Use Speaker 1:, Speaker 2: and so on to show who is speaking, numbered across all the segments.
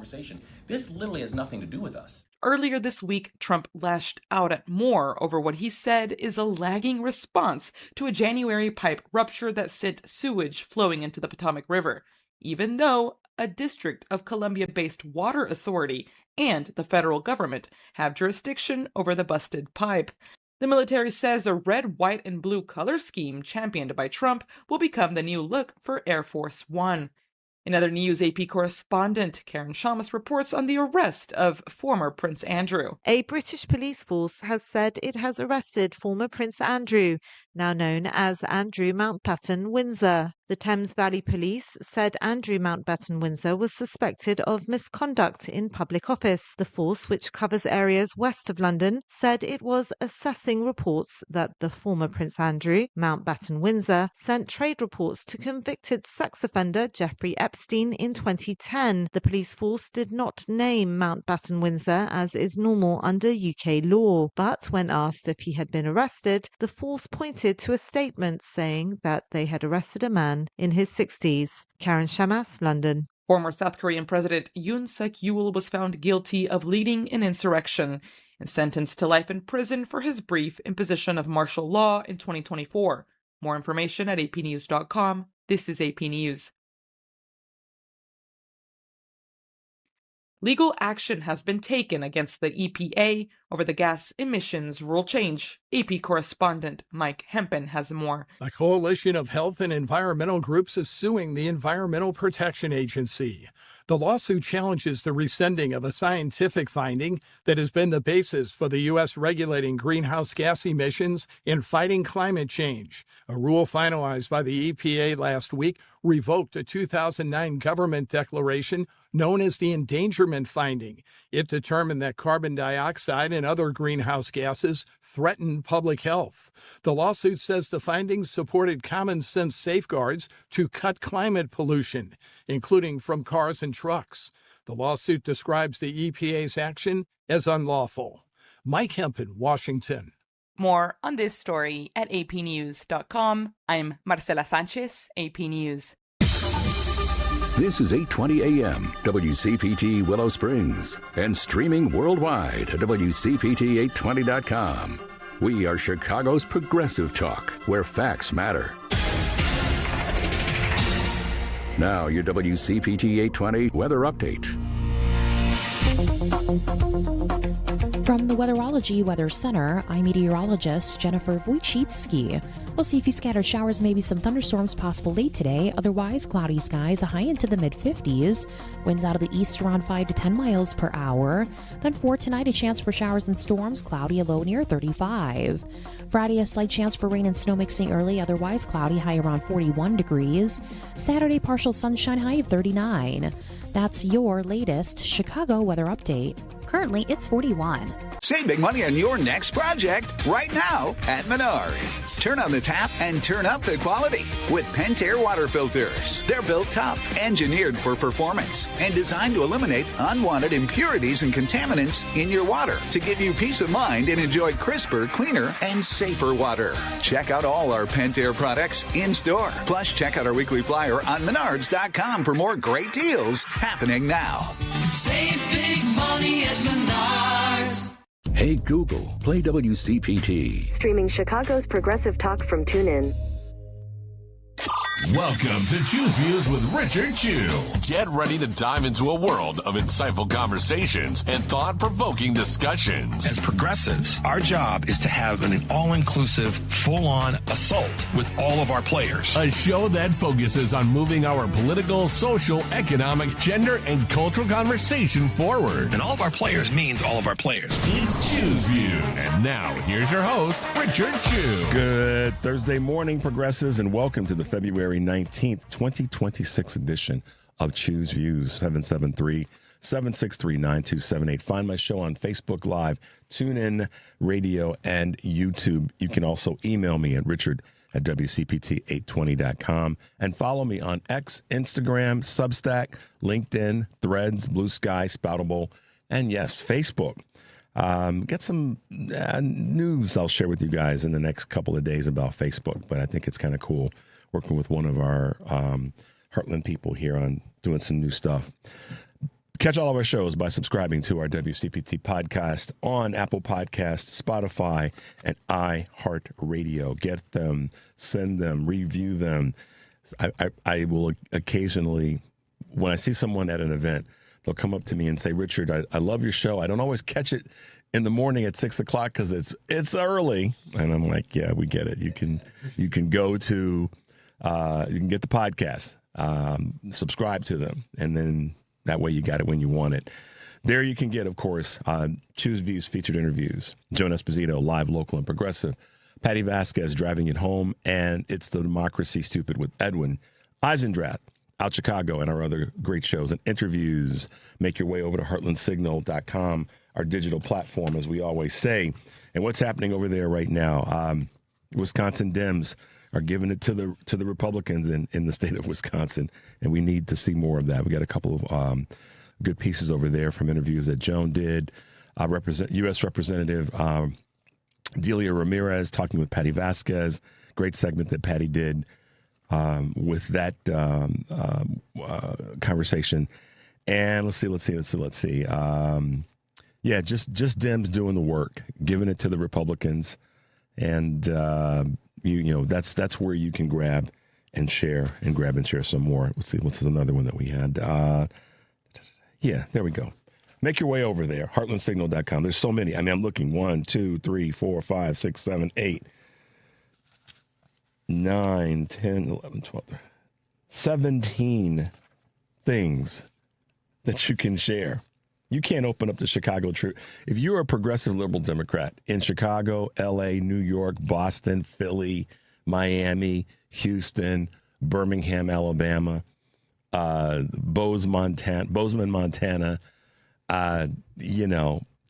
Speaker 1: conversation. This literally has nothing to do with us.
Speaker 2: Earlier this week, Trump lashed out at Moore over what he said is a lagging response to a January pipe rupture that sent sewage flowing into the Potomac River, even though a District of Columbia-based water authority and the federal government have jurisdiction over the busted pipe. The military says a red, white, and blue color scheme championed by Trump will become the new look for Air Force One. In other news, AP correspondent Karen Shamas reports on the arrest of former Prince Andrew.
Speaker 3: A British police force has said it has arrested former Prince Andrew, now known as Andrew Mountbatten Windsor. The Thames Valley Police said Andrew Mountbatten Windsor was suspected of misconduct in public office. The force, which covers areas west of London, said it was assessing reports that the former Prince Andrew Mountbatten Windsor sent trade reports to convicted sex offender Jeffrey Epstein in 2010. The police force did not name Mountbatten Windsor, as is normal under UK law, but when asked if he had been arrested, the force pointed to a statement saying that they had arrested a man in his 60s. Karen Shamas, London.
Speaker 2: Former South Korean President Yoon Suk-yeol was found guilty of leading an insurrection and sentenced to life in prison for his brief imposition of martial law in 2024. More information at apnews.com. This is AP News. Legal action has been taken against the EPA over the gas emissions rule change. AP correspondent Mike Hempen has more.
Speaker 4: A coalition of health and environmental groups is suing the Environmental Protection Agency. The lawsuit challenges the rescinding of a scientific finding that has been the basis for the U.S. regulating greenhouse gas emissions and fighting climate change. A rule finalized by the EPA last week revoked a 2009 government declaration known as the endangerment finding. It determined that carbon dioxide and other greenhouse gases threaten public health. The lawsuit says the findings supported common sense safeguards to cut climate pollution, including from cars and trucks. The lawsuit describes the EPA's action as unlawful. Mike Hempen, Washington.
Speaker 2: More on this story at apnews.com. I'm Marcela Sanchez, AP News.
Speaker 5: This is 8:20 a.m. WCPT Willow Springs and streaming worldwide at WCPT820.com. We are Chicago's progressive talk, where facts matter. Now your WCPT 820 weather update.
Speaker 6: From the Weatherology Weather Center, I'm meteorologist Jennifer Wojcicki. We'll see a few scattered showers, maybe some thunderstorms possible late today. Otherwise, cloudy skies, a high into the mid-50s. Winds out of the east around 5 to 10 miles per hour. Then for tonight, a chance for showers and storms, cloudy, a low near 35. Friday, a slight chance for rain and snow mixing early. Otherwise, cloudy, high around 41 degrees. Saturday, partial sunshine, high of 39. That's your latest Chicago weather update.
Speaker 7: Currently, it's 41.
Speaker 8: Save big money on your next project right now at Menards. Turn on the tap and turn up the quality with Pentair water filters. They're built tough, engineered for performance, and designed to eliminate unwanted impurities and contaminants in your water to give you peace of mind and enjoy crisper, cleaner, and safer water. Check out all our Pentair products in store. Plus, check out our weekly flyer on Menards.com for more great deals happening now.
Speaker 9: Save big money at Menards.
Speaker 5: Hey Google, play WCPT.
Speaker 10: Streaming Chicago's progressive talk from TuneIn.
Speaker 11: Welcome to Choose Views with Richard Chu. Get ready to dive into a world of insightful conversations and thought-provoking discussions.
Speaker 12: As progressives, our job is to have an all-inclusive, full-on assault with all of our players.
Speaker 11: A show that focuses on moving our political, social, economic, gender, and cultural conversation forward.
Speaker 12: And all of our players means all of our players.
Speaker 11: It's Choose Views. And now, here's your host, Richard Chu.
Speaker 13: Good Thursday morning, progressives, and welcome to the February 19th, 2026 edition of Choose Views, 773-763-9278. Find my show on Facebook Live, TuneIn Radio, and YouTube. You can also email me at richard@wcpt820.com and follow me on X, Instagram, Substack, LinkedIn, Threads, Blue Sky, Spoutable, and yes, Facebook. Get some news I'll share with you guys in the next couple of days about Facebook, but I think it's kind of cool working with one of our Heartland people here on doing some new stuff. Catch all of our shows by subscribing to our WCPT podcast on Apple Podcasts, Spotify, and iHeartRadio. Get them, send them, review them. I will occasionally, when I see someone at an event, they'll come up to me and say, Richard, I love your show. I don't always catch it in the morning at 6 o'clock because it's early. And I'm like, yeah, we get it. You can go to, you can get the podcast, subscribe to them, and then that way you got it when you want it. There you can get, of course, Choose Views featured interviews, Joan Esposito, live, local, and progressive, Patty Vasquez, Driving It Home, and It's the Democracy Stupid with Edwin Eisendrath, Out Chicago, and our other great shows and interviews. Make your way over to heartlandsignal.com, our digital platform, as we always say. And what's happening over there right now? Wisconsin Dems are giving it to the Republicans in the state of Wisconsin, and we need to see more of that. We got a couple of good pieces over there from interviews that Joan did. U.S. Representative Delia Ramirez talking with Patty Vasquez. Great segment that Patty did with that conversation. And let's see. Yeah, just Dems doing the work, giving it to the Republicans, and that's where you can grab and share some more. Let's see, what's another one that we had? Yeah, there we go. Make your way over there, heartlandsignal.com. There's so many. I mean, I'm looking 1, 2, 3, 4, 5, 6, 7, 8, 9, 10, 11, 12, 17 things that you can share. You can't open up the Chicago Tribune. If you're a progressive liberal Democrat in Chicago, L.A., New York, Boston, Philly, Miami, Houston, Birmingham, Alabama, Bozeman, Montana,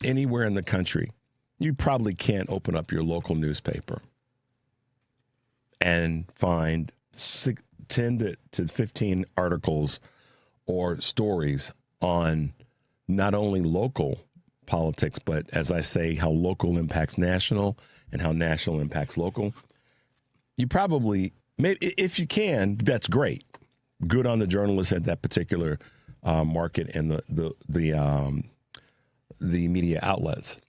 Speaker 13: anywhere in the country, you probably can't open up your local newspaper and find 10 to 15 articles or stories on not only local politics, but as I say, how local impacts national and how national impacts local. You probably, maybe if you can, that's great. Good on the journalists at that particular market and the media outlets.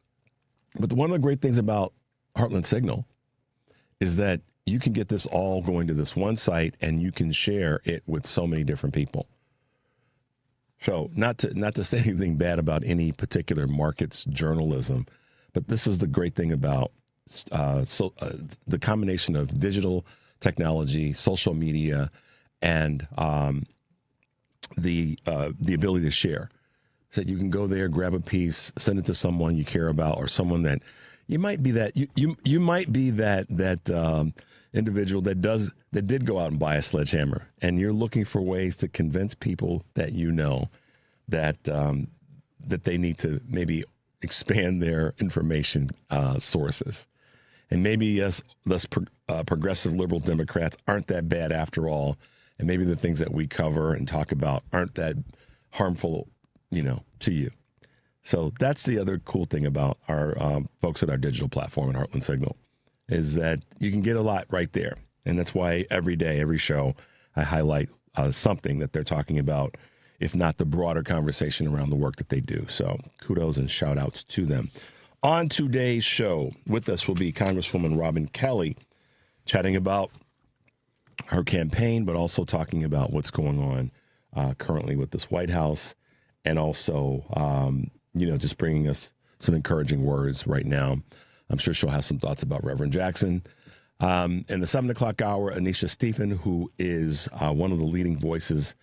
Speaker 13: But one of the great things about Heartland Signal is that you can get this all going to this one site and you can share it with so many different people. So not to say anything bad about any particular market's journalism, but this is the great thing about the combination of digital technology, social media, and the ability to share. So that you can go there, grab a piece, send it to someone you care about, or someone that you might be that you might be that individual that did go out and buy a sledgehammer, and you're looking for ways to convince people that that they need to maybe expand their information sources. And maybe yes, less progressive liberal Democrats aren't that bad after all, and maybe the things that we cover and talk about aren't that harmful, to you. So that's the other cool thing about our folks at our digital platform at Heartland Signal, is that you can get a lot right there. And that's why every day, every show, I highlight something that they're talking about, if not the broader conversation around the work that they do. So kudos and shout outs to them. On today's show, with us will be Congresswoman Robin Kelly, chatting about her campaign, but also talking about what's going on currently with this White House, and also, just bringing us some encouraging words right now. I'm sure she'll have some thoughts about Reverend Jackson. In the 7 o'clock hour, Anisha Steephen, who is one of the leading voices,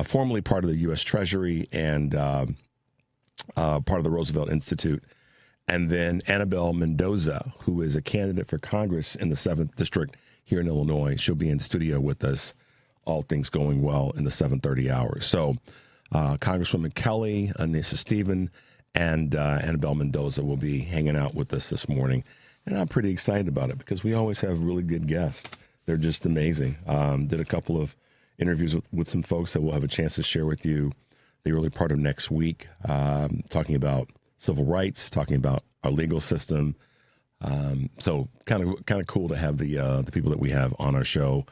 Speaker 13: formerly part of the U.S. Treasury and part of the Roosevelt Institute. And then Anabel Mendoza, who is a candidate for Congress in the 7th District here in Illinois. She'll be in studio with us, all things going well, in the 7:30 hour. So Congresswoman Kelly, Anisha Steephen, and Anabel Mendoza will be hanging out with us this morning. And I'm pretty excited about it because we always have really good guests. They're just amazing. Did a couple of interviews with some folks that we'll have a chance to share with you the early part of next week, talking about civil rights, talking about our legal system. So kind of cool to have the people that we have on our show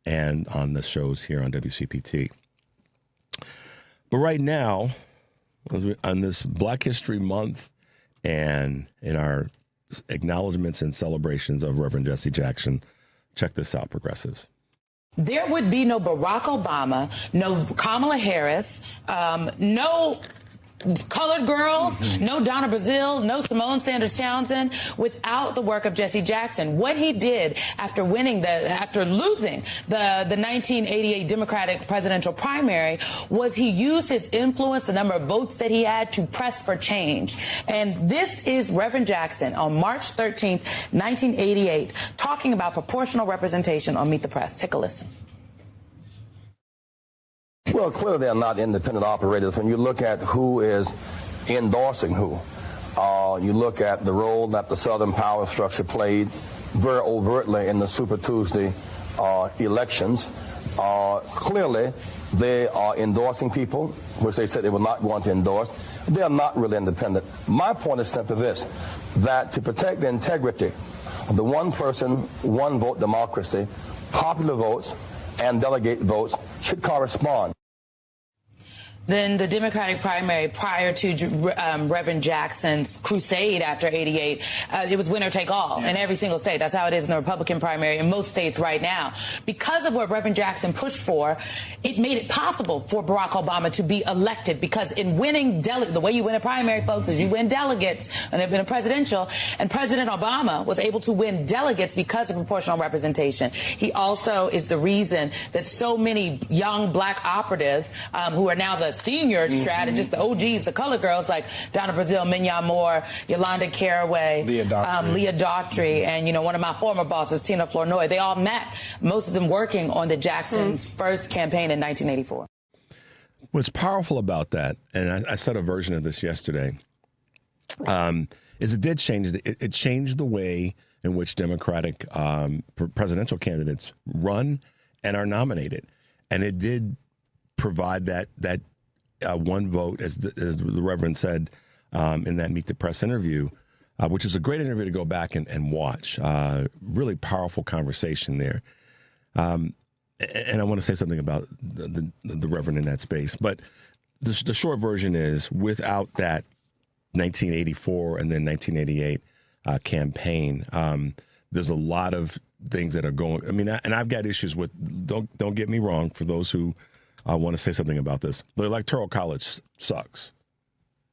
Speaker 13: and on the shows here on WCPT. But right now, on this Black History Month and in our acknowledgments and celebrations of Reverend Jesse Jackson. Check this out, progressives.
Speaker 14: There would be no Barack Obama, no Kamala Harris, no colored girls, no Donna Brazile, no Simone Sanders Townsend without the work of Jesse Jackson. What he did after losing the 1988 Democratic presidential primary was he used his influence, the number of votes that he had, to press for change. And this is Reverend Jackson on March 13th, 1988, talking about proportional representation on Meet the Press. Take a listen.
Speaker 15: Well, clearly they're not independent operators. When you look at who is endorsing who, you look at the role that the Southern power structure played very overtly in the Super Tuesday elections. Clearly, they are endorsing people, which they said they were not going to endorse. They are not really independent. My point is simply this, that to protect the integrity of the one person, one vote democracy, popular votes and delegate votes should correspond.
Speaker 14: Then the Democratic primary prior to Reverend Jackson's crusade after 88, it was winner take all in every single state. That's how it is in the Republican primary in most states right now. Because of what Reverend Jackson pushed for, it made it possible for Barack Obama to be elected, because in winning the way you win a primary, folks, is you win delegates in a presidential, and President Obama was able to win delegates because of proportional representation. He also is the reason that so many young black operatives who are now the senior strategists, the OGs, the colored girls like Donna Brazile, Mignon Moore, Yolanda Caraway, Leah Daughtry, and, one of my former bosses, Tina Flournoy. They all met, most of them working on the Jackson's first campaign in 1984.
Speaker 13: What's powerful about that, and I said a version of this yesterday, is it did change. It changed the way in which Democratic presidential candidates run and are nominated. And it did provide that one vote, as the Reverend said in that Meet the Press interview, which is a great interview to go back and watch. Really powerful conversation there. And I want to say something about the Reverend in that space. But the short version is, without that 1984 and then 1988 campaign, there's a lot of things that are going. I mean, and I've got issues with. Don't get me wrong. For those who want to say something about this, the Electoral College sucks.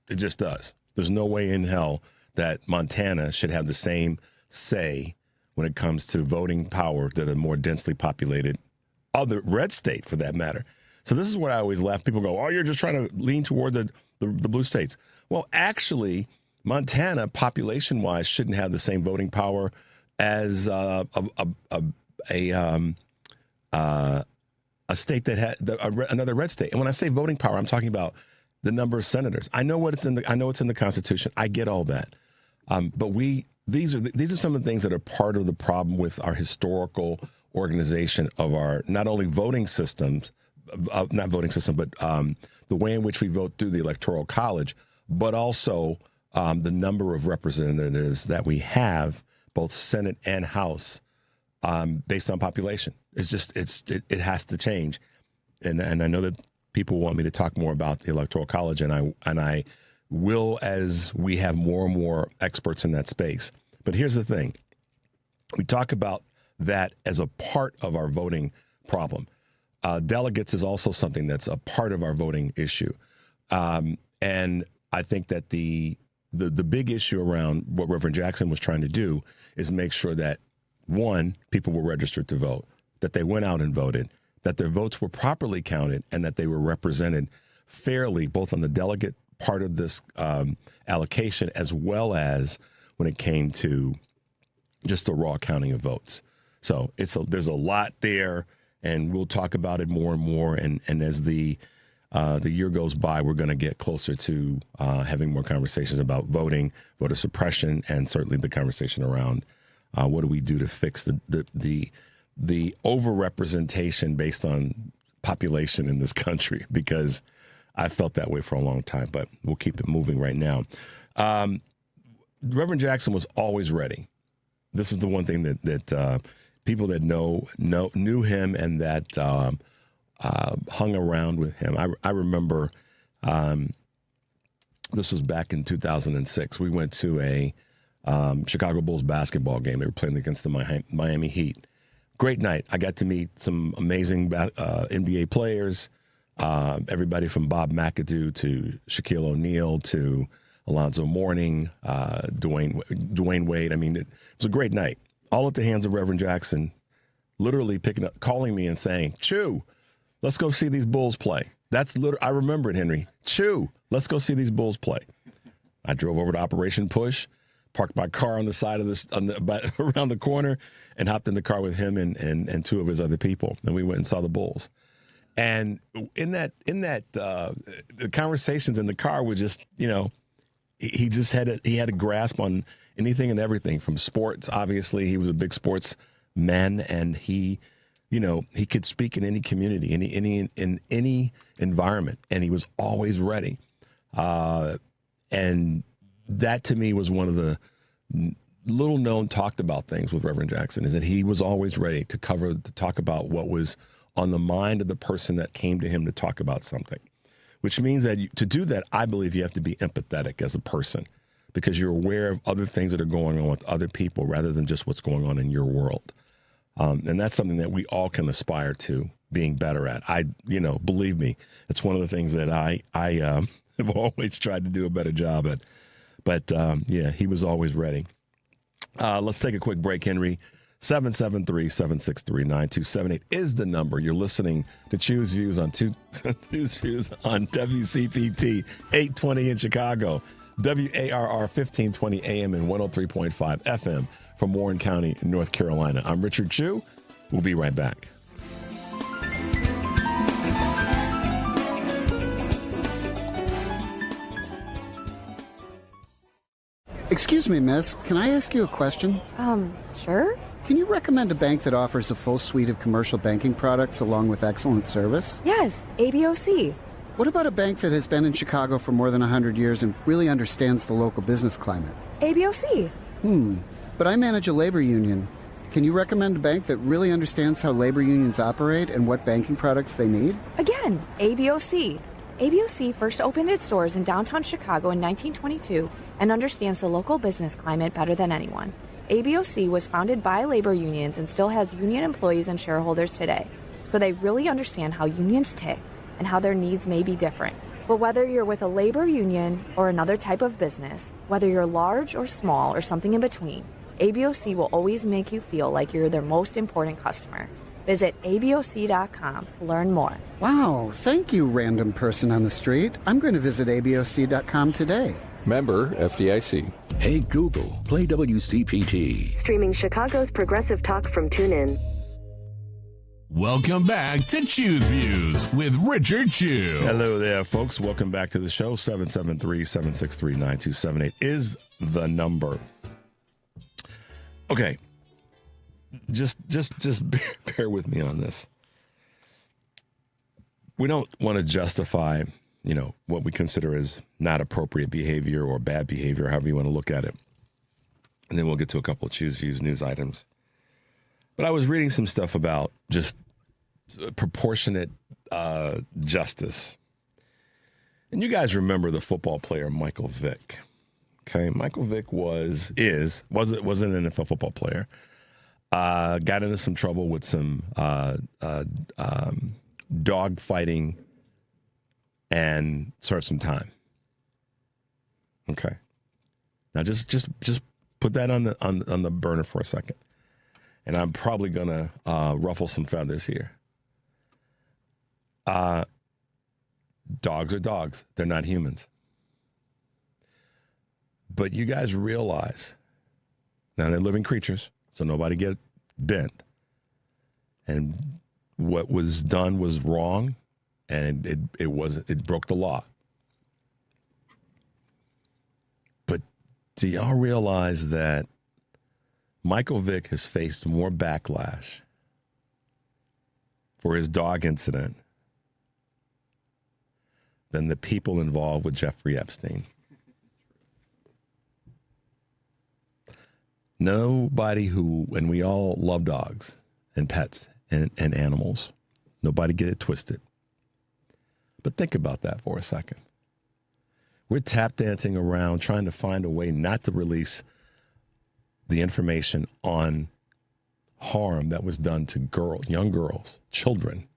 Speaker 13: It just does. There's no way in hell that Montana should have the same say when it comes to voting power that a more densely populated other red state, for that matter. So this is what I always laugh. People go, "Oh, you're just trying to lean toward the blue states." Well, actually, Montana, population-wise, shouldn't have the same voting power as a state that had another red state. And when I say voting power, I'm talking about the number of senators. I know it's in the Constitution. I get all that. But these are some of the things that are part of the problem with our historical organization of our not only voting systems, but the way in which we vote through the Electoral College, but also the number of representatives that we have, both Senate and House, based on population. It's just it has to change, and I know that people want me to talk more about the Electoral College, and I will as we have more and more experts in that space. But here's the thing: we talk about that as a part of our voting problem. Delegates is also something that's a part of our voting issue, and I think that the big issue around what Reverend Jackson was trying to do is make sure that, one, people were registered to vote, that they went out and voted, that their votes were properly counted, and that they were represented fairly, both on the delegate part of this allocation as well as when it came to just the raw counting of votes. So there's a lot there, and we'll talk about it more and more. And as the year goes by, we're going to get closer to having more conversations about voting, voter suppression, and certainly the conversation around what do we do to fix the overrepresentation based on population in this country, because I felt that way for a long time, but we'll keep it moving right now. Reverend Jackson was always ready. This is the one thing that people that knew him and that hung around with him. I remember this was back in 2006. We went to a Chicago Bulls basketball game. They were playing against the Miami Heat. Great night. I got to meet some amazing NBA players, everybody from Bob McAdoo to Shaquille O'Neal to Alonzo Mourning, Dwayne Wade. I mean, it was a great night. All at the hands of Reverend Jackson, literally calling me and saying, Chew, let's go see these Bulls play. I remember it, Henry. Chew, let's go see these Bulls play. I drove over to Operation Push, parked my car on the side of around the corner, and hopped in the car with him and two of his other people, and we went and saw the Bulls. And in that the conversations in the car were just, he had a grasp on anything and everything from sports. Obviously, he was a big sports man, and he could speak in any community, in any environment, and he was always ready. And that to me was one of the little known talked about things with Reverend Jackson, is that he was always ready to talk about what was on the mind of the person that came to him to talk about something, which means that to do that, I believe you have to be empathetic as a person, because you're aware of other things that are going on with other people rather than just what's going on in your world. And that's something that we all can aspire to being better at. Believe me, it's one of the things that I have always tried to do a better job at. But, he was always ready. Let's take a quick break, Henry. 773-763-9278 is the number. You're listening to Choose Views on WCPT 820 in Chicago, WARR 1520 AM and 103.5 FM from Warren County, North Carolina. I'm Richard Chu. We'll be right back.
Speaker 16: Excuse me, miss. Can I ask you a question?
Speaker 17: Sure.
Speaker 16: Can you recommend a bank that offers a full suite of commercial banking products along with excellent service?
Speaker 17: Yes, ABOC.
Speaker 16: What about a bank that has been in Chicago for more than 100 years and really understands the local business climate?
Speaker 17: ABOC.
Speaker 16: But I manage a labor union. Can you recommend a bank that really understands how labor unions operate and what banking products they need?
Speaker 17: Again, ABOC. ABOC first opened its doors in downtown Chicago in 1922 and understands the local business climate better than anyone. ABOC was founded by labor unions and still has union employees and shareholders today, so they really understand how unions tick and how their needs may be different. But whether you're with a labor union or another type of business, whether you're large or small or something in between, ABOC will always make you feel like you're their most important customer. Visit ABOC.com to learn more.
Speaker 16: Wow, thank you, random person on the street. I'm going to visit ABOC.com today.
Speaker 18: Member FDIC.
Speaker 5: Hey Google, play WCPT.
Speaker 10: Streaming Chicago's progressive talk from TuneIn.
Speaker 11: Welcome back to Choose Views with Richard Chu.
Speaker 13: Hello there, folks. Welcome back to the show. 773-763-9278 is the number. Okay. Just bear with me on this. We don't want to justify, what we consider as not appropriate behavior or bad behavior, however you want to look at it. And then we'll get to a couple of Choose Views news items. But I was reading some stuff about just proportionate justice. And you guys remember the football player Michael Vick. Okay, Michael Vick was an NFL football player. Got into some trouble with some dog fighting and served some time. Okay. Now just put that on the burner for a second. And I'm probably gonna ruffle some feathers here. Dogs are dogs. They're not humans. But you guys realize, now they're living creatures, so nobody get bent. And what was done was wrong, and it broke the law. But do y'all realize that Michael Vick has faced more backlash for his dog incident than the people involved with Jeffrey Epstein? Nobody and we all love dogs and pets and animals. Nobody get it twisted. But think about that for a second. We're tap dancing around trying to find a way not to release the information on harm that was done to young girls, children,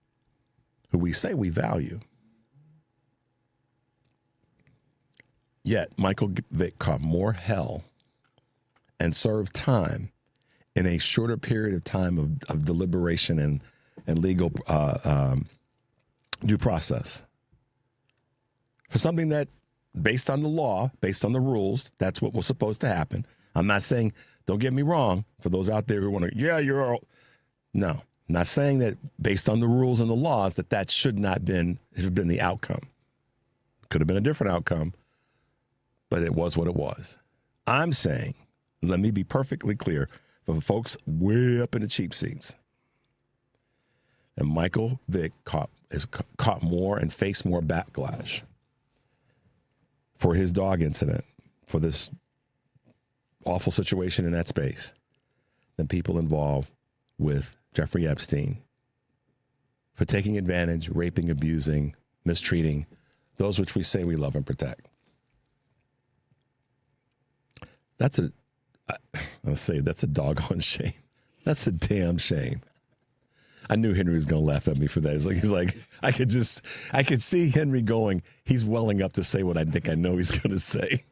Speaker 13: who we say we value. Yet Michael Vick caught more hell and served time in a shorter period of time of deliberation and legal due process for something that, based on the law, based on the rules, that's what was supposed to happen. I'm not saying, don't get me wrong, for those out there who want to, no, I'm not saying that based on the rules and the laws that should not have been the outcome. Could have been a different outcome, but it was what it was. I'm saying, let me be perfectly clear for the folks way up in the cheap seats, and Michael Vick caught more and faced more backlash for his dog incident, for this awful situation in that space, than people involved with Jeffrey Epstein for taking advantage, raping, abusing, mistreating those which we say we love and protect. That's a doggone shame. That's a damn shame. I knew Henry was going to laugh at me for that. He's like, I could see Henry going, he's welling up to say what I think I know he's going to say.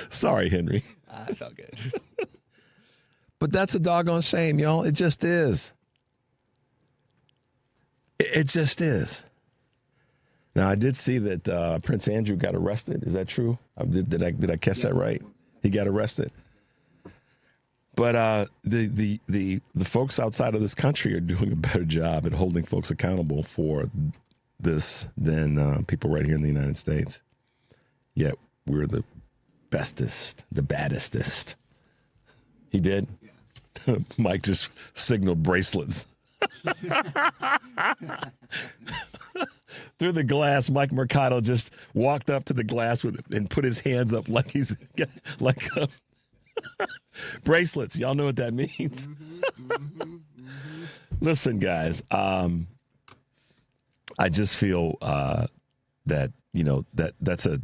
Speaker 13: Sorry, Henry.
Speaker 19: That's all good.
Speaker 13: But that's a doggone shame, y'all. It just is. It just is. Now, I did see that Prince Andrew got arrested. Is that true? Did I catch that right? He got arrested. But the folks outside of this country are doing a better job at holding folks accountable for this than people right here in the United States. Yet we're the bestest, the baddestest. He did? Yeah. Mike just signaled bracelets. Through the glass, Mike Mercado just walked up to the glass and put his hands up like he's like bracelets. Y'all know what that means. Listen, guys, I just feel that, that's a,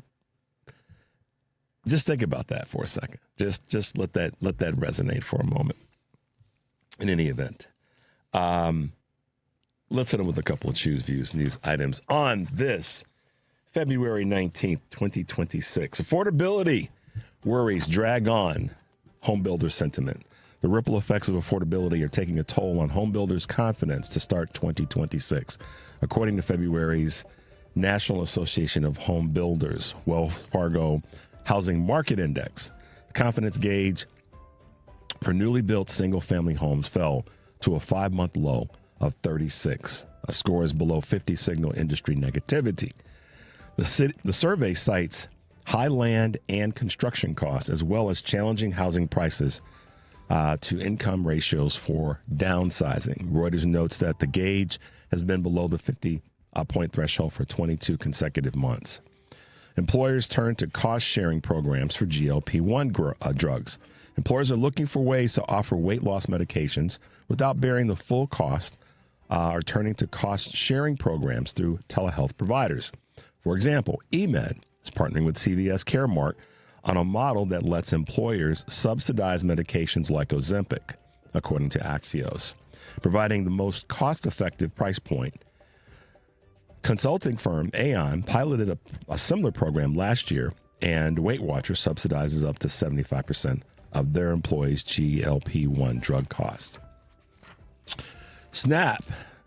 Speaker 13: just think about that for a second. Just let that resonate for a moment. In any event, let's hit them with a couple of Choose Views news items on this February 19th, 2026. Affordability worries drag on home builder sentiment. The ripple effects of affordability are taking a toll on home builders' confidence to start 2026, according to February's National Association of Home Builders Wells Fargo Housing Market Index. The confidence gauge for newly built single-family homes fell to a 5-month low of 36. A score is below 50 signal industry negativity. The survey cites high land and construction costs, as well as challenging housing prices to income ratios for downsizing. Reuters notes that the gauge has been below the 50-point threshold for 22 consecutive months. Employers turn to cost-sharing programs for GLP-1 drugs. Employers are looking for ways to offer weight loss medications without bearing the full cost, are turning to cost-sharing programs through telehealth providers. For example, eMed is partnering with CVS Caremark on a model that lets employers subsidize medications like Ozempic, according to Axios, providing the most cost-effective price point. Consulting firm Aon piloted a similar program last year, and Weight Watchers subsidizes up to 75% of their employees' GLP-1 drug costs. Snap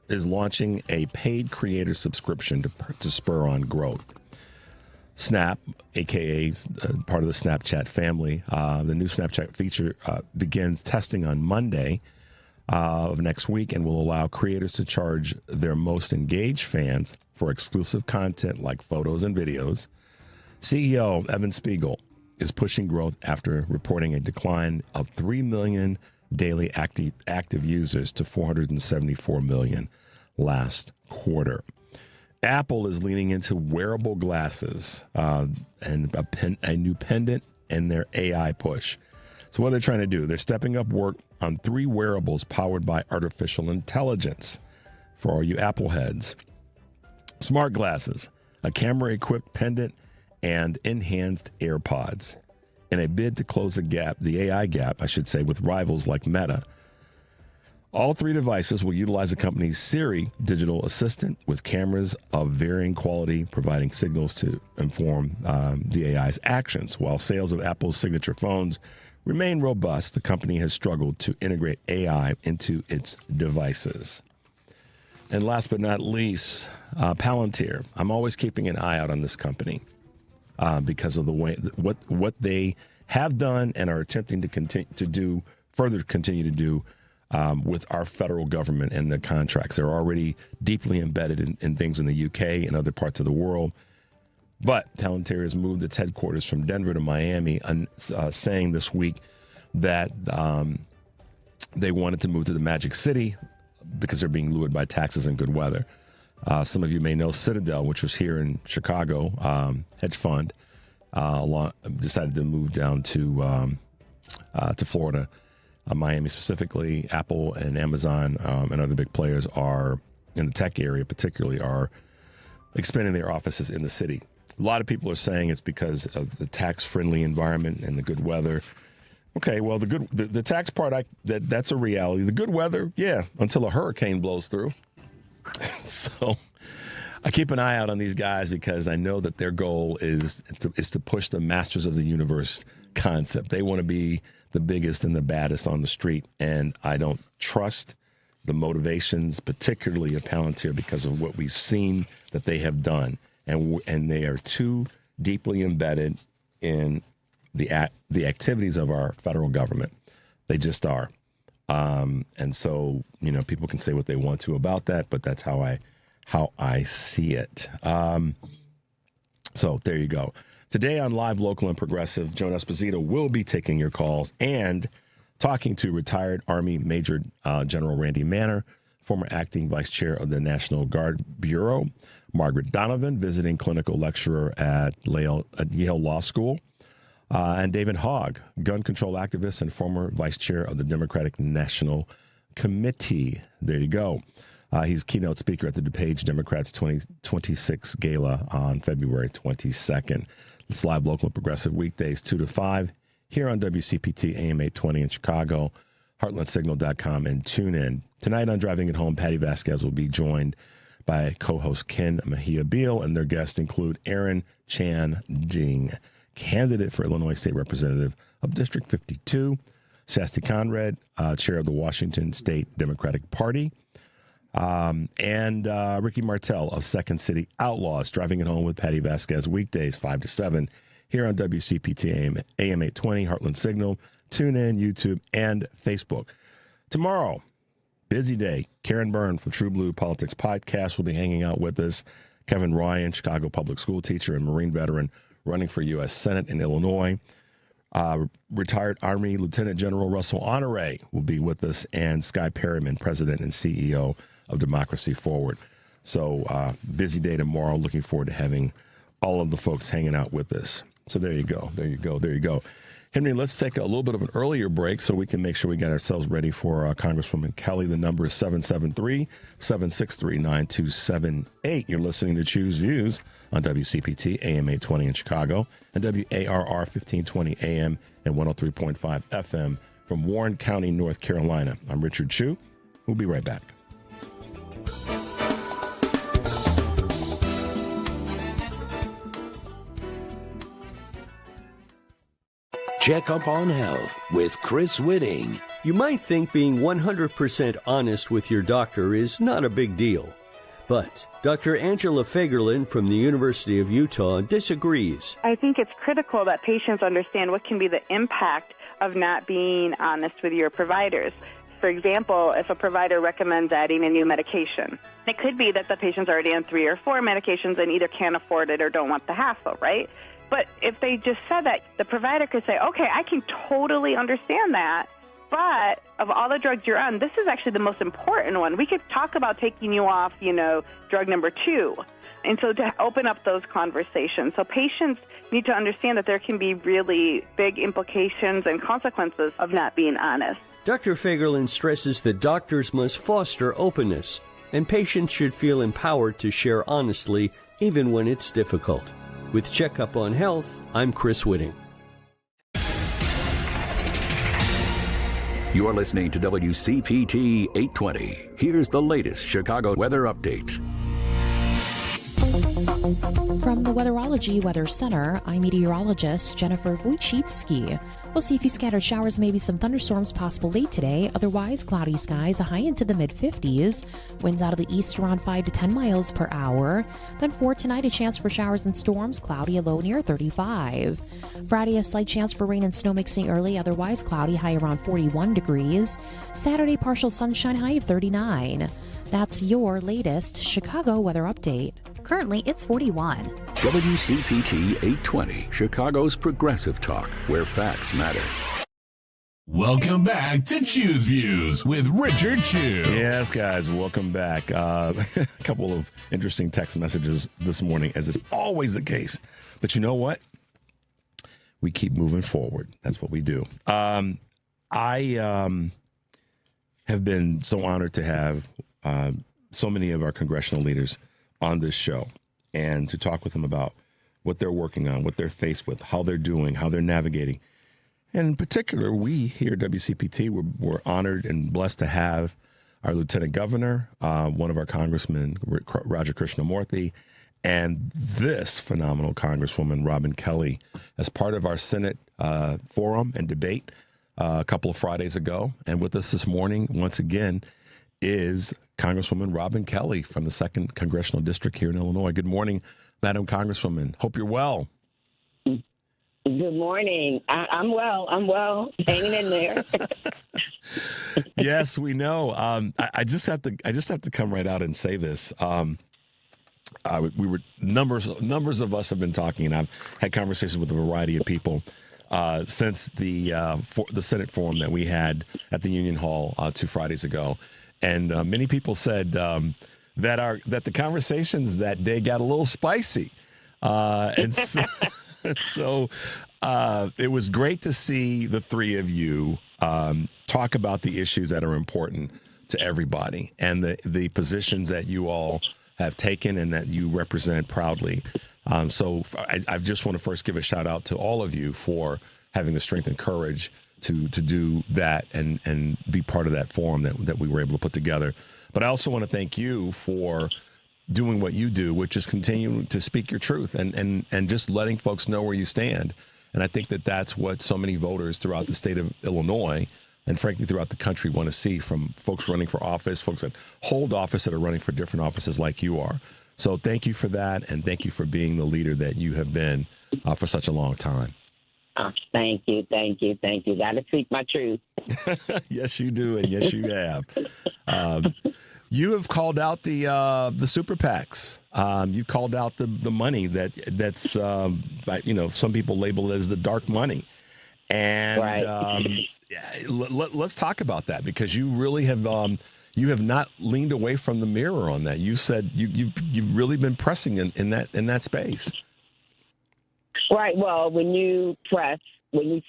Speaker 13: is launching a paid creator subscription to spur on growth. Snap, a.k.a. part of the Snapchat family, the new Snapchat feature begins testing on Monday of next week and will allow creators to charge their most engaged fans for exclusive content like photos and videos. CEO Evan Spiegel is pushing growth after reporting a decline of 3 million daily active users to 474 million last quarter. Apple is leaning into wearable glasses and a new pendant in their AI push. So what they're trying to do, they're stepping up work on 3 wearables powered by artificial intelligence for all you Apple heads. Smart glasses, a camera-equipped pendant, and enhanced AirPods. In a bid to close the AI gap, I should say, with rivals like Meta. All three devices will utilize the company's Siri digital assistant with cameras of varying quality, providing signals to inform the AI's actions. While sales of Apple's signature phones remain robust, the company has struggled to integrate AI into its devices. And last but not least, Palantir. I'm always keeping an eye out on this company because of the way what they have done and are attempting to continue to do with our federal government and the contracts. They're already deeply embedded in things in the UK and other parts of the world. But Palantir has moved its headquarters from Denver to Miami, saying this week that they wanted to move to the Magic City because they're being lured by taxes and good weather. Some of you may know Citadel, which was here in Chicago, hedge fund, decided to move down to Florida. Miami specifically. Apple and Amazon and other big players are in the tech area, particularly, are expanding their offices in the city. A lot of people are saying it's because of the tax-friendly environment and the good weather. Okay, well, the tax part, that's a reality. The good weather, yeah, until a hurricane blows through. So I keep an eye out on these guys because I know that their goal is to push the masters of the universe concept. They want to be the biggest and the baddest on the street, and I don't trust the motivations, particularly of Palantir, because of what we've seen that they have done, and they are too deeply embedded in the activities of our federal government. They just are, and so people can say what they want to about that, but that's how I see it. So there you go. Today on Live, Local, and Progressive, Joan Esposito will be taking your calls and talking to retired Army Major General Randy Manner, former acting vice chair of the National Guard Bureau, Margaret Donovan, visiting clinical lecturer at Yale Law School, and David Hogg, gun control activist and former vice chair of the Democratic National Committee. There you go. He's keynote speaker at the DuPage Democrats 2026 Gala on February 22nd. It's Live, Local, and Progressive weekdays 2 to 5 here on WCPT AM 820 in Chicago, heartlandsignal.com, and tune in. Tonight on Driving It Home, Patty Vasquez will be joined by co-host Ken Mejia Beal, and their guests include Aaron Chan Ding, candidate for Illinois State Representative of District 52, Shasti Conrad, chair of the Washington State Democratic Party, and Ricky Martel of Second City Outlaws. Driving It Home with Patty Vasquez weekdays 5 to 7 here on WCPT AM 820, Heartland Signal, TuneIn, YouTube, and Facebook. Tomorrow, busy day. Karen Byrne from True Blue Politics Podcast will be hanging out with us. Kevin Ryan, Chicago public school teacher and Marine veteran, running for U.S. Senate in Illinois. Retired Army Lieutenant General Russell Honore will be with us, and Sky Perryman, president and CEO of Democracy Forward. So busy day tomorrow. Looking forward to having all of the folks hanging out with us. So there you go. Henry, let's take a little bit of an earlier break so we can make sure we get ourselves ready for Congresswoman Kelly. The number is 773-763-9278. You're listening to Choose Views on WCPT AM 820 in Chicago and WARR 1520 AM and 103.5 FM from Warren County, North Carolina. I'm Richard Chu. We'll be right back.
Speaker 5: Check up on health with Chris Whitting.
Speaker 19: You might think being 100% honest with your doctor is not a big deal. But Dr. Angela Fagerlin from the University of Utah disagrees.
Speaker 20: I think it's critical that patients understand what can be the impact of not being honest with your providers. For example, if a provider recommends adding a new medication, it could be that the patient's already on 3 or 4 medications and either can't afford it or don't want the hassle, right? But if they just said that, the provider could say, okay, I can totally understand that, but of all the drugs you're on, this is actually the most important one. We could talk about taking you off, drug number 2. And so to open up those conversations. So patients need to understand that there can be really big implications and consequences of not being honest.
Speaker 19: Dr. Fagerlin stresses that doctors must foster openness, and patients should feel empowered to share honestly, even when it's difficult. With Checkup on Health, I'm Chris Whitting.
Speaker 5: You're listening to WCPT 820. Here's the latest Chicago weather update.
Speaker 6: From the Weatherology Weather Center, I'm meteorologist Jennifer Wojcicki. We'll see a few scattered showers, maybe some thunderstorms possible late today. Otherwise, cloudy skies, a high into the mid-50s. Winds out of the east around 5 to 10 miles per hour. Then for tonight, a chance for showers and storms, cloudy, a low near 35. Friday, a slight chance for rain and snow mixing early. Otherwise, cloudy, high around 41 degrees. Saturday, partial sunshine, high of 39. That's your latest Chicago weather update.
Speaker 7: Currently, it's 41.
Speaker 5: WCPT 820, Chicago's progressive talk, where facts matter.
Speaker 11: Welcome back to Choose Views with Richard Chew.
Speaker 13: Yes, guys, welcome back. A couple of interesting text messages this morning, as is always the case. But you know what? We keep moving forward. That's what we do. I have been so honored to have so many of our congressional leaders on this show and to talk with them about what they're working on, what they're faced with, how they're doing, how they're navigating. And in particular, we here at WCPT, we're honored and blessed to have our Lieutenant Governor, one of our congressmen, Roger Krishnamurthy, and this phenomenal Congresswoman, Robin Kelly, as part of our Senate forum and debate a couple of Fridays ago. And with us this morning, once again, is Congresswoman Robin Kelly from the 2nd Congressional District here in Illinois. Good morning, Madam Congresswoman. Hope you're well.
Speaker 21: Good morning. I'm well. Hanging in there.
Speaker 13: Yes, we know. I just have to come right out and say this. Numbers of us have been talking, and I've had conversations with a variety of people since the Senate forum that we had at the Union Hall 2 Fridays ago. And many people said that the conversations that day got a little spicy, and so it was great to see the three of you talk about the issues that are important to everybody and the positions that you all have taken and that you represent proudly. So I just want to first give a shout out to all of you for having the strength and courage to do that and be part of that forum that we were able to put together. But I also want to thank you for doing what you do, which is continuing to speak your truth and just letting folks know where you stand. And I think that that's what so many voters throughout the state of Illinois and frankly throughout the country want to see from folks running for office, folks that hold office that are running for different offices like you are. So thank you for that, and thank you for being the leader that you have been for such a long time.
Speaker 21: Thank you. Got to speak my truth.
Speaker 13: Yes, you do, and yes, you have. You have called out the super PACs. You called out the money that's some people label it as the dark money, and
Speaker 21: right.
Speaker 13: Let's talk about that, because you really have you have not leaned away from the mirror on that. You said you've really been pressing in that space.
Speaker 21: Right. Well, when you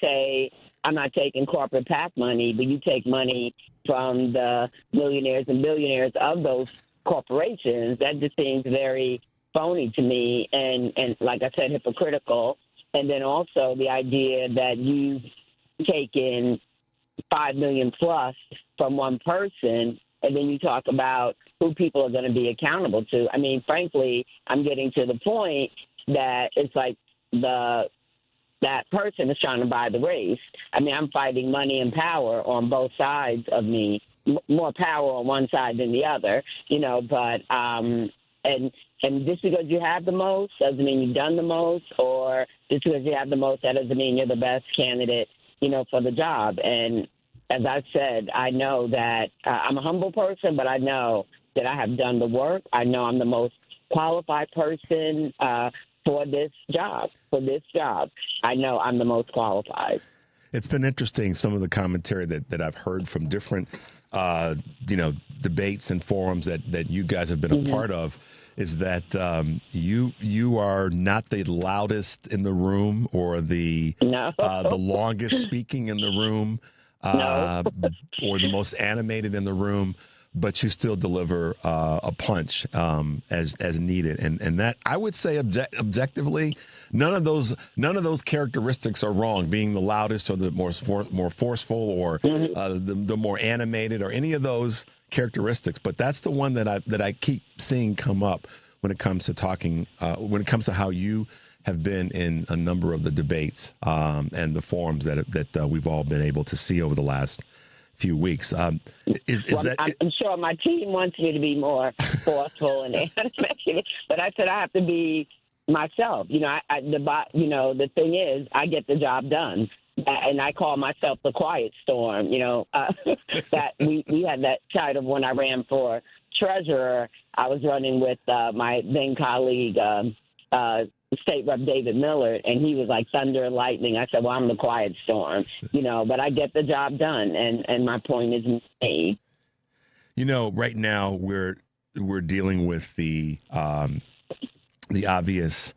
Speaker 21: say I'm not taking corporate PAC money, but you take money from the millionaires and billionaires of those corporations, that just seems very phony to me and like I said, hypocritical. And then also the idea that you've taken $5 million plus from one person, and then you talk about who people are going to be accountable to. I mean, frankly, I'm getting to the point that it's like that person is trying to buy the race. I mean, I'm fighting money and power on both sides of me, more power on one side than the other, but and just because you have the most doesn't mean you've done the most, or just because you have the most, that doesn't mean you're the best candidate, for the job. And as I said, I know that I'm a humble person, but I know that I have done the work. I know I'm the most qualified person for this job. I know I'm the most qualified.
Speaker 13: It's been interesting, some of the commentary that I've heard from different, debates and forums that you guys have been a part of, is that you are not the loudest in the room or the longest speaking in the room or the most animated in the room. but you still deliver a punch as needed, and that I would say objectively, none of those characteristics are wrong. Being the loudest or the more forceful or the more animated or any of those characteristics, but that's the one that I keep seeing come up when it comes to talking, when it comes to how you have been in a number of the debates and the forums that we've all been able to see over the last few weeks. I'm
Speaker 21: sure my team wants me to be more forceful and animated, but I said I have to be myself. The thing is, I get the job done. And I call myself the quiet storm, that we had that title when I ran for treasurer. I was running with my then colleague, State Rep David Miller, and he was like thunder and lightning. I said, well, I'm the quiet storm, but I get the job done, and my point is made.
Speaker 13: Right now we're dealing with the obvious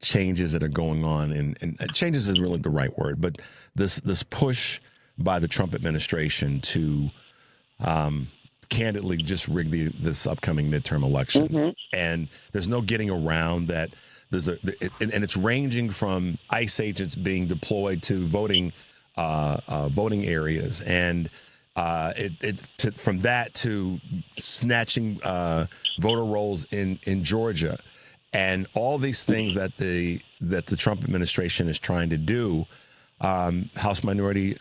Speaker 13: changes that are going on, and changes is really the right word, but this push by the Trump administration to candidly just rig this upcoming midterm election, and there's no getting around that. And it's ranging from ICE agents being deployed to voting areas, and from that to snatching voter rolls in Georgia. And all these things that the Trump administration is trying to do, House Minority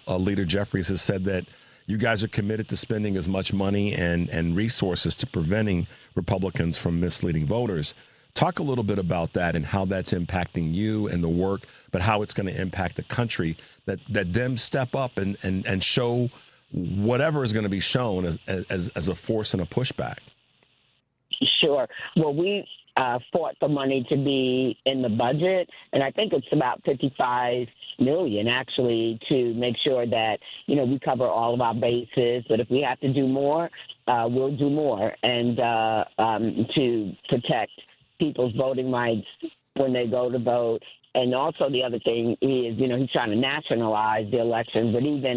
Speaker 13: Leader Jeffries has said that you guys are committed to spending as much money and resources to preventing Republicans from misleading voters. Talk a little bit about that and how that's impacting you and the work, but how it's going to impact the country, that them step up and show whatever is going to be shown as a force and a pushback.
Speaker 21: Sure. Well, we fought for money to be in the budget, and I think it's about $55 million actually, to make sure that we cover all of our bases. But if we have to do more, we'll do more, and to protect people's voting rights when they go to vote. And also the other thing is, he's trying to nationalize the election, but even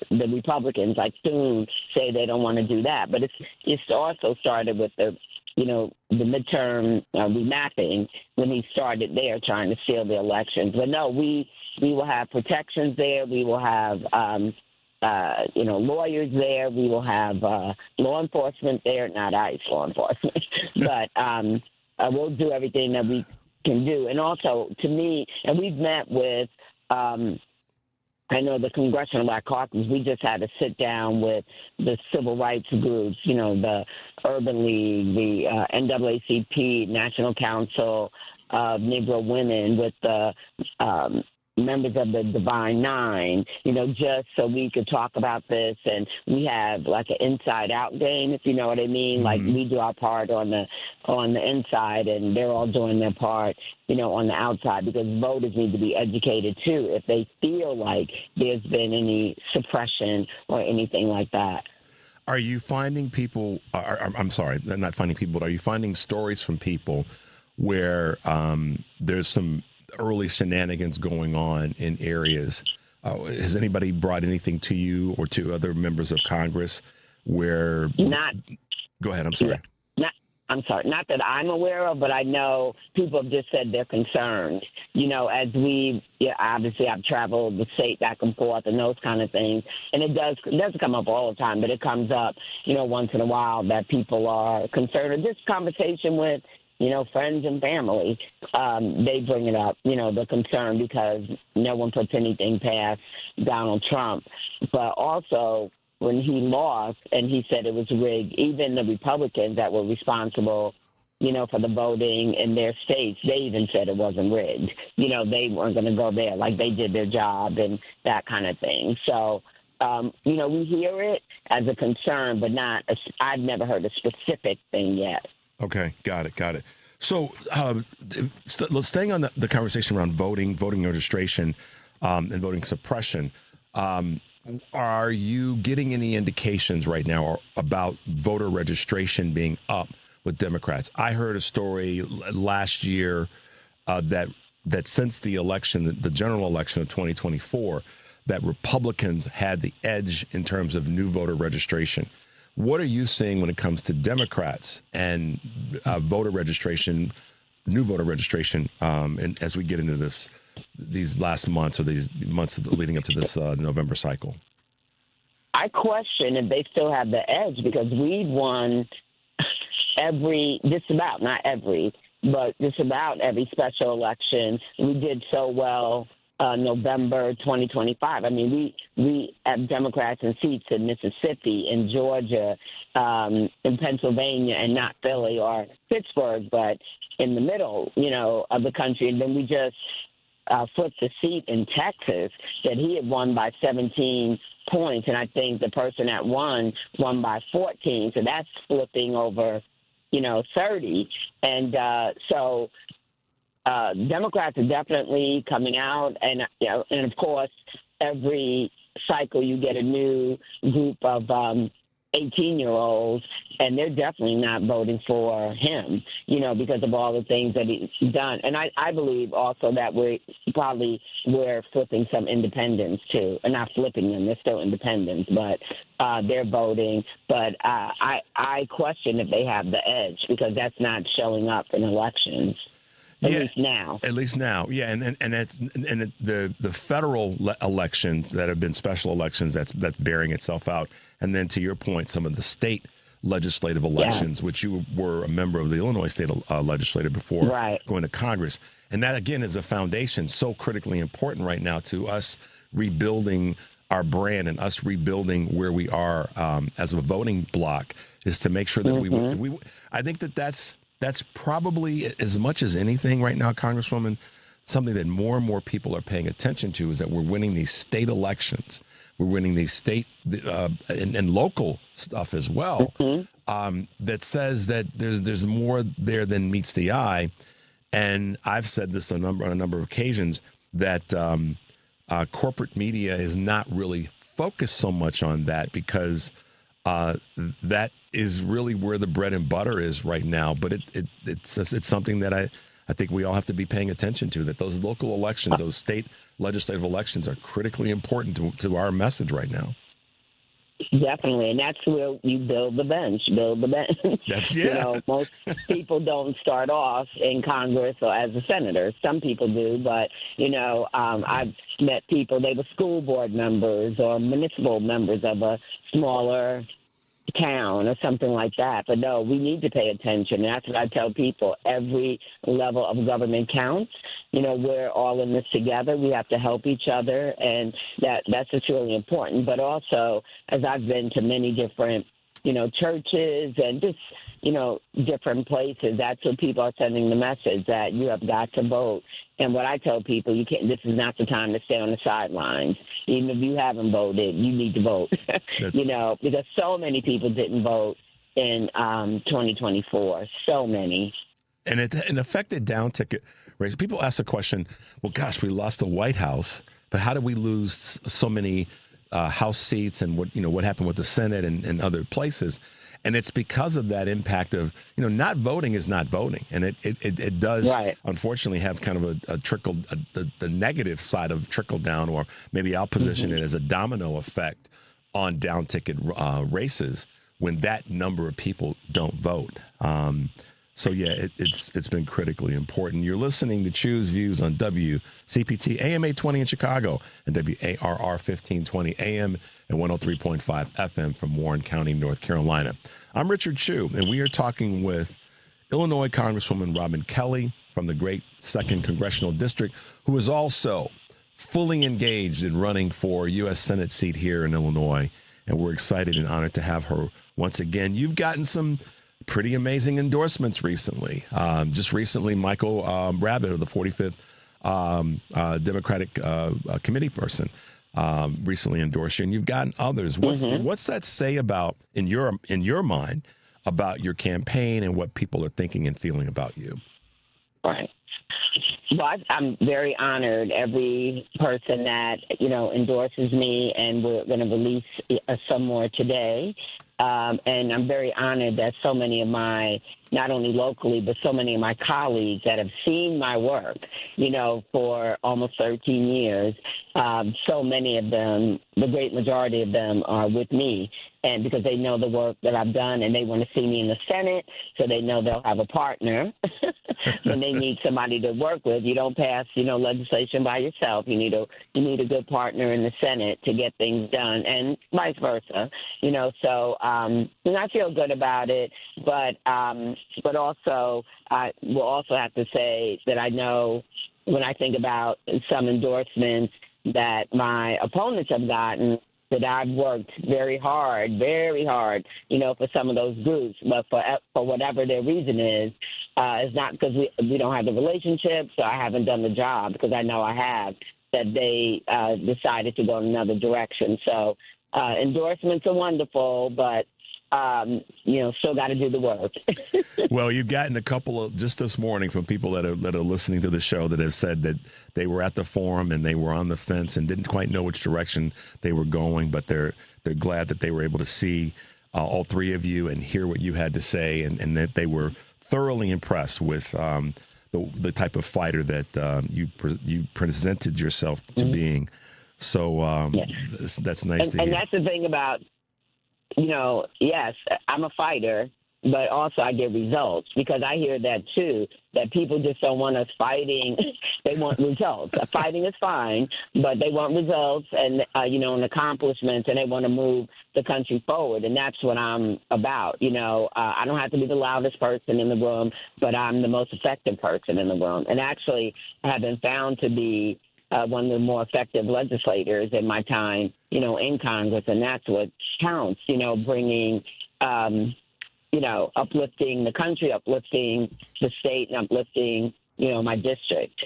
Speaker 21: the Republicans like Thune say they don't want to do that. But it's also started with the midterm remapping, when he started there trying to steal the elections. But no, we will have protections there. We will have lawyers there. We will have law enforcement there, not ICE law enforcement, but we'll do everything that we can do. And also, to me, and we've met with, I know the Congressional Black Caucus, we just had to sit down with the civil rights groups, the Urban League, the NAACP, National Council of Negro Women, with the members of the Divine Nine, just so we could talk about this. And we have like an inside-out game, if you know what I mean. Mm-hmm. Like, we do our part on the inside, and they're all doing their part, on the outside, because voters need to be educated too if they feel like there's been any suppression or anything like that.
Speaker 13: Are you finding people? I'm sorry, not finding people, but are you finding stories from people where there's some early shenanigans going on in areas? Has anybody brought anything to you or to other members of Congress where? Go ahead. I'm sorry.
Speaker 21: Not that I'm aware of, but I know people have just said they're concerned. As obviously I've traveled the state back and forth and those kind of things, and it doesn't come up all the time, but it comes up, once in a while, that people are concerned. Or just conversation with, friends and family, they bring it up, the concern, because no one puts anything past Donald Trump. But also, when he lost and he said it was rigged, even the Republicans that were responsible, for the voting in their states, they even said it wasn't rigged. They weren't going to go there, like they did their job and that kind of thing. So, we hear it as a concern, but I've never heard a specific thing yet.
Speaker 13: Okay, got it. So let's staying on the conversation around voting registration, and voting suppression. Are you getting any indications right now about voter registration being up with Democrats? I heard a story last year that since the election, the general election of 2024, that Republicans had the edge in terms of new voter registration, What are you seeing when it comes to Democrats and voter registration, new voter registration, and as we get into these last months or these months leading up to this November cycle?
Speaker 21: I question if they still have the edge because we've won just about every special election. We did so well November 2025. I mean, we have Democrats in seats in Mississippi, in Georgia, in Pennsylvania, and not Philly or Pittsburgh, but in the middle, of the country. And then we just flipped the seat in Texas that he had won by 17 points, and I think the person that won by 14. So that's flipping over, 30. And so Democrats are definitely coming out, and and of course, every cycle you get a new group of 18-year-olds, and they're definitely not voting for him, because of all the things that he's done. And I believe also that we're flipping some independents too, and not flipping them; they're still independents, but they're voting. But I question if they have the edge because that's not showing up in elections. At least now, yeah, and the federal elections that have been special elections that's bearing itself out, and then to your point, some of the state legislative elections, which you were a member of the Illinois state legislature before going to Congress, and that again is a foundation so critically important right now to us rebuilding our brand and us rebuilding where we are as a voting bloc is to make sure that we I think that's probably as much as anything right now, Congresswoman, something that more and more people are paying attention to is that we're winning these state elections. We're winning these state and local stuff as well that says that there's more there than meets the eye. And I've said this on a number of occasions that corporate media is not really focused so much on that because that is really where the bread and butter is right now. But it's something that I think we all have to be paying attention to, that those local elections, those state legislative elections are critically important to our message right now. Definitely, and that's where you build the bench.
Speaker 13: That's,
Speaker 21: most people don't start off in Congress or as a senator. Some people do, but, I've met people, they were school board members or municipal members of a smaller town or something like that. But no, we need to pay attention. And that's what I tell people. Every level of government counts. We're all in this together. We have to help each other, and that's just really important. But also, as I've been to many different, churches and just, different places, that's what people are sending the message that you have got to vote. And what I tell people, this is not the time to stay on the sidelines. Even if you haven't voted, you need to vote, because so many people didn't vote in 2024, so many.
Speaker 13: And it affected down ticket races. People ask the question, well, gosh, we lost the White House, but how did we lose so many House seats and what happened with the Senate and other places? And it's because of that impact of, not voting is not voting. And it does, unfortunately, have kind of a trickle, the negative side of trickle down, or maybe I'll position it as a domino effect on down ticket races when that number of people don't vote. It's been critically important. You're listening to Choose Views on WCPT AM 820 in Chicago and WARR 1520 AM and 103.5 FM from Warren County, North Carolina. I'm Richard Chu, and we are talking with Illinois Congresswoman Robin Kelly from the great 2nd Congressional District, who is also fully engaged in running for U.S. Senate seat here in Illinois. And we're excited and honored to have her once again. You've gotten some pretty amazing endorsements recently. Just recently, Michael Rabbitt of the 45th Democratic committee person recently endorsed you, and you've gotten others. What's that say about, in your mind, about your campaign and what people are thinking and feeling about you?
Speaker 21: Right. Well, I'm very honored. Every person that endorses me, and we're going to release some more today. And I'm very honored that so many of not only locally, but so many of my colleagues that have seen my work, for almost 13 years, so many of them, the great majority of them are with me. And because they know the work that I've done and they want to see me in the Senate, so they know they'll have a partner when they need somebody to work with. You don't pass, legislation by yourself. You need a good partner in the Senate to get things done, and vice versa. So and I feel good about it, but also I will also have to say that I know when I think about some endorsements that my opponents have gotten, that I've worked very hard, for some of those groups. But for whatever their reason is, it's not because we don't have the relationship, so I haven't done the job, because I know I have, that they decided to go in another direction. So endorsements are wonderful, but still got to do the work.
Speaker 13: Well, you've gotten a couple of just this morning from people that are listening to the show that have said that they were at the forum and they were on the fence and didn't quite know which direction they were going, but they're glad that they were able to see all three of you and hear what you had to say, and that they were thoroughly impressed with the type of fighter that you presented yourself to being. So yes. That's nice to hear.
Speaker 21: And that's the thing about. Yes, I'm a fighter, but also I get results, because I hear that too, that people just don't want us fighting. They want results. Fighting is fine, but they want results and, and accomplishments, and they want to move the country forward. And that's what I'm about. I don't have to be the loudest person in the room, but I'm the most effective person in the room. And actually, I have been found to be one of the more effective legislators in my time, in Congress, and that's what counts, bringing, uplifting the country, uplifting the state, and uplifting, my district.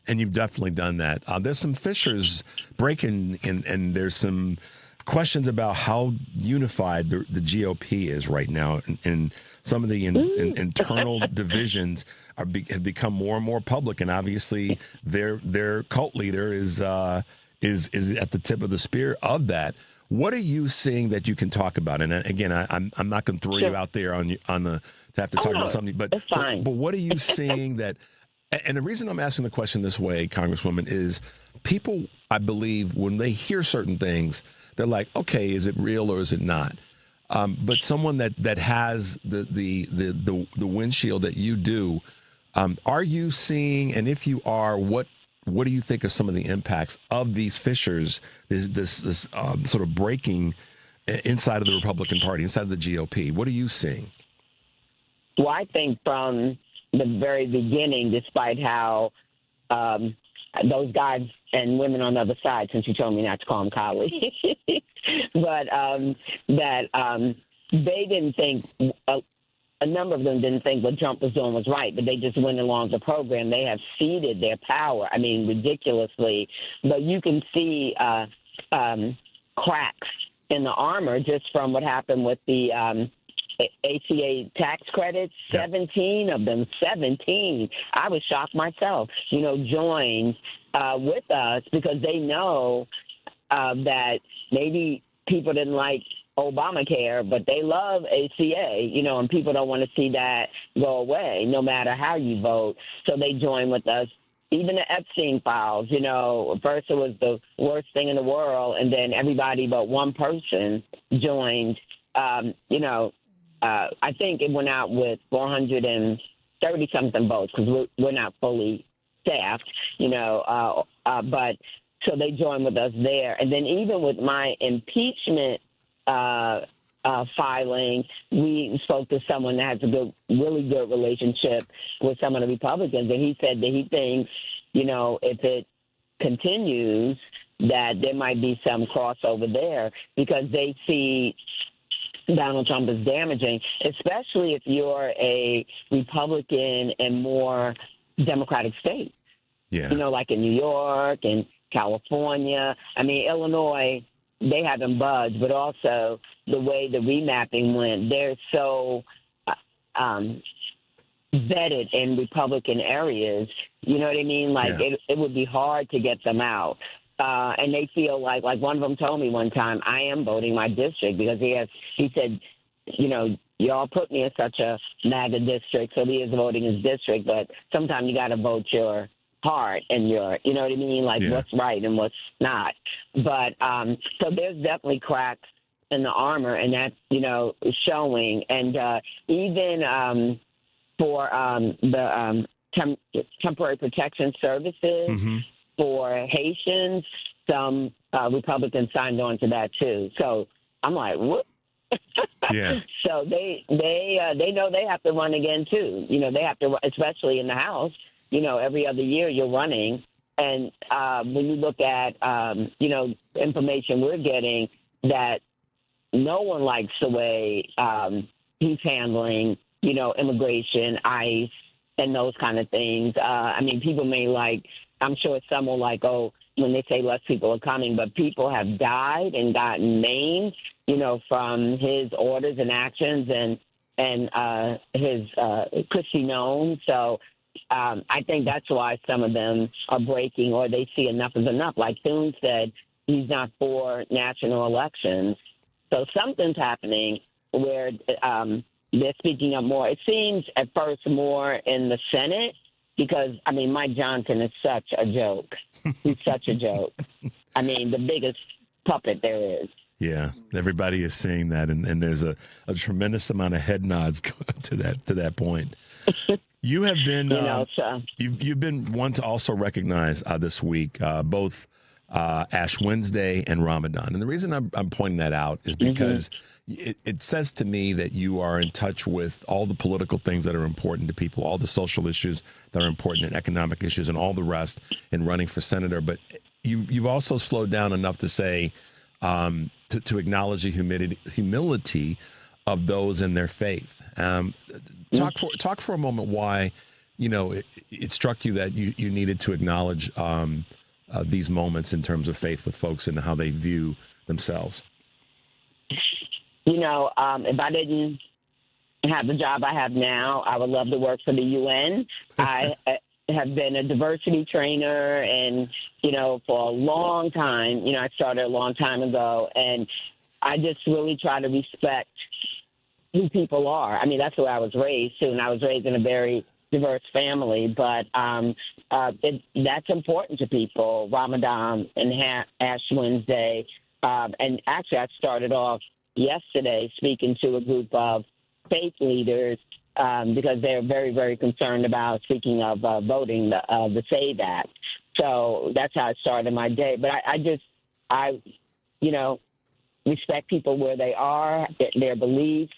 Speaker 13: And you've definitely done that. There's some fissures breaking, and there's some questions about how unified the GOP is right now, and some of the internal divisions have become more and more public, and obviously their cult leader is at the tip of the spear of that. What are you seeing that you can talk about? And again, I'm not going to throw you out there on the to have to talk about something, but what are you seeing that? And the reason I'm asking the question this way, Congresswoman, is people, I believe, when they hear certain things, they're like, okay, is it real or is it not? But someone that has the windshield that you do, are you seeing, and if you are, what do you think are some of the impacts of these fissures, this sort of breaking inside of the Republican Party, inside of the GOP? What are you seeing?
Speaker 21: Well, I think from the very beginning, despite how those guys and women on the other side, since you told me not to call them colleagues, but that they didn't think, a number of them didn't think what Trump was doing was right, but they just went along the program. They have ceded their power, ridiculously. But you can see cracks in the armor just from what happened with the ACA tax credits. 17 of them, 17. I was shocked myself, joined with us because they know that maybe people didn't like Obamacare, but they love ACA, and people don't want to see that go away no matter how you vote. So they join with us. Even the Epstein files, first it was the worst thing in the world, and then everybody but one person joined. I think it went out with 430-something votes because we're not fully staffed, but so they joined with us there. And then even with my impeachment filing, we spoke to someone that has a really good relationship with some of the Republicans, and he said that he thinks, if it continues, that there might be some crossover there because they see Donald Trump as damaging, especially if you're a Republican in more Democratic states.
Speaker 13: Yeah.
Speaker 21: Like in New York and California. Illinois, they haven't budged, but also the way the remapping went, they're so vetted in Republican areas. You know what I mean? It would be hard to get them out. and they feel like one of them told me one time, I am voting my district because he said, y'all put me in such a MAGA district, so he is voting his district, but sometimes you got to vote your heart and you know what I mean? Like what's right and what's not. But so there's definitely cracks in the armor, and that's, showing. And even for the temporary protection services for Haitians, some Republicans signed on to that too. So I'm like, what?
Speaker 13: Yeah.
Speaker 21: So they know they have to run again too. They have to, especially in the House. Every other year you're running, and when you look at information we're getting, that no one likes the way he's handling immigration, ICE, and those kind of things. People may I'm sure some will when they say less people are coming, but people have died and gotten maimed, from his orders and actions and his Christy Nome. So I think that's why some of them are breaking, or they see enough is enough. Like Thune said, he's not for national elections. So something's happening where they're speaking up more. It seems at first more in the Senate because, Mike Johnson is such a joke. He's such a joke. The biggest puppet there is.
Speaker 13: Yeah, everybody is saying that, and there's a tremendous amount of head nods to that point. You have been you've been one to also recognize this week both Ash Wednesday and Ramadan, and the reason I'm pointing that out is because it says to me that you are in touch with all the political things that are important to people, all the social issues that are important, and economic issues, and all the rest in running for senator. But you've also slowed down enough to say to acknowledge the humility of those in their faith. Talk for a moment why, it struck you that you needed to acknowledge these moments in terms of faith with folks and how they view themselves.
Speaker 21: If I didn't have the job I have now, I would love to work for the UN. I have been a diversity trainer and, for a long time, I started a long time ago, and I just really try to respect who people are. That's the way I was raised, too, and I was raised in a very diverse family, but that's important to people, Ramadan and Ash Wednesday. And actually, I started off yesterday speaking to a group of faith leaders because they're very, very concerned about, speaking of voting, the SAVE Act. So that's how I started my day. But I respect people where they are, their beliefs,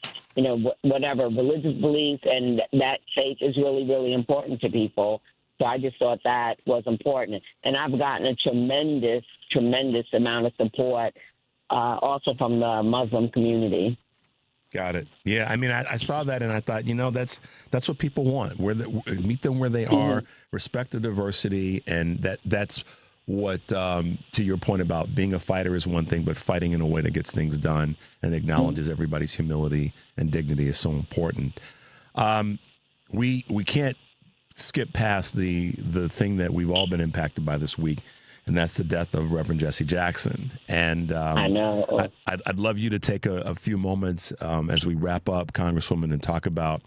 Speaker 21: whatever religious beliefs, and that faith is really, really important to people. So I just thought that was important. And I've gotten a tremendous, tremendous amount of support also from the Muslim community.
Speaker 13: Got it. Yeah, I saw that and I thought, that's what people want. Meet them where they are, respect the diversity, and that's what, to your point about being a fighter is one thing, but fighting in a way that gets things done and acknowledges everybody's humility and dignity is so important. We can't skip past the thing that we've all been impacted by this week, and that's the death of Reverend Jesse Jackson. And
Speaker 21: I know.
Speaker 13: I'd love you to take a few moments as we wrap up, Congresswoman, and talk about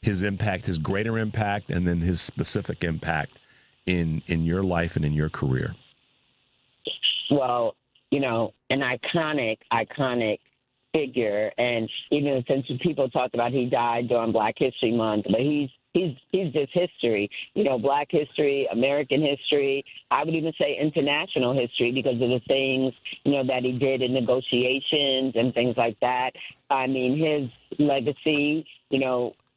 Speaker 13: his impact, his greater impact, and then his specific impact in your life and in your career.
Speaker 21: Well, an iconic figure, and even since people talked about he died during Black History Month, but he's just history, Black history, American history. I would even say international history because of the things, that he did in negotiations and things like that. His legacy,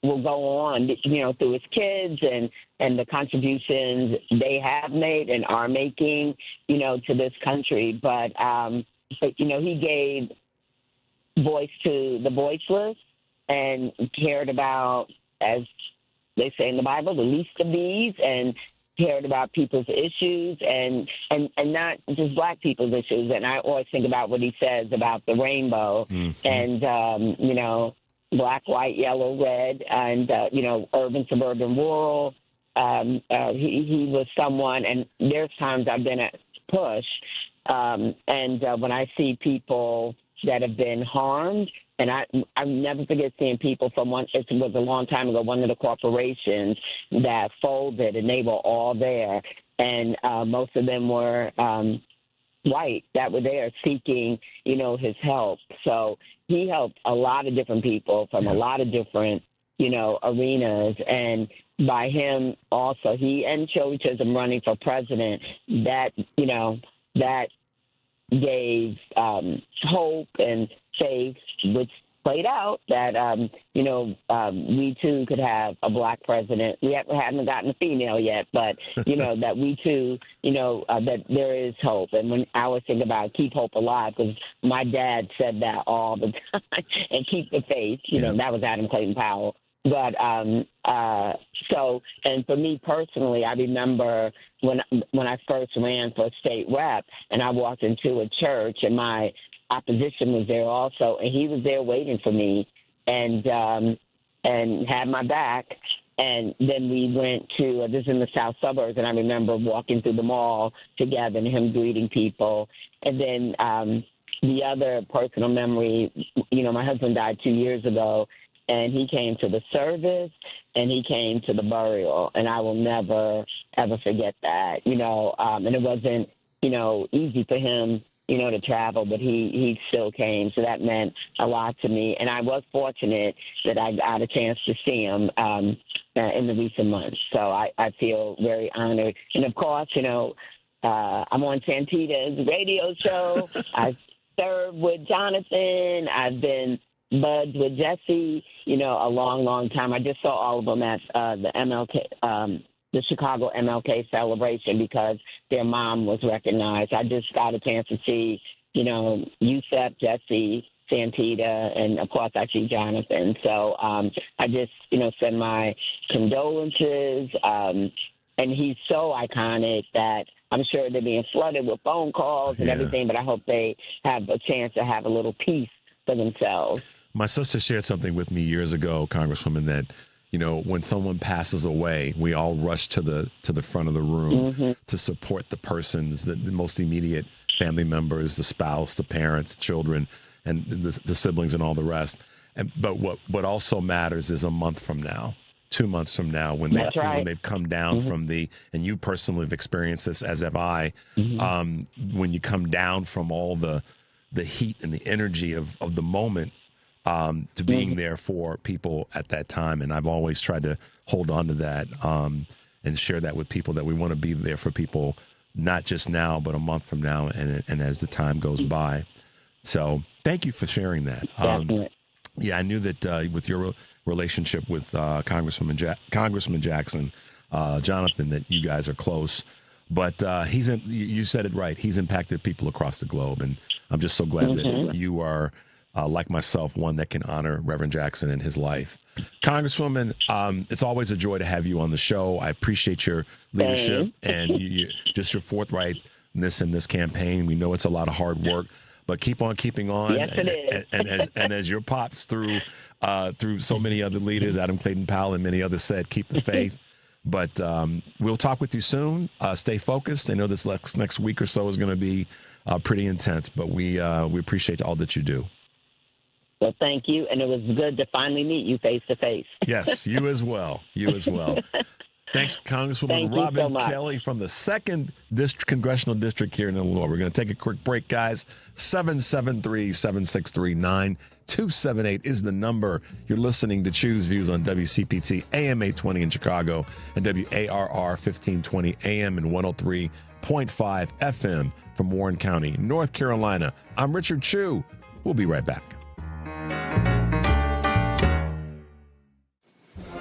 Speaker 21: will go on, through his kids and the contributions they have made and are making, to this country. But he gave voice to the voiceless and cared about, as they say in the Bible, the least of these, and cared about people's issues and not just Black people's issues. And I always think about what he says about the rainbow and, Black, white, yellow, red, and, urban, suburban, rural. He was someone, and there's times I've been at push. And when I see people that have been harmed, and I never forget seeing people from it was a long time ago, one of the corporations that folded, and they were all there. And most of them were white that were there seeking, his help. So he helped a lot of different people from a lot of different, arenas. And by him also, he and Chauvitism running for president, that, that gave hope and faith, which played out that, we too could have a black president. We haven't gotten a female yet, but, that we too, that there is hope. And when I always think about keep hope alive, because my dad said that all the time, and keep the faith, that was Adam Clayton Powell. But and for me personally, I remember when I first ran for state rep, and I walked into a church, and my opposition was there also, and he was there waiting for me, and had my back. And then we went to this is in the south suburbs, and I remember walking through the mall together and him greeting people. And then the other personal memory, my husband died 2 years ago, and he came to the service and he came to the burial, and I will never ever forget that. And it wasn't easy for him to travel, but he still came. So that meant a lot to me. And I was fortunate that I got a chance to see him in the recent months. So I feel very honored. And of course, I'm on Santita's radio show. I served with Jonathan. I've been buds with Jesse, a long, long time. I just saw all of them at the MLK, the Chicago MLK celebration, because their mom was recognized. I just got a chance to see, Yusef, Jesse, Santita, and of course I see Jonathan. So I just, send my condolences. And he's so iconic that I'm sure they're being flooded with phone calls and everything, but I hope they have a chance to have a little peace for themselves.
Speaker 13: My sister shared something with me years ago, Congresswoman, that when someone passes away, we all rush to the front of the room to support the persons, the most immediate family members, the spouse, the parents, children, and the siblings and all the rest. But what also matters is a month from now, 2 months from now, when they've come down from and you personally have experienced this, as have I, when you come down from all the heat and the energy of the moment, to being there for people at that time. And I've always tried to hold on to that and share that with people, that we want to be there for people, not just now, but a month from now and as the time goes by. So thank you for sharing that. I knew that with your relationship with Congressman Jackson, Jonathan, that you guys are close. But you said it right. He's impacted people across the globe. And I'm just so glad that you are, like myself, one that can honor Reverend Jackson in his life. Congresswoman, it's always a joy to have you on the show. I appreciate your leadership and just your forthrightness in this campaign. We know it's a lot of hard work, but keep on keeping on.
Speaker 21: Yes, it is.
Speaker 13: And as your pops through so many other leaders, Adam Clayton Powell and many others said, keep the faith. But we'll talk with you soon. Stay focused. I know this next week or so is going to be pretty intense, but we appreciate all that you do.
Speaker 21: Well, thank you, and it was good to finally meet you face to face.
Speaker 13: Yes, you as well. You as well. Thanks, Congresswoman Robin Kelly from the 2nd Congressional District here in Illinois. We're going to take a quick break, guys. 773-763-9278 is the number. You're listening to Choose Views on WCPT AM 820 in Chicago and WARR 1520 AM and 103.5 FM from Warren County, North Carolina. I'm Richard Chu. We'll be right back.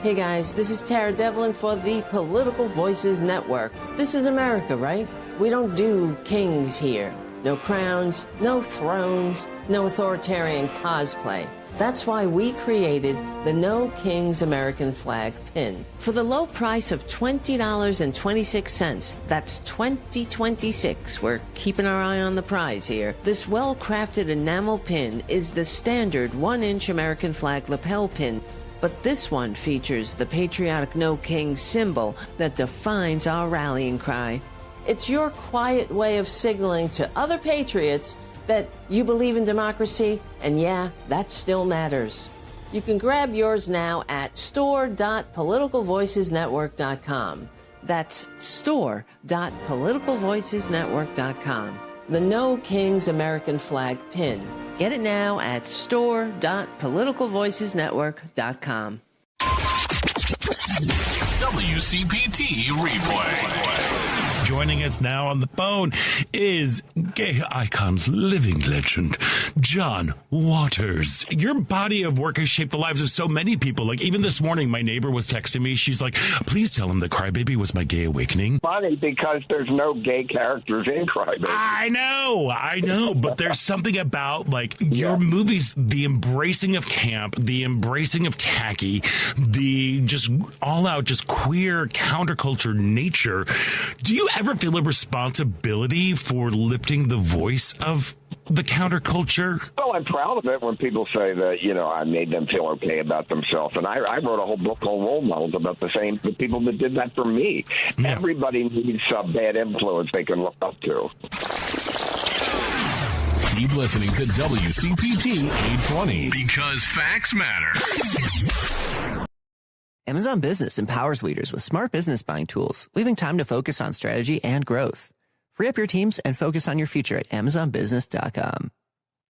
Speaker 1: Hey guys, this is Tara Devlin for the Political Voices Network. This is America, right? We don't do kings here. No crowns, no thrones, no authoritarian cosplay. That's why we created the No Kings American Flag pin. For the low price of $20.26, that's 2026, we're keeping our eye on the prize here. This well-crafted enamel pin is the standard 1-inch American flag lapel pin. But this one features the patriotic No Kings symbol that defines our rallying cry. It's your quiet way of signaling to other patriots that you believe in democracy, and yeah, that still matters. You can grab yours now at store.politicalvoicesnetwork.com. That's store.politicalvoicesnetwork.com. The No King's American Flag pin. Get it now at store.politicalvoicesnetwork.com.
Speaker 11: WCPT Replay.
Speaker 3: Joining us now on the phone is gay icons living legend, John Waters. Your body of work has shaped the lives of so many people. Like, even this morning, my neighbor was texting me. She's like, please tell him that Crybaby was my gay awakening.
Speaker 22: Funny, because there's no gay characters in Crybaby.
Speaker 3: I know. But there's something about, like, your movies, the embracing of camp, the embracing of tacky, the just all-out, just queer counterculture nature. Do you ever feel a responsibility for lifting the voice of the counterculture?
Speaker 22: Well, I'm proud of it when people say that, I made them feel okay about themselves. And I wrote a whole book called Role Models about the people that did that for me. Yeah. Everybody needs some bad influence they can look up to.
Speaker 11: Keep listening to WCPT 820 because facts matter.
Speaker 23: Amazon Business empowers leaders with smart business buying tools, leaving time to focus on strategy and growth. Free up your teams and focus on your future at AmazonBusiness.com.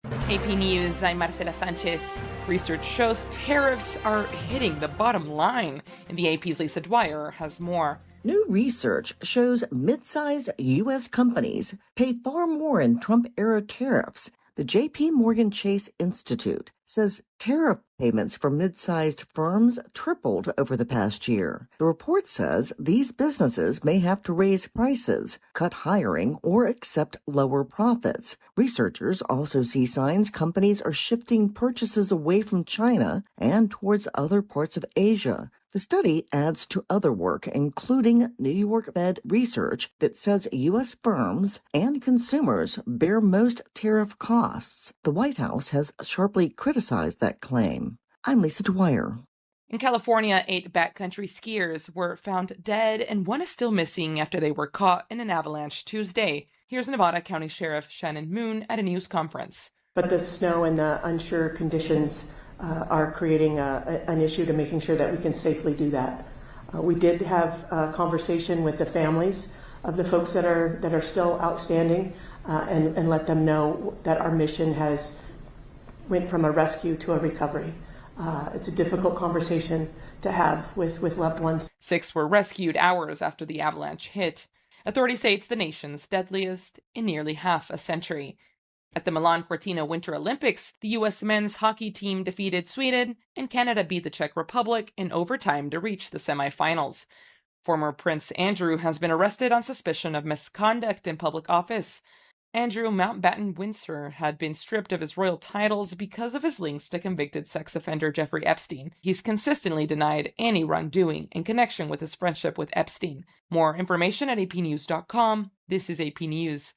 Speaker 2: AP News, I'm Marcela Sanchez. Research shows tariffs are hitting the bottom line, and the AP's Lisa Dwyer has more.
Speaker 24: New research shows mid-sized U.S. companies pay far more in Trump-era tariffs. The J.P. Morgan Chase Institute says tariff payments for mid-sized firms tripled over the past year. The report says these businesses may have to raise prices, cut hiring, or accept lower profits. Researchers also see signs companies are shifting purchases away from China and towards other parts of Asia. The study adds to other work, including New York Fed research that says U.S. firms and consumers bear most tariff costs. The White House has sharply criticized that claim. I'm Lisa Dwyer.
Speaker 2: In California, 8 backcountry skiers were found dead, and one is still missing after they were caught in an avalanche Tuesday. Here's Nevada County Sheriff Shannon Moon at a news conference.
Speaker 25: But the snow and the unsure conditions are creating an issue to making sure that we can safely do that. We did have a conversation with the families of the folks that are still outstanding and let them know that our mission has went from a rescue to a recovery. It's a difficult conversation to have with loved ones.
Speaker 2: 6 were rescued hours after the avalanche hit. Authorities say it's the nation's deadliest in nearly half a century. At the Milan Cortina Winter Olympics, the U.S. men's hockey team defeated Sweden, and Canada beat the Czech Republic in overtime to reach the semifinals. Former Prince Andrew has been arrested on suspicion of misconduct in public office. Andrew Mountbatten-Windsor had been stripped of his royal titles because of his links to convicted sex offender Jeffrey Epstein. He's consistently denied any wrongdoing in connection with his friendship with Epstein. More information at apnews.com. This is AP News.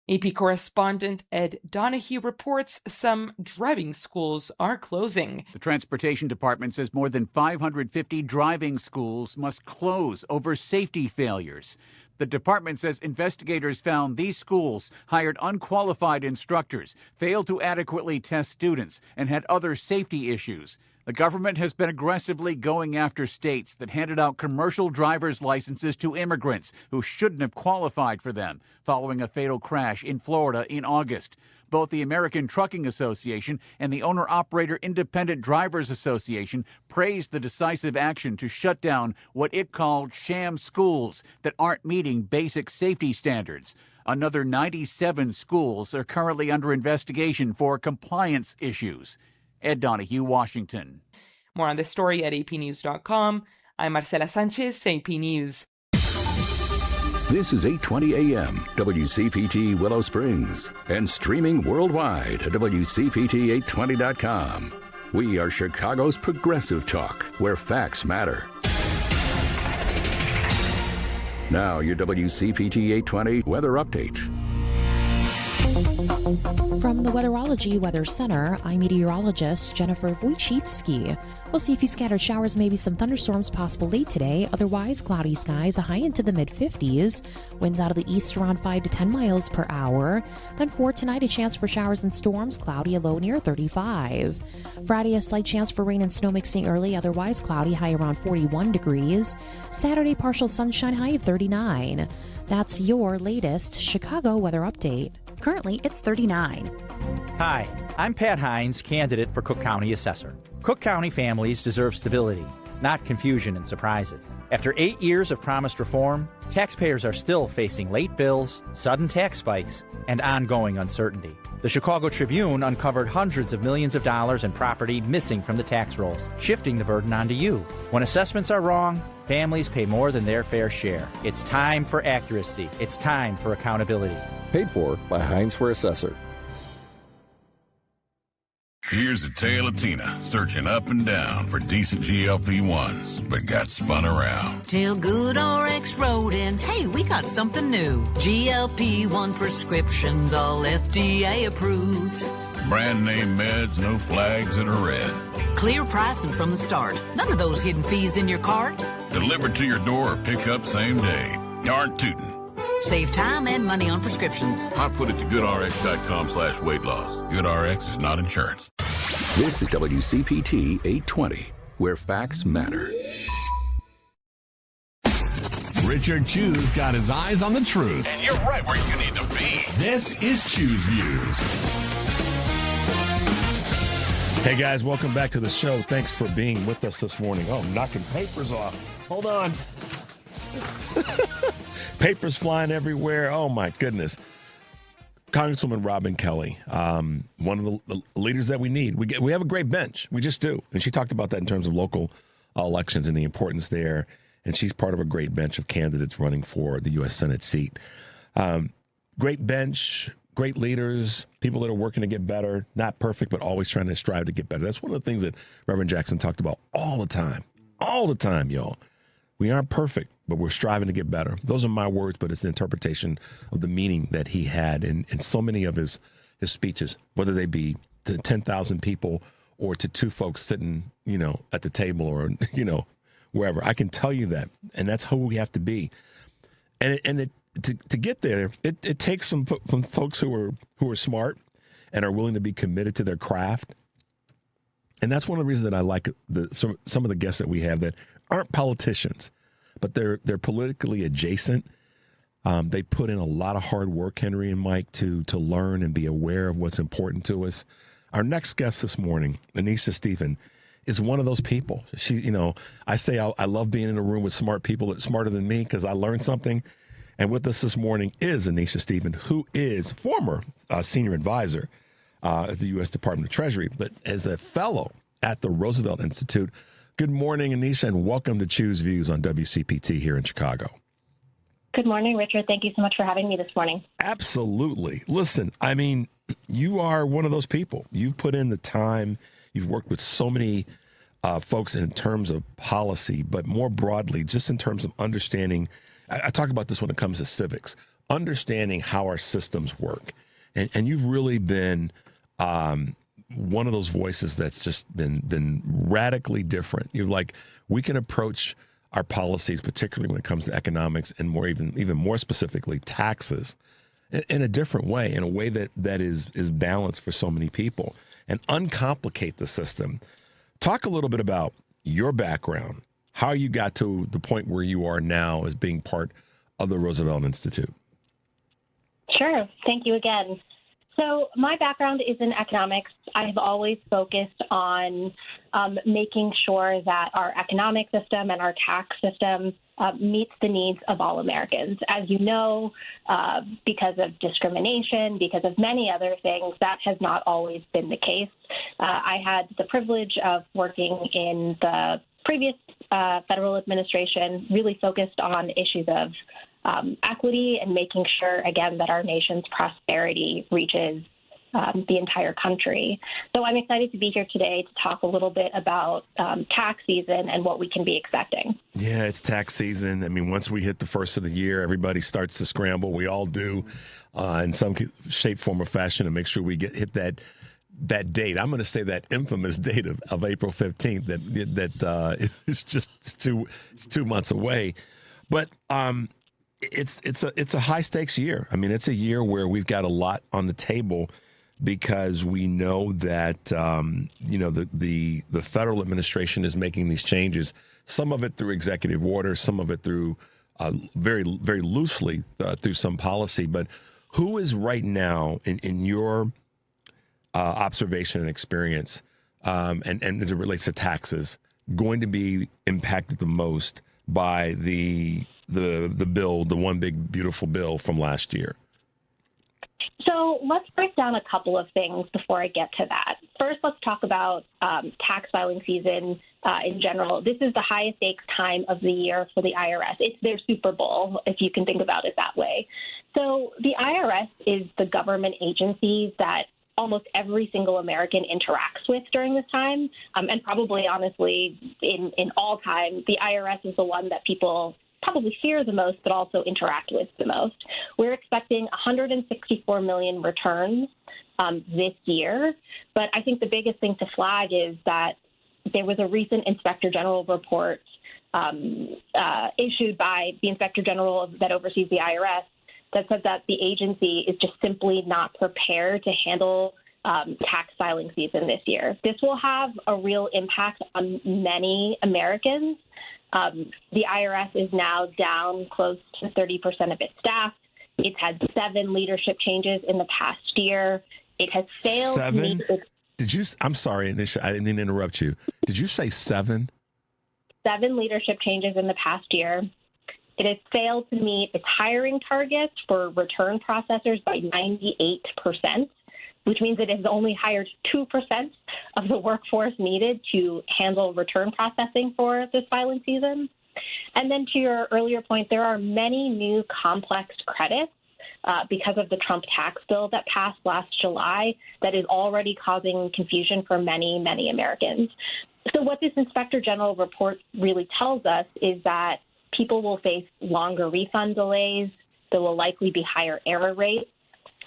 Speaker 2: AP correspondent Ed Donahue reports some driving schools are closing.
Speaker 26: The Transportation Department says more than 550 driving schools must close over safety failures. The department says investigators found these schools hired unqualified instructors, failed to adequately test students, and had other safety issues. The government has been aggressively going after states that handed out commercial driver's licenses to immigrants who shouldn't have qualified for them, following a fatal crash in Florida in August. Both the American Trucking Association and the Owner-Operator Independent Drivers Association praised the decisive action to shut down what it called sham schools that aren't meeting basic safety standards. Another 97 schools are currently under investigation for compliance issues. Ed Donahue, Washington.
Speaker 2: More on this story at apnews.com. I'm Marcela Sanchez, AP News.
Speaker 5: This is 820 AM, WCPT Willow Springs, and streaming worldwide at WCPT820.com. We are Chicago's progressive talk, where facts matter. Now, your WCPT 820 weather update.
Speaker 6: From the Weatherology Weather Center, I'm meteorologist Jennifer Wojcicki. We'll see a few scattered showers, maybe some thunderstorms possible late today. Otherwise, cloudy skies, a high into the mid-50s. Winds out of the east around 5 to 10 miles per hour. Then for tonight, a chance for showers and storms, cloudy, a low near 35. Friday, a slight chance for rain and snow mixing early. Otherwise, cloudy, high around 41 degrees. Saturday, partial sunshine, high of 39. That's your latest Chicago weather update.
Speaker 7: Currently, it's 39.
Speaker 4: Hi, I'm Pat Hines, candidate for Cook County Assessor. Cook County families deserve stability, not confusion and surprises. After 8 years of promised reform, taxpayers are still facing late bills, sudden tax spikes, and ongoing uncertainty. The Chicago Tribune uncovered hundreds of millions of dollars in property missing from the tax rolls, shifting the burden onto you. When assessments are wrong, families pay more than their fair share. It's time for accuracy. It's time for accountability.
Speaker 18: Paid for by Hines for Assessor.
Speaker 8: Here's the tale of Tina, searching up and down for decent GLP-1s, but got spun around.
Speaker 9: Till GoodRx wrote in, hey, we got something new. GLP-1 prescriptions, all FDA approved.
Speaker 8: Brand name meds, no flags that are red.
Speaker 9: Clear pricing from the start. None of those hidden fees in your cart.
Speaker 8: Delivered to your door or pick up same day. Darn tootin'.
Speaker 9: Save time and money on prescriptions.
Speaker 8: I put it to goodrx.com/weight loss. GoodRx is not insurance.
Speaker 5: This is WCPT 820, where facts matter.
Speaker 11: Richard Chu's got his eyes on the truth.
Speaker 8: And you're right where you need to be.
Speaker 11: This is Chu's Views.
Speaker 13: Hey guys, welcome back to the show. Thanks for being with us this morning. Oh, I'm knocking papers off. Hold on. Papers flying everywhere. Oh my goodness. Congresswoman Robin Kelly, one of the leaders that we need. We have a great bench. We just do. And she talked about that in terms of local elections and the importance there. And she's part of a great bench of candidates running for the U.S. Senate seat. Great bench, great leaders, people that are working to get better. Not perfect, but always trying to strive to get better. That's one of the things that Reverend Jackson talked about all the time. All the time, y'all. We aren't perfect, but we're striving to get better. Those are my words, but it's the interpretation of the meaning that he had in so many of his speeches, whether they be to 10,000 people or to two folks sitting, at the table or, wherever. I can tell you that, and that's who we have to be. And to get there, it takes some folks who are smart and are willing to be committed to their craft. And that's one of the reasons that I like some of the guests that we have that aren't politicians, but they're politically adjacent. They put in a lot of hard work, Henry and Mike, to learn and be aware of what's important to us. Our next guest this morning, Anisha Steephen, is one of those people. She, I say I love being in a room with smart people that's smarter than me because I learned something. And with us this morning is Anisha Steephen, who is former senior advisor at the U.S. Department of Treasury, but as a fellow at the Roosevelt Institute. Good morning, Anisha, and welcome to Choose Views on WCPT here in Chicago.
Speaker 12: Good morning, Richard. Thank you so much for having me this morning.
Speaker 13: Absolutely. Listen, I mean, you are one of those people. You've put in the time. You've worked with so many folks in terms of policy, but more broadly, just in terms of understanding. I talk about this when it comes to civics, understanding how our systems work. And you've really been one of those voices that's just been radically different. You're like, we can approach our policies, particularly when it comes to economics and even more specifically taxes, in a different way, in a way that is balanced for so many people, and uncomplicate the system. Talk a little bit about your background, how you got to the point where you are now as being part of the Roosevelt Institute.
Speaker 12: Sure. Thank you again. So my background is in economics. I have always focused on making sure that our economic system and our tax system meets the needs of all Americans. As you know, because of discrimination, because of many other things, that has not always been the case. I had the privilege of working in the previous federal administration, really focused on issues of equity and making sure, again, that our nation's prosperity reaches the entire country. So I'm excited to be here today to talk a little bit about tax season and what we can be expecting.
Speaker 13: Yeah, it's tax season. I mean, once we hit the first of the year, everybody starts to scramble. We all do in some shape, form, or fashion to make sure we hit that date. I'm going to say that infamous date of April 15th that it's 2 months away. But it's a high stakes year. I mean, it's a year where we've got a lot on the table because we know that the federal administration is making these changes. Some of it through executive order, some of it through very very loosely through some policy. But who is right now in your observation and experience, and as it relates to taxes, going to be impacted the most by the bill, the one big beautiful bill from last year?
Speaker 12: So let's break down a couple of things before I get to that. First, let's talk about tax filing season in general. This is the highest stakes time of the year for the IRS. It's their Super Bowl, if you can think about it that way. So the IRS is the government agency that almost every single American interacts with during this time. And probably, honestly, in all time, the IRS is the one that people probably fear the most, but also interact with the most. We're expecting 164 million returns this year. But I think the biggest thing to flag is that there was a recent Inspector General report issued by the Inspector General that oversees the IRS that said that the agency is just simply not prepared to handle tax filing season this year. This will have a real impact on many Americans. The IRS is now down close to 30% of its staff. It's had 7 leadership changes in the past year. It has failed.
Speaker 13: 7? I'm sorry, Anisha, I didn't mean to interrupt you. Did you say 7?
Speaker 12: 7 leadership changes in the past year. It has failed to meet its hiring targets for return processors by 98%, which means it has only hired 2% of the workforce needed to handle return processing for this filing season. And then to your earlier point, there are many new complex credits because of the Trump tax bill that passed last July that is already causing confusion for many, many Americans. So what this Inspector General report really tells us is that people will face longer refund delays. There will likely be higher error rates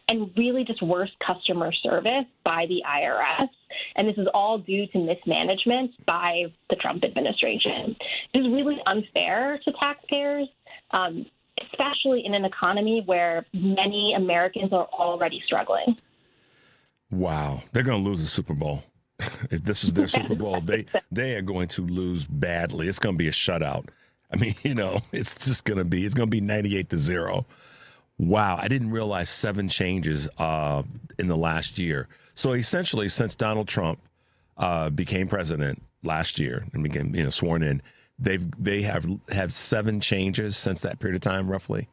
Speaker 12: and really just worse customer service by the IRS. And this is all due to mismanagement by the Trump administration. It is really unfair to taxpayers, especially in an economy where many Americans are already struggling.
Speaker 13: Wow. They're going to lose the Super Bowl. If this is their Super Bowl, they are going to lose badly. It's going to be a shutout. I mean, it's going to be 98-0. Wow, I didn't realize 7 changes in the last year. So essentially, since Donald Trump became president last year and became sworn in, they have 7 changes since that period of time, roughly.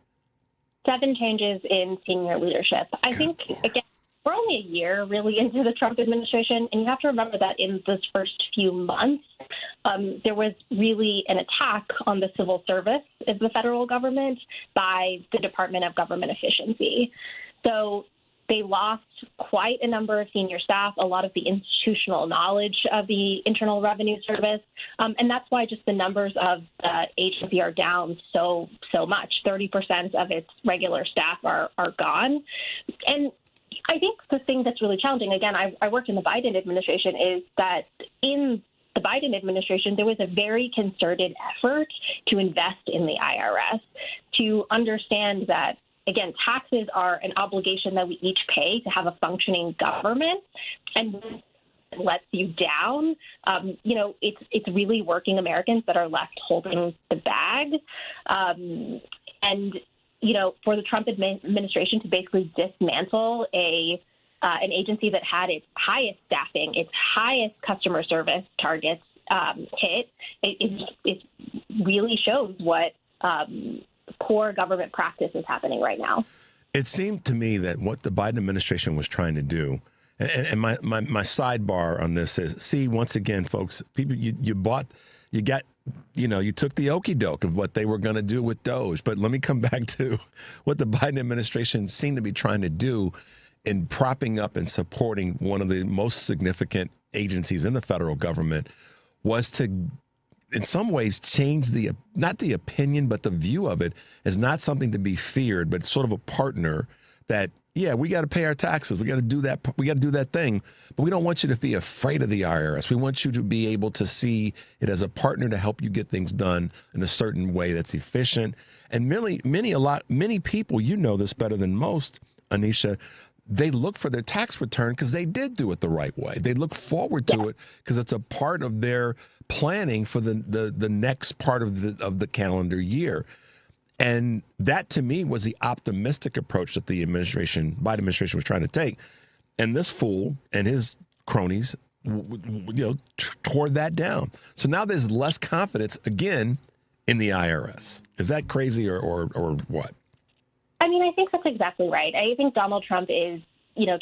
Speaker 12: 7 changes in senior leadership. I think again, we're only a year really into the Trump administration, and you have to remember that in this first few months, there was really an attack on the civil service of the federal government by the Department of Government Efficiency. So they lost quite a number of senior staff, a lot of the institutional knowledge of the Internal Revenue Service, and that's why just the numbers of the agency are down so much. 30% of its regular staff are gone. And I think the thing that's really challenging, again, I worked in the Biden administration, is that in the Biden administration, there was a very concerted effort to invest in the IRS, to understand that, again, taxes are an obligation that we each pay to have a functioning government, and lets you down. It's really working Americans that are left holding the bag. For the Trump administration to basically dismantle an agency that had its highest staffing, its highest customer service targets hit, it really shows what poor government practice is happening right now.
Speaker 13: It seemed to me that what the Biden administration was trying to do, and my sidebar on this is, see, once again, folks, people, you took the okie doke of what they were going to do with Doge. But let me come back to what the Biden administration seemed to be trying to do in propping up and supporting one of the most significant agencies in the federal government was to, in some ways, change not the opinion, but the view of it as not something to be feared, but sort of a partner that, yeah, we got to pay our taxes. We got to do that. We got to do that thing. But we don't want you to be afraid of the IRS. We want you to be able to see it as a partner to help you get things done in a certain way that's efficient. And many people, you know this better than most, Anisha, they look for their tax return because they did do it the right way. They look forward to it because it's a part of their planning for the next part of the calendar year. And that, to me, was the optimistic approach that the Biden administration was trying to take. And this fool and his cronies, tore that down. So now there's less confidence, again, in the IRS. Is that crazy or what?
Speaker 12: I mean, I think that's exactly right. I think Donald Trump is,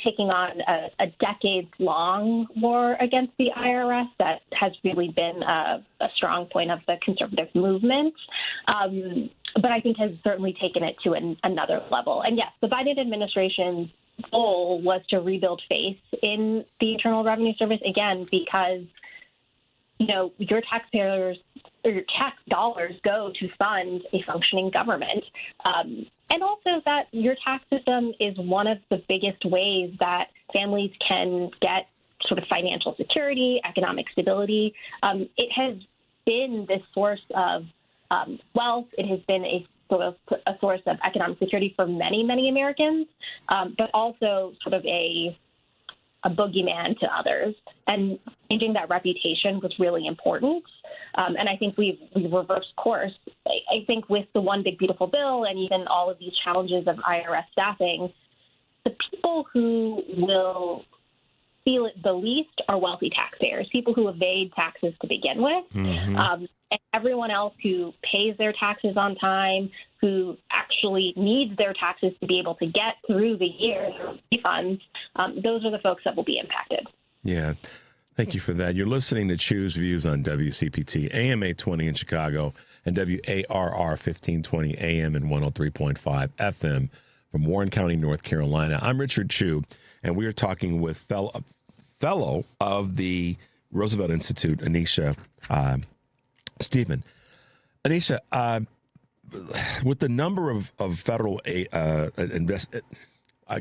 Speaker 12: taking on a decades-long war against the IRS that has really been a strong point of the conservative movement. But I think has certainly taken it to another level. And yes, the Biden administration's goal was to rebuild faith in the Internal Revenue Service, again, because, your taxpayers or your tax dollars go to fund a functioning government. And also that your tax system is one of the biggest ways that families can get sort of financial security, economic stability. It has been this source of wealth. It has been a source of economic security for many, many Americans, but also sort of a boogeyman to others. And changing that reputation was really important. And I think we've reversed course. I think with the One Big Beautiful Bill and even all of these challenges of IRS staffing, the people who will feel it the least are wealthy taxpayers, people who evade taxes to begin with. Mm-hmm. And everyone else who pays their taxes on time, who actually needs their taxes to be able to get through the year, refunds, those are the folks that will be impacted.
Speaker 13: Yeah. Thank you for that. You're listening to Choose Views on WCPT, AM 820 in Chicago, and WARR 1520 AM and 103.5 FM from Warren County, North Carolina. I'm Richard Chu, and we are talking with fellow of the Roosevelt Institute, Anisha Steephen. Anisha, with the number of federal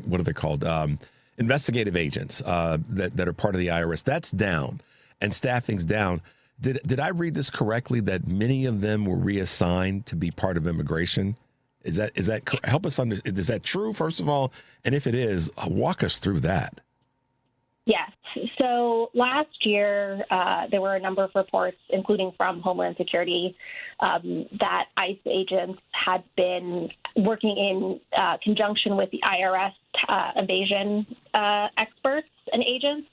Speaker 13: what are they called? Investigative agents that are part of the IRS, that's down, and staffing's down. Did I read this correctly that many of them were reassigned to be part of immigration? Is that help us understand? Is that true, first of all? And if it is, walk us through that.
Speaker 12: Yes. So last year, there were a number of reports, including from Homeland Security, that ICE agents had been working in conjunction with the IRS evasion experts and agents.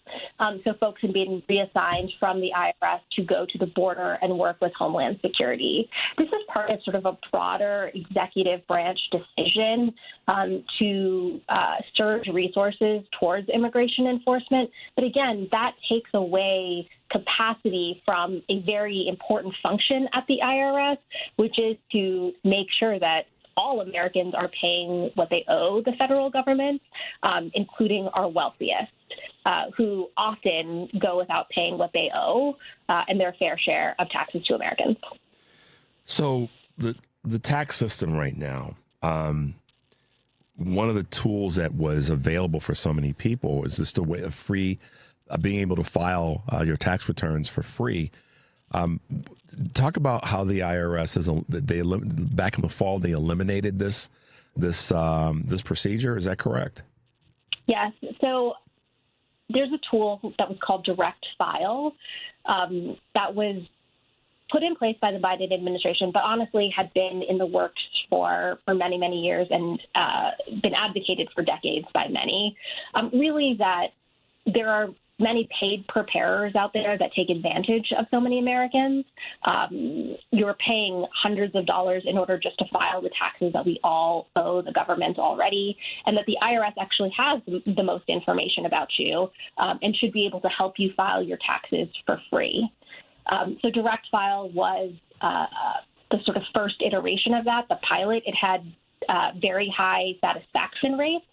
Speaker 12: So folks had been reassigned from the IRS to go to the border and work with Homeland Security. This is part of sort of a broader executive branch decision to surge resources towards immigration enforcement. But again, that takes away capacity from a very important function at the IRS, which is to make sure that all Americans are paying what they owe the federal government, including our wealthiest, who often go without paying what they owe and their fair share of taxes to Americans.
Speaker 13: So the tax system right now, one of the tools that was available for so many people is just a way of being able to file your tax returns for free. Talk about how the IRS back in the fall they eliminated this procedure. Is that correct?
Speaker 12: Yes. So there's a tool that was called Direct File that was put in place by the Biden administration, but honestly had been in the works for many, many years and been advocated for decades by many. Really that there are many paid preparers out there that take advantage of so many Americans. You're paying hundreds of dollars in order just to file the taxes that we all owe the government already, and that the IRS actually has the most information about you and should be able to help you file your taxes for free. So Direct File was the sort of first iteration of that, the pilot. It had very high satisfaction rates.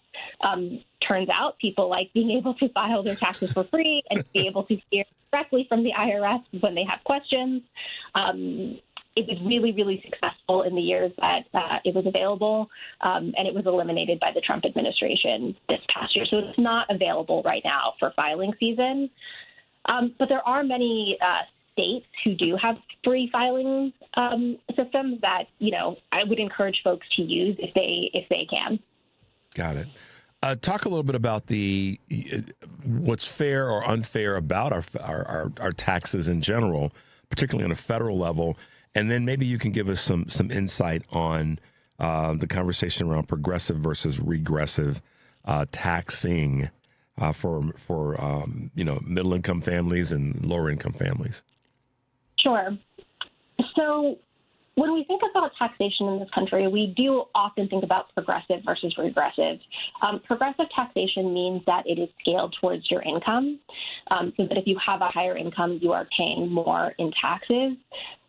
Speaker 12: Turns out people like being able to file their taxes for free and be able to hear directly from the IRS when they have questions. It was really, really successful in the years that it was available, and it was eliminated by the Trump administration this past year. So it's not available right now for filing season. But there are many states who do have free filing systems that, I would encourage folks to use if they can.
Speaker 13: Got it. Talk a little bit about what's fair or unfair about our taxes in general, particularly on a federal level, and then maybe you can give us some insight on the conversation around progressive versus regressive taxing for middle income families and lower income families.
Speaker 12: Sure. So when we think about taxation in this country, we do often think about progressive versus regressive. Progressive taxation means that it is scaled towards your income, so that if you have a higher income, you are paying more in taxes.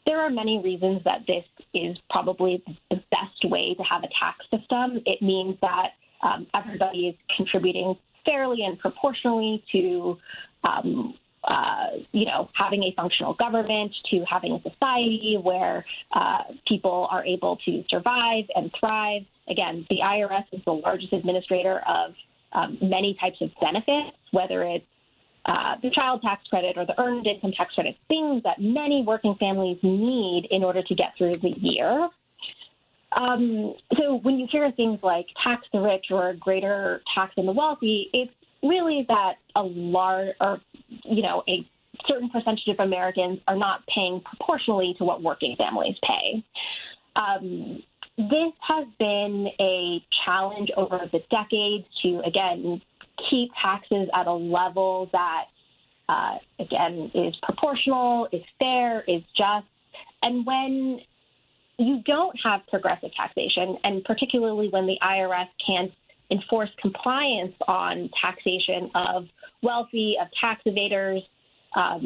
Speaker 12: There are many reasons that this is probably the best way to have a tax system. It means that everybody is contributing fairly and proportionally to having a functional government, to having a society where people are able to survive and thrive. Again, the IRS is the largest administrator of many types of benefits, whether it's the child tax credit or the earned income tax credit, things that many working families need in order to get through the year. So when you hear things like tax the rich or greater tax on the wealthy, it's really that a certain percentage of Americans are not paying proportionally to what working families pay. This has been a challenge over the decades to, again, keep taxes at a level that, again, is proportional, is fair, is just. And when you don't have progressive taxation, and particularly when the IRS can't enforce compliance on taxation of wealthy, of tax evaders, of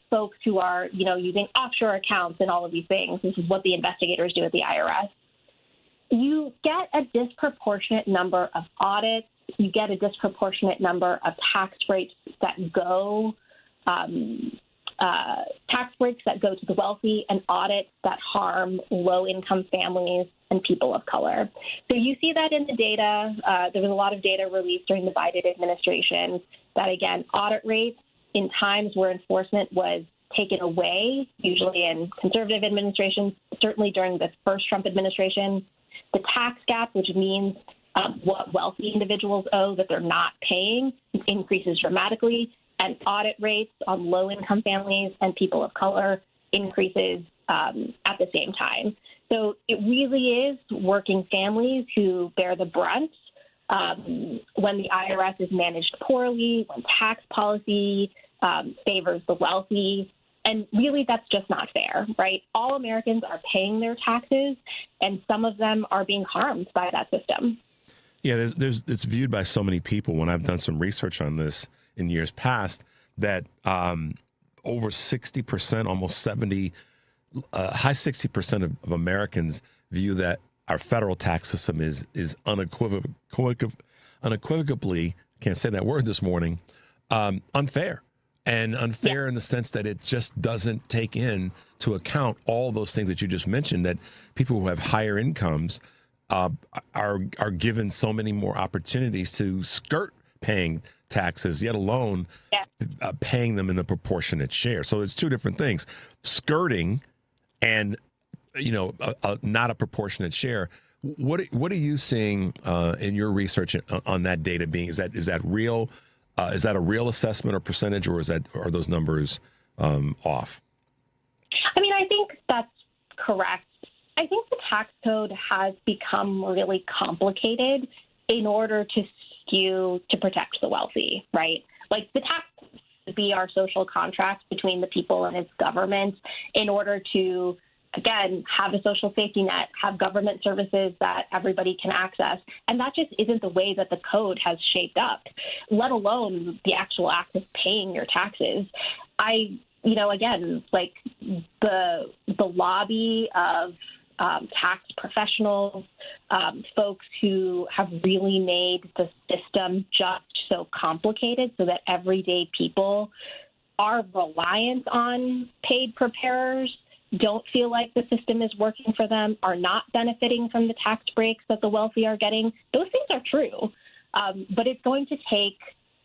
Speaker 12: folks who are, using offshore accounts and all of these things. This is what the investigators do at the IRS. You get a disproportionate number of audits. You get a disproportionate number of tax breaks that go to the wealthy, and audits that harm low-income families and people of color. So you see that in the data. There was a lot of data released during the Biden administration that, again, audit rates in times where enforcement was taken away, usually in conservative administrations, certainly during the first Trump administration, the tax gap, which means what wealthy individuals owe that they're not paying, increases dramatically, and audit rates on low-income families and people of color increases at the same time. So it really is working families who bear the brunt when the IRS is managed poorly, when tax policy favors the wealthy. And really, that's just not fair, right? All Americans are paying their taxes, and some of them are being harmed by that system.
Speaker 13: Yeah, it's viewed by so many people, when I've done some research on this in years past, that over 60%, almost 70, high 60% of Americans view that our federal tax system is unequivocally, can't say that word this morning, unfair. And unfair in the sense that it just doesn't take into account all those things that you just mentioned, that people who have higher incomes are given so many more opportunities to skirt paying taxes, yet alone paying them in a proportionate share. So it's two different things: skirting and not a proportionate share. What are you seeing in your research on that data? Being is that real? Is that a real assessment or percentage, or are those numbers off?
Speaker 12: I mean, I think that's correct. I think the tax code has become really complicated in order to skew to protect the wealthy, right? Like, the tax should be our social contract between the people and its government in order to, again, have a social safety net, have government services that everybody can access. And that just isn't the way that the code has shaped up, let alone the actual act of paying your taxes. Again, like the lobby of tax professionals, folks who have really made the system just so complicated so that everyday people are reliant on paid preparers, don't feel like the system is working for them, are not benefiting from the tax breaks that the wealthy are getting. Those things are true, but it's going to take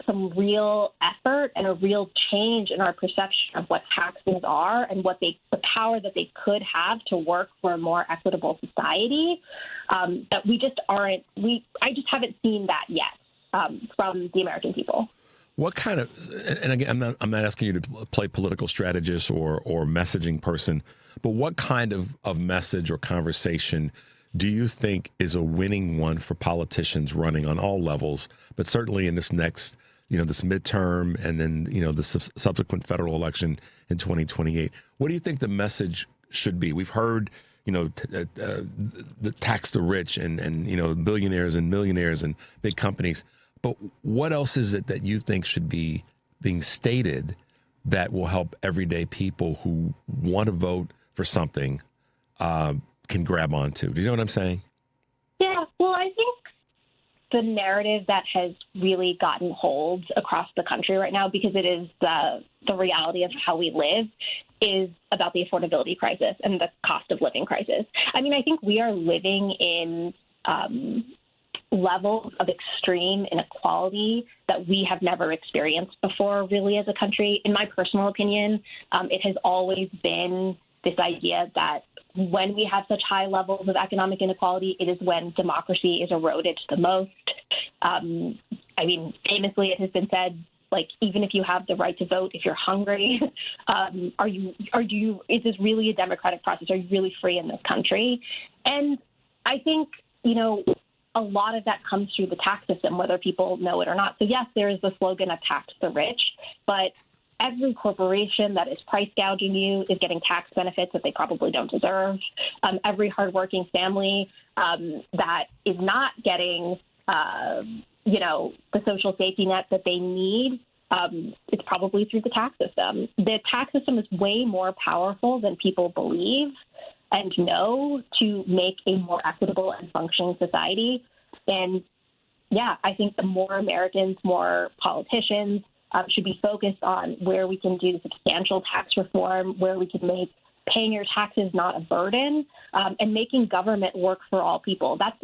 Speaker 12: some real effort and a real change in our perception of what taxes are and what the power that they could have to work for a more equitable society. That we just aren't. I just haven't seen that yet from the American people.
Speaker 13: What kind of, and again, I'm not asking you to play political strategist or messaging person, but what kind of message or conversation do you think is a winning one for politicians running on all levels, but certainly in this next, this midterm and then, the subsequent federal election in 2028? What do you think the message should be? We've heard, the tax the rich and billionaires and millionaires and big companies. But what else is it that you think should be being stated that will help everyday people who want to vote for something can grab onto? Do you know what I'm saying?
Speaker 12: Yeah, well, I think the narrative that has really gotten hold across the country right now, because it is the reality of how we live, is about the affordability crisis and the cost of living crisis. I mean, I think we are living in levels of extreme inequality that we have never experienced before, really, as a country. In my personal opinion, it has always been this idea that when we have such high levels of economic inequality, it is when democracy is eroded the most. I mean, famously, it has been said, like, even if you have the right to vote, if you're hungry, is this really a democratic process? Are you really free in this country? And I think, a lot of that comes through the tax system, whether people know it or not. So, yes, there is the slogan of tax the rich, but every corporation that is price gouging you is getting tax benefits that they probably don't deserve. Every hardworking family that is not getting, the social safety net that they need, it's probably through the tax system. The tax system is way more powerful than people believe and know to make a more equitable and functioning society. And, yeah, I think the more Americans, more politicians should be focused on where we can do substantial tax reform, where we can make paying your taxes not a burden, and making government work for all people. That's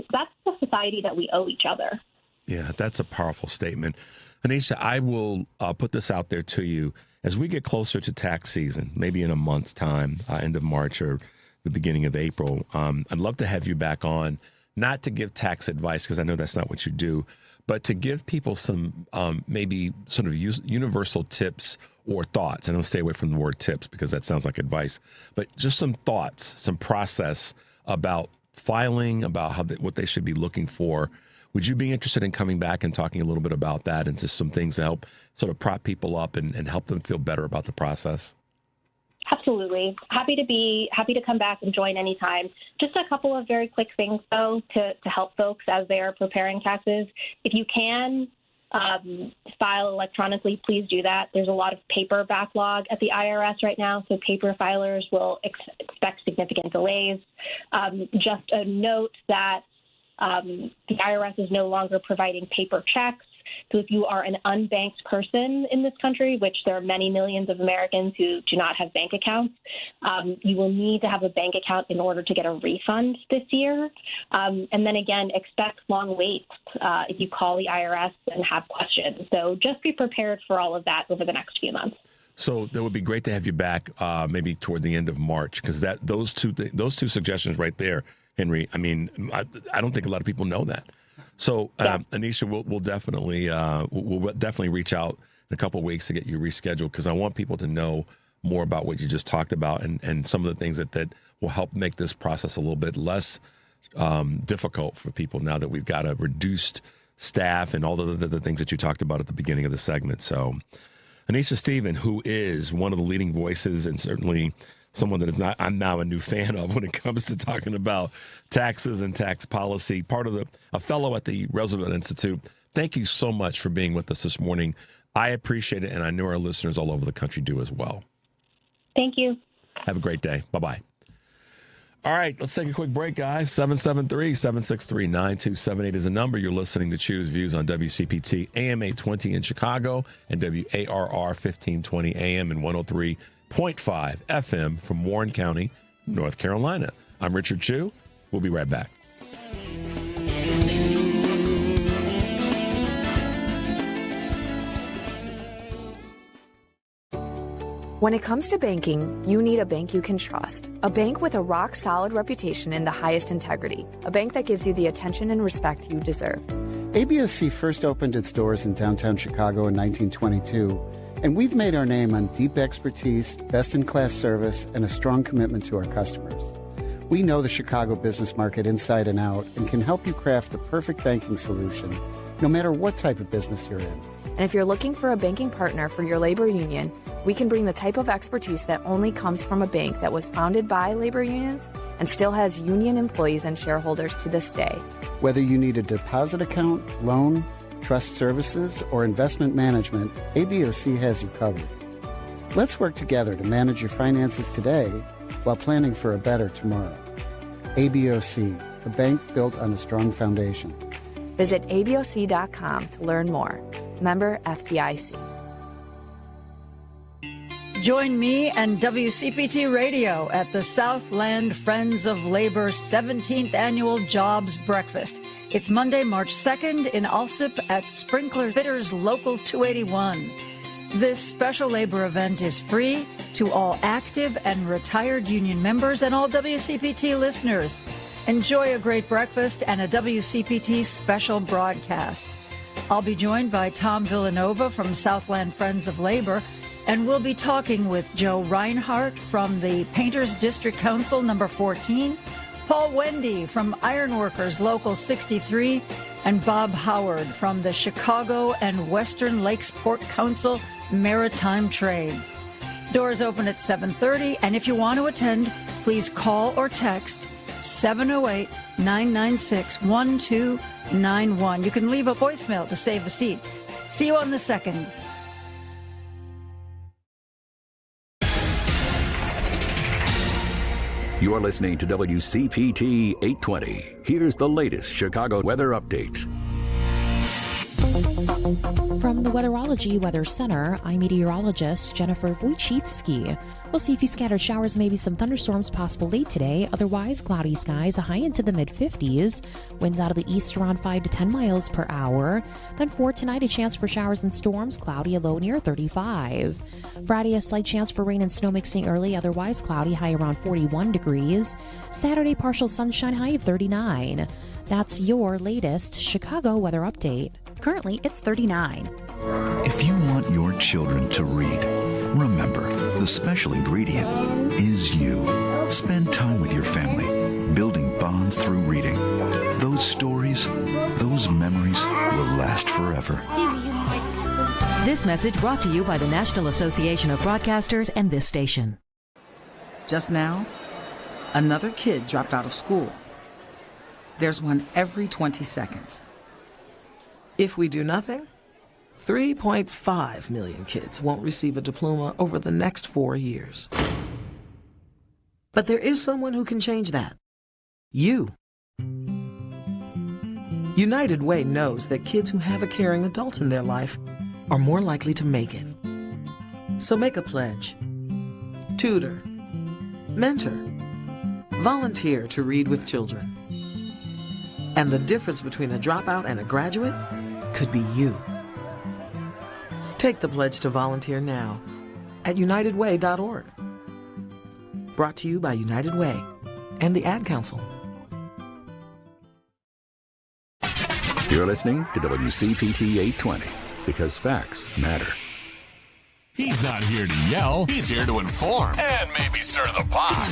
Speaker 12: the society that we owe each other.
Speaker 13: Yeah, that's a powerful statement. Anisha, I will put this out there to you. As we get closer to tax season, maybe in a month's time, end of March or the beginning of April, I'd love to have you back on, not to give tax advice, because I know that's not what you do, but to give people some maybe sort of universal tips or thoughts. And I'll stay away from the word tips because that sounds like advice, but just some thoughts, some process about filing, about what they should be looking for. Would you be interested in coming back and talking a little bit about that and just some things to help sort of prop people up and help them feel better about the process?
Speaker 12: Absolutely. Happy to come back and join anytime. Just a couple of very quick things, though, to help folks as they are preparing taxes. If you can file electronically, please do that. There's a lot of paper backlog at the IRS right now, so paper filers will expect significant delays. Just a note that the IRS is no longer providing paper checks. So if you are an unbanked person in this country, which there are many millions of Americans who do not have bank accounts, you will need to have a bank account in order to get a refund this year. And then again, expect long waits if you call the IRS and have questions. So just be prepared for all of that over the next few months.
Speaker 13: So that would be great to have you back maybe toward the end of March, because those two suggestions right there, Henry, I mean, I don't think a lot of people know that. So, Anisha, we'll definitely reach out in a couple of weeks to get you rescheduled, because I want people to know more about what you just talked about and some of the things that will help make this process a little bit less difficult for people now that we've got a reduced staff and all the things that you talked about at the beginning of the segment. So, Anisha Steephen, who is one of the leading voices and certainly someone that I'm now a new fan of when it comes to talking about taxes and tax policy, a fellow at the Roosevelt Institute. Thank you so much for being with us this morning. I appreciate it, and I know our listeners all over the country do as well.
Speaker 12: Thank you.
Speaker 13: Have a great day. Bye-bye. All right, let's take a quick break, guys. 773-763-9278 is the number. You're listening to Choose Views on WCPT AM 820 in Chicago and WARR 1520 AM and 103.5 FM from Warren County, North Carolina. I'm Richard Chu. We'll be right back.
Speaker 10: When it comes to banking, you need a bank you can trust. A bank with a rock-solid reputation and the highest integrity. A bank that gives you the attention and respect you deserve.
Speaker 14: ABOC first opened its doors in downtown Chicago in 1922, and we've made our name on deep expertise, best-in-class service, and a strong commitment to our customers. We know the Chicago business market inside and out and can help you craft the perfect banking solution, no matter what type of business you're in.
Speaker 10: And if you're looking for a banking partner for your labor union, we can bring the type of expertise that only comes from a bank that was founded by labor unions and still has union employees and shareholders to this day.
Speaker 14: Whether you need a deposit account, loan, trust services, or investment management, ABOC has you covered. Let's work together to manage your finances today while planning for a better tomorrow. ABOC, a bank built on a strong foundation.
Speaker 10: Visit aboc.com to learn more. Member FDIC.
Speaker 15: Join me and WCPT Radio at the Southland Friends of Labor 17th Annual Jobs Breakfast. It's Monday, March 2nd in Alsip at Sprinkler Fitters Local 281. This special labor event is free to all active and retired union members and all WCPT listeners. Enjoy a great breakfast and a WCPT special broadcast. I'll be joined by Tom Villanova from Southland Friends of Labor, and we'll be talking with Joe Reinhardt from the Painters District Council number 14, Paul Wendy from Ironworkers Local 63, and Bob Howard from the Chicago and Western Lakes Port Council Maritime Trades. Doors open at 7:30, and if you want to attend, please call or text 708-996-1291. You can leave a voicemail to save a seat. See you on the 2nd.
Speaker 5: You are listening to WCPT 820. Here's the latest Chicago weather update.
Speaker 6: From the Weatherology Weather Center, I'm meteorologist Jennifer Wojcicki. We'll see a few scattered showers, maybe some thunderstorms possible late today. Otherwise, cloudy skies, a high into the mid-50s. Winds out of the east around 5 to 10 miles per hour. Then for tonight, a chance for showers and storms, cloudy, a low near 35. Friday, a slight chance for rain and snow mixing early. Otherwise, cloudy, high around 41 degrees. Saturday, partial sunshine, high of 39. That's your latest Chicago weather update.
Speaker 7: Currently, it's 39.
Speaker 16: If you want your children to read, remember, the special ingredient is you. Spend time with your family, building bonds through reading. Those stories, those memories will last forever.
Speaker 17: This message brought to you by the National Association of Broadcasters and this station.
Speaker 20: Just now, another kid dropped out of school. There's one every 20 seconds. If we do nothing, 3.5 million kids won't receive a diploma over the next 4 years. But there is someone who can change that. You. United Way knows that kids who have a caring adult in their life are more likely to make it. So make a pledge. Tutor. Mentor. Volunteer to read with children. And the difference between a dropout and a graduate could be you. Take the pledge to volunteer now at unitedway.org. Brought to you by United Way and the Ad Council.
Speaker 5: You're listening to WCPT 820 because facts matter.
Speaker 11: He's not here to yell. He's here to inform and maybe stir the pot.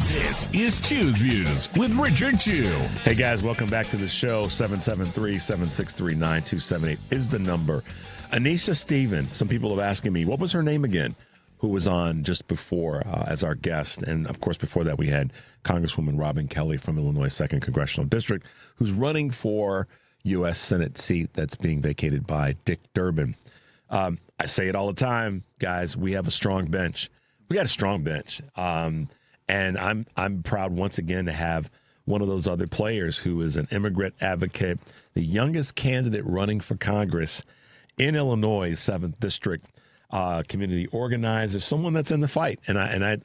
Speaker 11: This is Choose Views with Richard Chu.
Speaker 13: Hey, guys, welcome back to the show. 773-763-9278 is the number. Anisha Steephen, some people have asking me, what was her name again, who was on just before as our guest. And, of course, before that, we had Congresswoman Robin Kelly from Illinois' 2nd Congressional District, who's running for U.S. Senate seat that's being vacated by Dick Durbin. I say it all the time, guys. We have a strong bench. We got a strong bench. And I'm proud once again to have one of those other players who is an immigrant advocate, the youngest candidate running for Congress in Illinois, 7th District, community organizer, someone that's in the fight. And I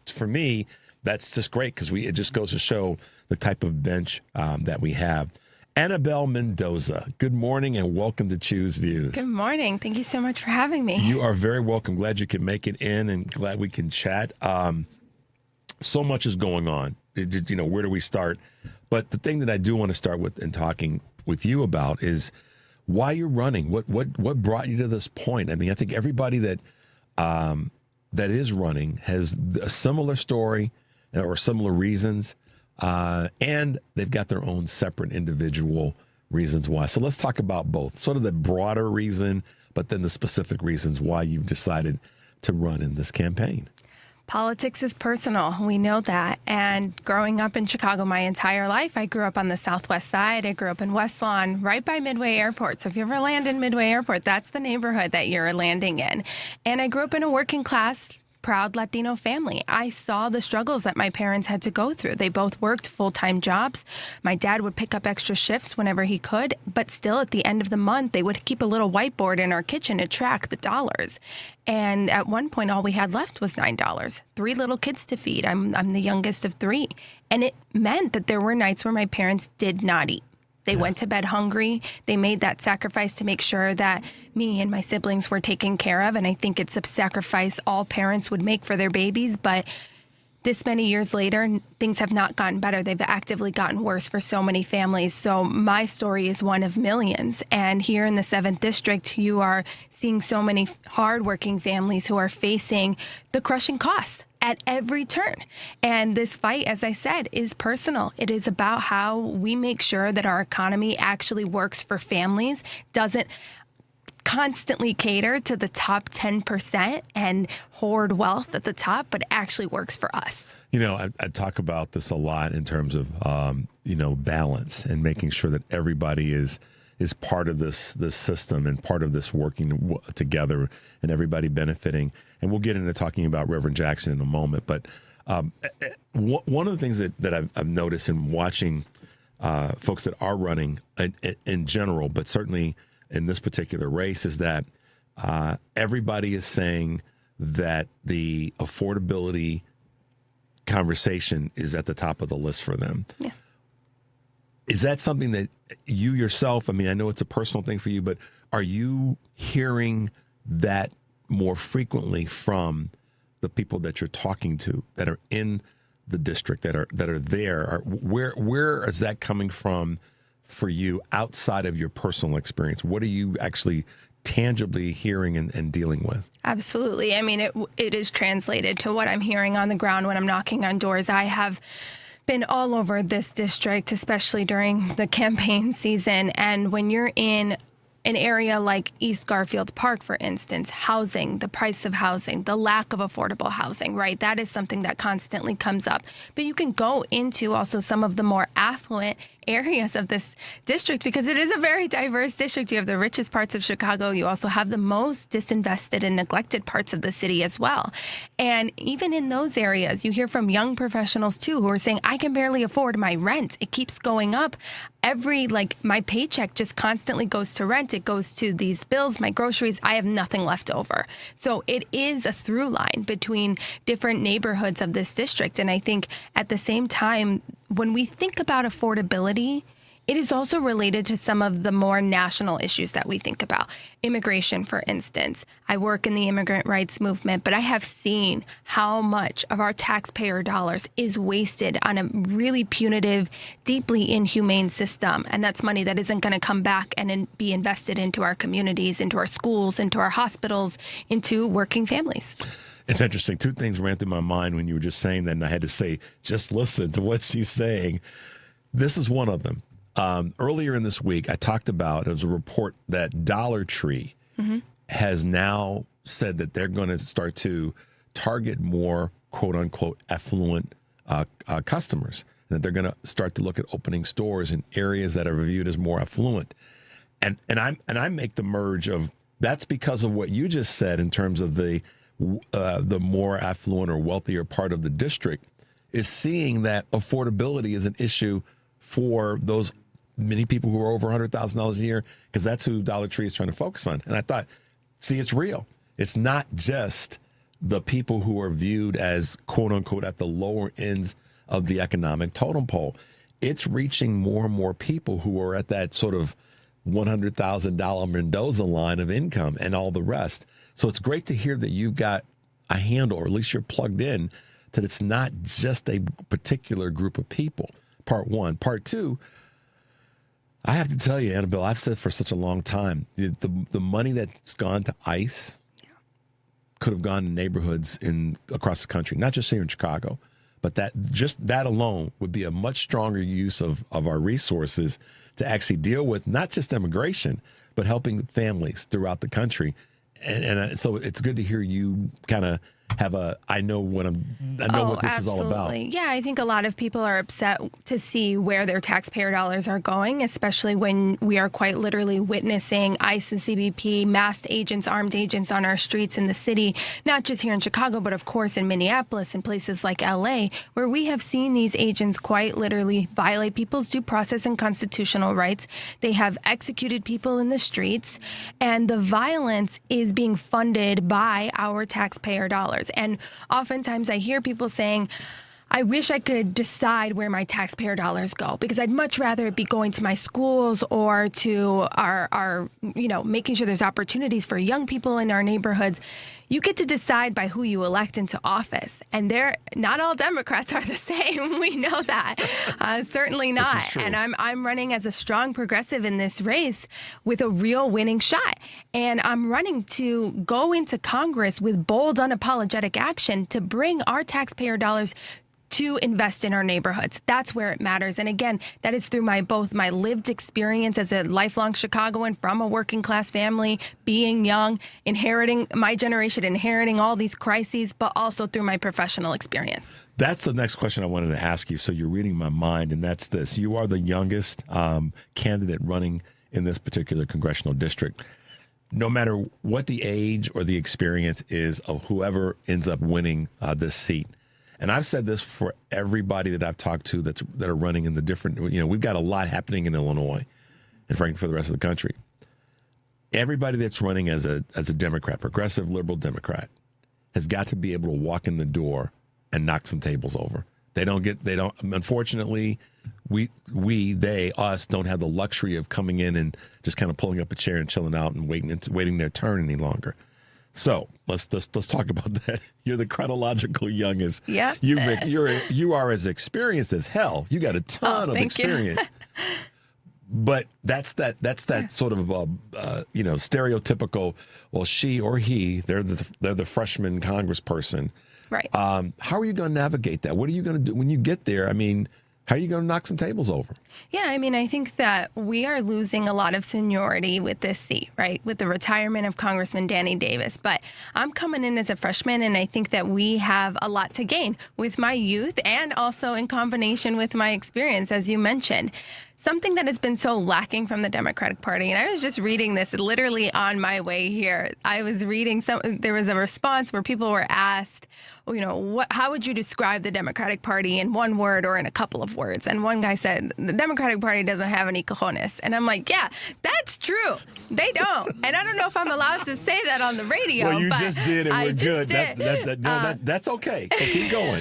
Speaker 13: for me, that's just great because it just goes to show the type of bench that we have. Anabel Mendoza, good morning and welcome to Choose Views.
Speaker 1: Good morning. Thank you so much for having me.
Speaker 13: You are very welcome. Glad you can make it in and glad we can chat. So much is going on. Where do we start? But the thing that I do want to start with and talking with you about is why you're running. What brought you to this point? I mean, I think everybody that is running has a similar story or similar reasons. And they've got their own separate individual reasons why. So let's talk about both. Sort of the broader reason, but then the specific reasons why you've decided to run in this campaign.
Speaker 1: Politics is personal. We know that. And growing up in Chicago my entire life, I grew up on the Southwest side. I grew up in West Lawn, right by Midway Airport. So if you ever land in Midway Airport, that's the neighborhood that you're landing in. And I grew up in a working class, proud Latino family. I saw the struggles that my parents had to go through. They both worked full-time jobs. My dad would pick up extra shifts whenever he could, but still at the end of the month, they would keep a little whiteboard in our kitchen to track the dollars. And at one point, all we had left was $9. 3 little kids to feed. I'm the youngest of 3. And it meant that there were nights where my parents did not eat. They went to bed hungry. They made that sacrifice to make sure that me and my siblings were taken care of. And I think it's a sacrifice all parents would make for their babies. But this many years later, things have not gotten better. They've actively gotten worse for so many families. So my story is one of millions. And here in the 7th District, you are seeing so many hardworking families who are facing the crushing costs at every turn. And this fight, as I said, is personal. It is about how we make sure that our economy actually works for families, doesn't constantly cater to the top 10% and hoard wealth at the top, but actually works for us.
Speaker 13: I talk about this a lot in terms of, balance and making sure that everybody is part of this system and part of this working together and everybody benefiting. And we'll get into talking about Reverend Jackson in a moment. But one of the things that I've noticed in watching folks that are running in general, but certainly in this particular race, is that everybody is saying that the affordability conversation is at the top of the list for them.
Speaker 1: Yeah.
Speaker 13: Is that something that you yourself, I mean, I know it's a personal thing for you, but are you hearing that more frequently from the people that you're talking to that are in the district, that are there? Where is that coming from for you outside of your personal experience? What are you actually tangibly hearing and dealing with?
Speaker 1: Absolutely. I mean, it is translated to what I'm hearing on the ground when I'm knocking on doors. I have been all over this district, especially during the campaign season. And when you're in an area like East Garfield Park, for instance, housing, the price of housing, the lack of affordable housing, right? That is something that constantly comes up. But you can go into also some of the more affluent areas of this district because it is a very diverse district. You have the richest parts of Chicago. You also have the most disinvested and neglected parts of the city as well. And even in those areas, you hear from young professionals too who are saying, I can barely afford my rent. It keeps going up. My paycheck just constantly goes to rent. It goes to these bills, my groceries. I have nothing left over. So it is a through line between different neighborhoods of this district. And I think at the same time, when we think about affordability, it is also related to some of the more national issues that we think about. Immigration, for instance. I work in the immigrant rights movement, but I have seen how much of our taxpayer dollars is wasted on a really punitive, deeply inhumane system. And that's money that isn't going to come back and be invested into our communities, into our schools, into our hospitals, into working families.
Speaker 13: It's interesting. 2 things ran through my mind when you were just saying that, and I had to say, just listen to what she's saying. This is one of them. Earlier in this week, I talked about, it was a report that Dollar Tree has now said that they're going to start to target more, quote unquote, affluent customers, that they're going to start to look at opening stores in areas that are viewed as more affluent. And I make the merge of that's because of what you just said in terms of the more affluent or wealthier part of the district. is seeing that affordability is an issue for those many people who are over $100,000 a year, because that's who Dollar Tree is trying to focus on. And I thought, see, it's real. It's not just the people who are viewed as, quote unquote, at the lower ends of the economic totem pole. It's reaching more and more people who are at that sort of $100,000 Mendoza line of income and all the rest. So it's great to hear that you've got a handle, or at least you're plugged in, that it's not just a particular group of people. Part one. Part two, I have to tell you, Anabel, I've said for such a long time, the money that's gone to ICE could have gone to neighborhoods across the country, not just here in Chicago, but that alone would be a much stronger use of our resources to actually deal with not just immigration, but helping families throughout the country. And so it's good to hear you kind of have I know what this is all about.
Speaker 1: Yeah, I think a lot of people are upset to see where their taxpayer dollars are going, especially when we are quite literally witnessing ICE and CBP, masked agents, armed agents on our streets in the city, not just here in Chicago, but of course in Minneapolis and places like LA, where we have seen these agents quite literally violate people's due process and constitutional rights. They have executed people in the streets, and the violence is being funded by our taxpayer dollars. And oftentimes I hear people saying, I wish I could decide where my taxpayer dollars go, because I'd much rather it be going to my schools or to our making sure there's opportunities for young people in our neighborhoods. You get to decide by who you elect into office. And not all Democrats are the same. We know that. Certainly not. And I'm running as a strong progressive in this race with a real winning shot. And I'm running to go into Congress with bold, unapologetic action to bring our taxpayer dollars to invest in our neighborhoods. That's where it matters. And again, that is through both my lived experience as a lifelong Chicagoan from a working class family, being young, inheriting all these crises, but also through my professional experience.
Speaker 13: That's the next question I wanted to ask you. So you're reading my mind, and that's this. You are the youngest candidate running in this particular congressional district. No matter what the age or the experience is of whoever ends up winning this seat, and I've said this for everybody that I've talked to that are running in the different, we've got a lot happening in Illinois and frankly for the rest of the country. Everybody that's running as a Democrat, progressive liberal Democrat, has got to be able to walk in the door and knock some tables over. Unfortunately, us don't have the luxury of coming in and just kind of pulling up a chair and chilling out and waiting their turn any longer. So let's talk about that. You're the chronological youngest.
Speaker 1: Yeah.
Speaker 13: You are as experienced as hell. You got a ton of experience. But that's that sort of stereotypical. Well, she or he, they're the freshman congressperson.
Speaker 1: Right.
Speaker 13: How are you going to navigate that? What are you going to do when you get there? I mean, how are you going to knock some tables over?
Speaker 1: Yeah, I mean, I think that we are losing a lot of seniority with this seat, right, with the retirement of Congressman Danny Davis. But I'm coming in as a freshman, and I think that we have a lot to gain with my youth and also in combination with my experience, as you mentioned. Something that has been so lacking from the Democratic Party, and I was just reading this literally on my way here. I was reading there was a response where people were asked, how would you describe the Democratic Party in one word or in a couple of words? And one guy said, the Democratic Party doesn't have any cojones. And I'm like, yeah, that's true. They don't. And I don't know if I'm allowed to say that on the radio.
Speaker 13: Well, you just did, and we're good.
Speaker 1: Did.
Speaker 13: That's okay. So keep going.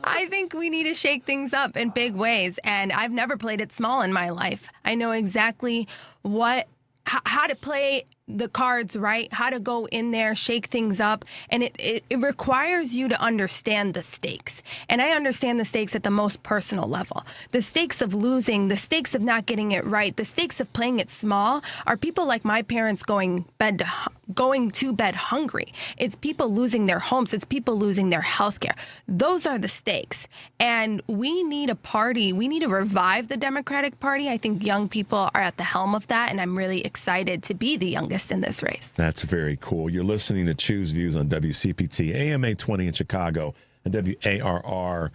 Speaker 1: I think we need to shake things up in big ways. And I've never played it small in my life. I know exactly how to play the cards right, how to go in there, shake things up. And it requires you to understand the stakes. And I understand the stakes at the most personal level. The stakes of losing, the stakes of not getting it right, the stakes of playing it small are people like my parents going to bed hungry. It's people losing their homes. It's people losing their health care. Those are the stakes. And we need a party. We need to revive the Democratic Party. I think young people are at the helm of that, and I'm really excited to be the youngest in this race.
Speaker 13: That's very cool. You're listening to Choose Views on WCPT, AM 820 in Chicago, and WARR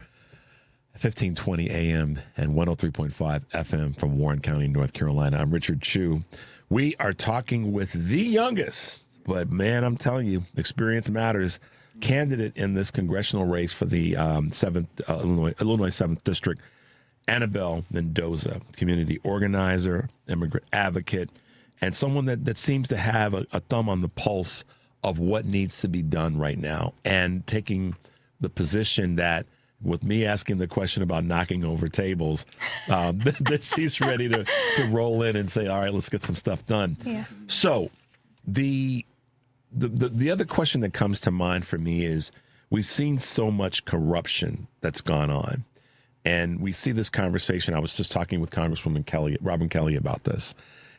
Speaker 13: 1520 AM and 103.5 FM from Warren County, North Carolina. I'm Richard Chu. We are talking with the youngest, but man, I'm telling you, experience matters. candidate in this congressional race for the Illinois 7th District, Anabel Mendoza, community organizer, immigrant advocate, and someone that seems to have a thumb on the pulse of what needs to be done right now, and taking the position that, with me asking the question about knocking over tables, that she's ready to roll in and say, all right, let's get some stuff done.
Speaker 1: Yeah.
Speaker 13: So the other question that comes to mind for me is, we've seen so much corruption that's gone on. And we see this conversation. I was just talking with Congresswoman Robin Kelly about this,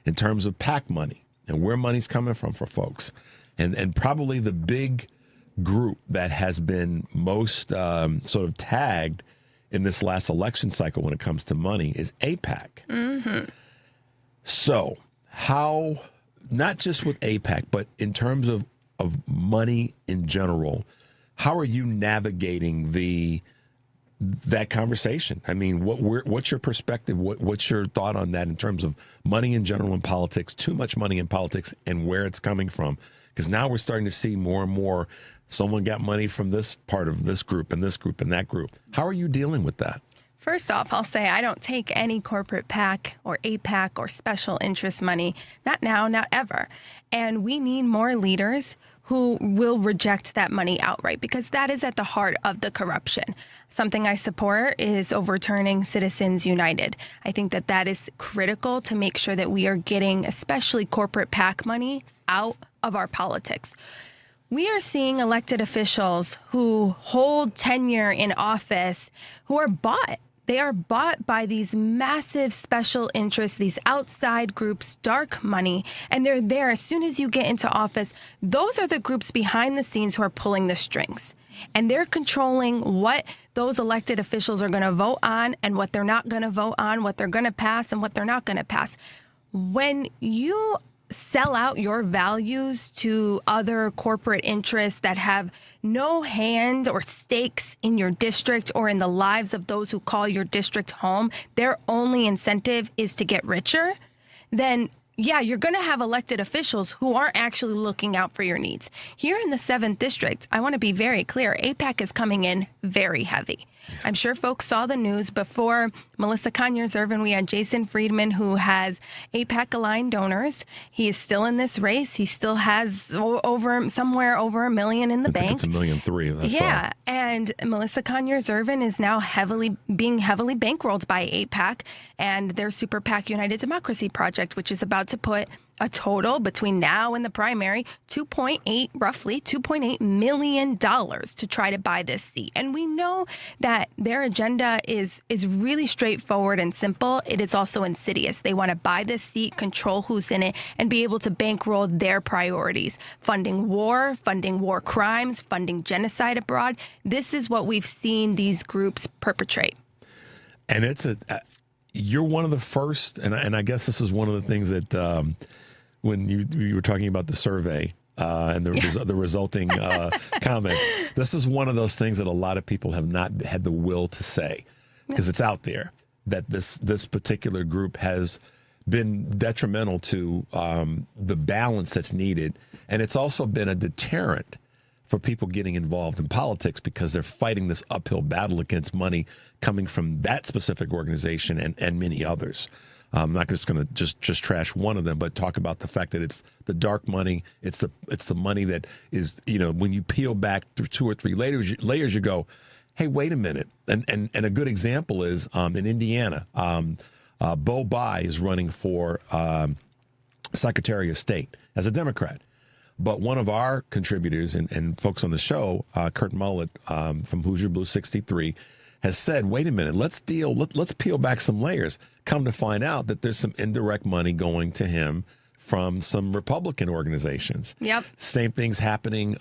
Speaker 13: in terms of PAC money and where money's coming from for folks. And probably the big group that has been most sort of tagged in this last election cycle when it comes to money is AIPAC.
Speaker 1: Mm-hmm.
Speaker 13: So how, not just with AIPAC, but in terms of money in general, how are you navigating that conversation? I mean, what's your perspective? What's your thought on that in terms of money in general in politics, too much money in politics, and where it's coming from? Because now we're starting to see more and more, someone got money from this part of this group and this group and that group. How are you dealing with that?
Speaker 1: First off, I'll say I don't take any corporate PAC or APAC or special interest money. Not now, not ever. And we need more leaders who will reject that money outright, because that is at the heart of the corruption. Something I support is overturning Citizens United. I think that is critical to make sure that we are getting especially corporate PAC money out of our politics. We are seeing elected officials who hold tenure in office who are bought. They are bought by these massive special interests, these outside groups, dark money, and they're there as soon as you get into office. Those are the groups behind the scenes who are pulling the strings, and they're controlling what those elected officials are going to vote on and what they're not going to vote on, what they're going to pass and what they're not going to pass. When you sell out your values to other corporate interests that have no hand or stakes in your district or in the lives of those who call your district home, their only incentive is to get richer, then yeah, you're going to have elected officials who aren't actually looking out for your needs. Here in the 7th District, I want to be very clear, AIPAC is coming in very heavy. I'm sure folks saw the news before Melissa Conyers-Irvin. We had Jason Friedman, who has AIPAC-aligned donors. He is still in this race. He still has somewhere over $1 million in the bank.
Speaker 13: It's $1.3 million.
Speaker 1: Yeah, and Melissa Conyers-Irvin is now being heavily bankrolled by AIPAC and their Super PAC United Democracy Project, which is about to put a total between now and the primary, roughly $2.8 million to try to buy this seat. And we know that their agenda is really straightforward and simple. It is also insidious. They want to buy this seat, control who's in it, and be able to bankroll their priorities. Funding war crimes, funding genocide abroad. This is what we've seen these groups perpetrate.
Speaker 13: And you're one of the first, and I guess this is one of the things that when you were talking about the survey and the resulting comments, this is one of those things that a lot of people have not had the will to say, because it's out there that this particular group has been detrimental to the balance that's needed. And it's also been a deterrent for people getting involved in politics, because they're fighting this uphill battle against money coming from that specific organization and many others. I'm not just going to just trash one of them, but talk about the fact that it's the dark money. It's the money that is, when you peel back through 2 or 3 layers, you go, hey, wait a minute. And a good example is in Indiana, Bo Bai is running for Secretary of State as a Democrat. But one of our contributors and folks on the show, Kurt Mullett from Hoosier Blue 63, has said, wait a minute, let's peel back some layers. Come to find out that there's some indirect money going to him from some Republican organizations.
Speaker 1: Yep.
Speaker 13: Same thing's happening.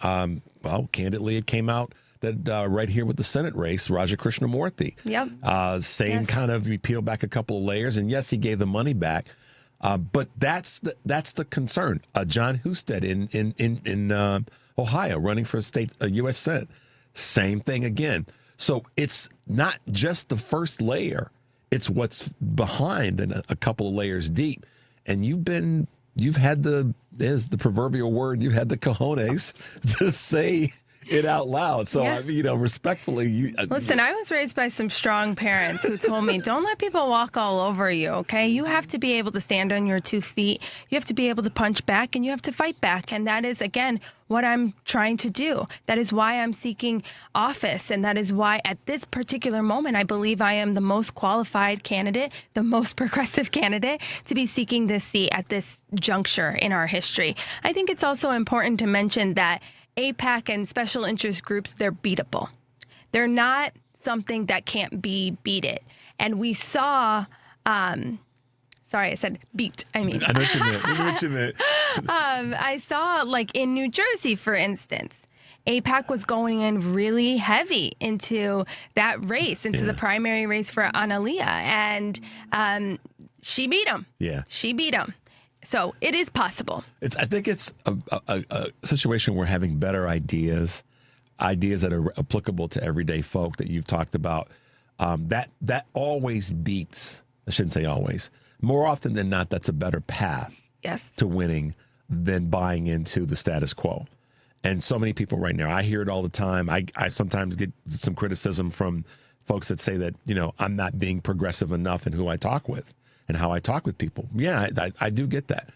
Speaker 13: Candidly, it came out that right here with the Senate race, Raja Krishnamurthy.
Speaker 1: Yep.
Speaker 13: Same kind of, you peel back a couple of layers, and yes, he gave the money back. But that's the concern. John Husted in Ohio, running for a U.S. Senate. Same thing again. So it's not just the first layer; it's what's behind and a couple of layers deep. And you've had the proverbial word. You've had the cojones to say, it out loud. So, respectfully.
Speaker 1: Listen, I was raised by some strong parents who told me, don't let people walk all over you, okay? You have to be able to stand on your 2 feet. You have to be able to punch back, and you have to fight back. And that is, again, what I'm trying to do. That is why I'm seeking office. And that is why at this particular moment, I believe I am the most qualified candidate, the most progressive candidate to be seeking this seat at this juncture in our history. I think it's also important to mention that AIPAC and special interest groups, they're beatable. They're not something that can't be beaten. And we saw, sorry, I said beat. I know
Speaker 13: what you meant.
Speaker 1: I saw, like, in New Jersey, for instance, AIPAC was going in really heavy into that race, into the primary race for Analia. And she beat him.
Speaker 13: Yeah.
Speaker 1: She beat him. So it is possible.
Speaker 13: I think it's a situation where having better ideas that are applicable to everyday folk that you've talked about, that always beats, I shouldn't say always, more often than not, that's a better path to winning than buying into the status quo. And so many people right now, I hear it all the time. I sometimes get some criticism from folks that say that, I'm not being progressive enough in who I talk with and how I talk with people. Yeah, I do get that.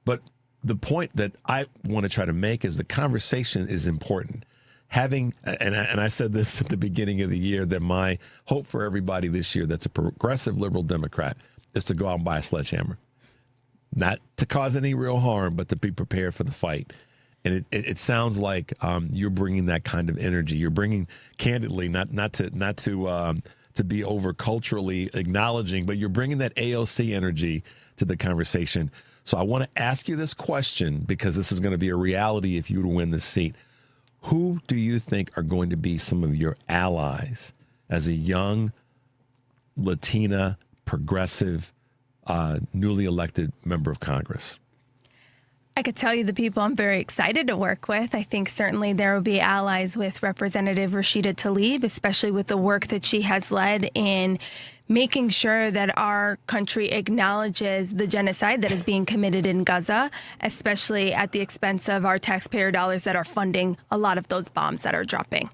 Speaker 13: But the point that I want to try to make is the conversation is important. Having, and I said this at the beginning of the year, that my hope for everybody this year that's a progressive liberal Democrat is to go out and buy a sledgehammer. Not to cause any real harm, but to be prepared for the fight. And it sounds like you're bringing that kind of energy. You're bringing, candidly, not to be over culturally acknowledging, but you're bringing that AOC energy to the conversation. So I want to ask you this question, because this is going to be a reality if you were to win this seat. Who do you think are going to be some of your allies as a young Latina, progressive, newly elected member of Congress?
Speaker 1: I could tell you the people I'm very excited to work with. I think certainly there will be allies with Representative Rashida Tlaib, especially with the work that she has led in making sure that our country acknowledges the genocide that is being committed in Gaza, especially at the expense of our taxpayer dollars that are funding a lot of those bombs that are dropping.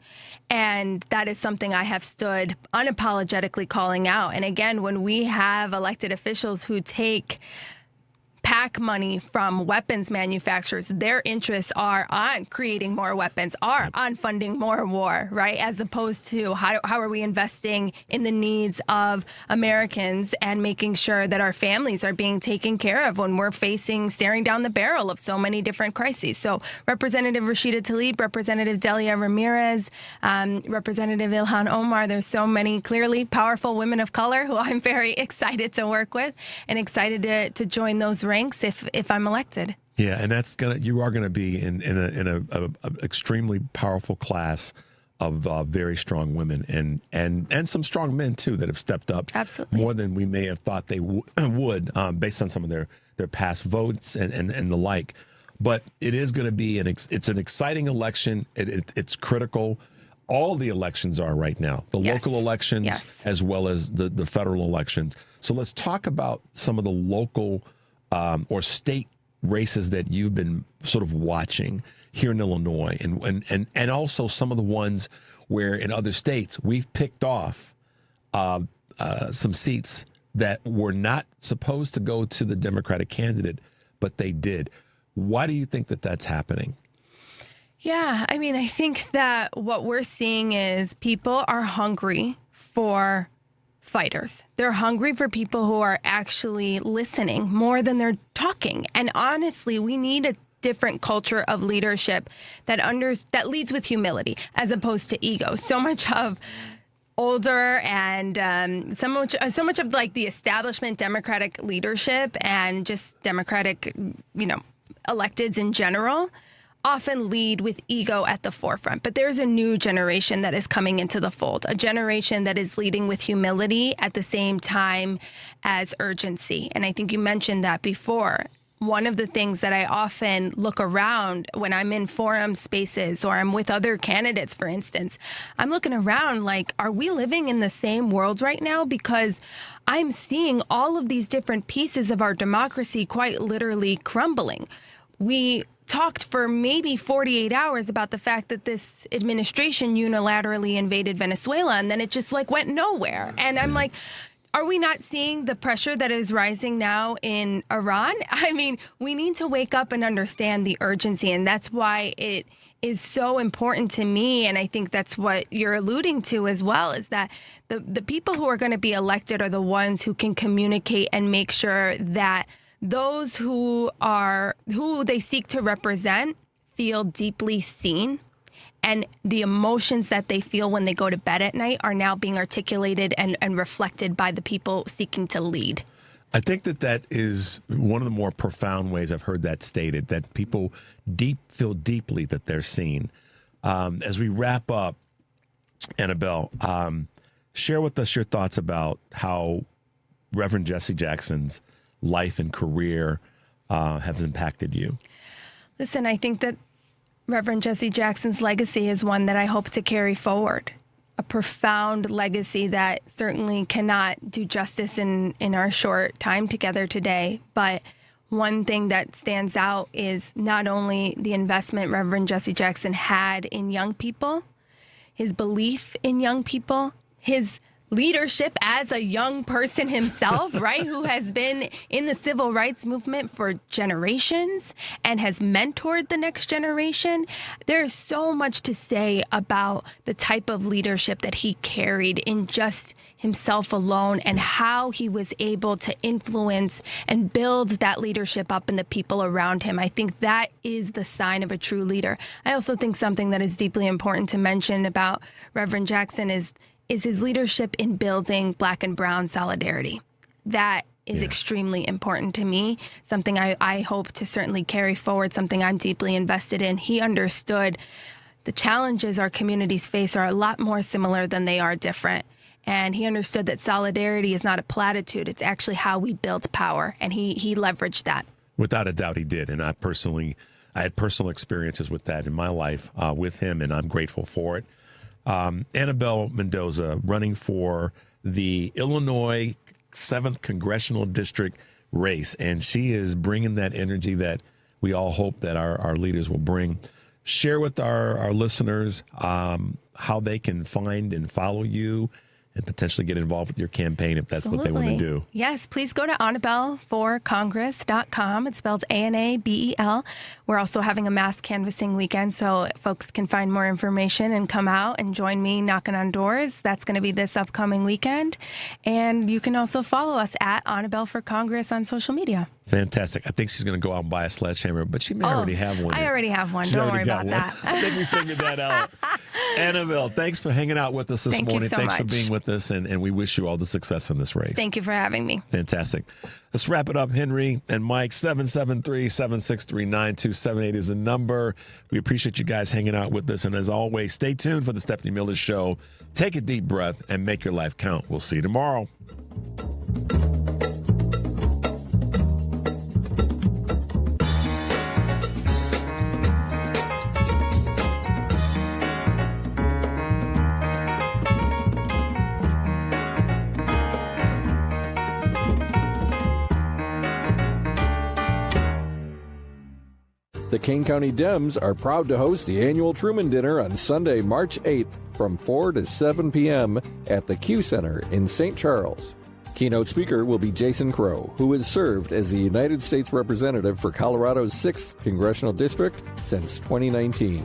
Speaker 1: And that is something I have stood unapologetically calling out. And again, when we have elected officials who take PAC money from weapons manufacturers, their interests are on creating more weapons, are on funding more war, right? As opposed to how are we investing in the needs of Americans and making sure that our families are being taken care of when we're staring down the barrel of so many different crises. So Representative Rashida Tlaib, Representative Delia Ramirez, Representative Ilhan Omar, there's so many clearly powerful women of color who I'm very excited to work with and excited to join those ranks if I'm elected.
Speaker 13: Yeah, and you are gonna be in a extremely powerful class of very strong women and some strong men too that have stepped up more than we may have thought they would based on some of their past votes and the like. But it is going to be it's an exciting election. It's critical. All the elections are right now, the local elections as well as the federal elections. So let's talk about some of the local or state races that you've been sort of watching here in Illinois, and also some of the ones where in other states we've picked off some seats that were not supposed to go to the Democratic candidate, but they did. Why do you think that that's happening?
Speaker 1: Yeah, I mean, I think that what we're seeing is people are hungry for fighters. They're hungry for people who are actually listening more than they're talking. And honestly, we need a different culture of leadership that leads with humility as opposed to ego. So much of older and so much of like the establishment Democratic leadership and just Democratic, electeds in general often lead with ego at the forefront. But there's a new generation that is coming into the fold, a generation that is leading with humility at the same time as urgency. And I think you mentioned that before. One of the things that I often look around when I'm in forum spaces or I'm with other candidates, for instance, I'm looking around like, are we living in the same world right now? Because I'm seeing all of these different pieces of our democracy quite literally crumbling. We talked for maybe 48 hours about the fact that this administration unilaterally invaded Venezuela, and then it just like went nowhere. And I'm like, are we not seeing the pressure that is rising now in Iran? I mean, we need to wake up and understand the urgency, and that's why it is so important to me, and I think that's what you're alluding to as well, is that the people who are going to be elected are the ones who can communicate and make sure that those who they seek to represent feel deeply seen, and the emotions that they feel when they go to bed at night are now being articulated and reflected by the people seeking to lead.
Speaker 13: I think that is one of the more profound ways I've heard that stated, that people feel deeply that they're seen. As we wrap up, Anabel, share with us your thoughts about how Reverend Jesse Jackson's life and career have impacted you.
Speaker 1: Listen, I think that Reverend Jesse Jackson's legacy is one that I hope to carry forward. A profound legacy that certainly cannot do justice in our short time together today. But one thing that stands out is not only the investment Reverend Jesse Jackson had in young people, his belief in young people, his leadership as a young person himself, right, who has been in the civil rights movement for generations and has mentored the next generation. There is so much to say about the type of leadership that he carried in just himself alone and how he was able to influence and build that leadership up in the people around him. I think that is the sign of a true leader. I also think something that is deeply important to mention about Reverend Jackson is his leadership in building Black and brown solidarity. That is extremely important to me, something I hope to certainly carry forward, something I'm deeply invested in. He understood the challenges our communities face are a lot more similar than they are different. And he understood that solidarity is not a platitude. It's actually how we build power. And he leveraged that.
Speaker 13: Without a doubt he did. And I had personal experiences with that in my life with him, and I'm grateful for it. Anabel Mendoza running for the Illinois 7th Congressional District race, and she is bringing that energy that we all hope that our leaders will bring. Share with our listeners how they can find and follow you and potentially get involved with your campaign if that's what they want to do.
Speaker 1: Yes, please go to anabelforcongress.com. It's spelled ANABEL. We're also having a mass canvassing weekend, so folks can find more information and come out and join me knocking on doors. That's going to be this upcoming weekend. And you can also follow us at Anabel for Congress on social media.
Speaker 13: Fantastic. I think she's going to go out and buy a sledgehammer, but she may already have one.
Speaker 1: I already have one. Don't worry about that.
Speaker 13: I think we figured that out. Anabel, thanks for hanging out with us this morning.
Speaker 1: You so
Speaker 13: thanks
Speaker 1: much
Speaker 13: for being with us, and we wish you all the success in this race.
Speaker 1: Thank you for having me.
Speaker 13: Fantastic. Let's wrap it up, Henry and Mike. 773-763-9278 is the number. We appreciate you guys hanging out with us, and as always, stay tuned for the Stephanie Miller Show. Take a deep breath and make your life count. We'll see you tomorrow.
Speaker 18: The Kane County Dems are proud to host the annual Truman Dinner on Sunday, March 8th from 4 to 7 p.m. at the Q Center in St. Charles. Keynote speaker will be Jason Crow, who has served as the United States Representative for Colorado's 6th Congressional District since 2019.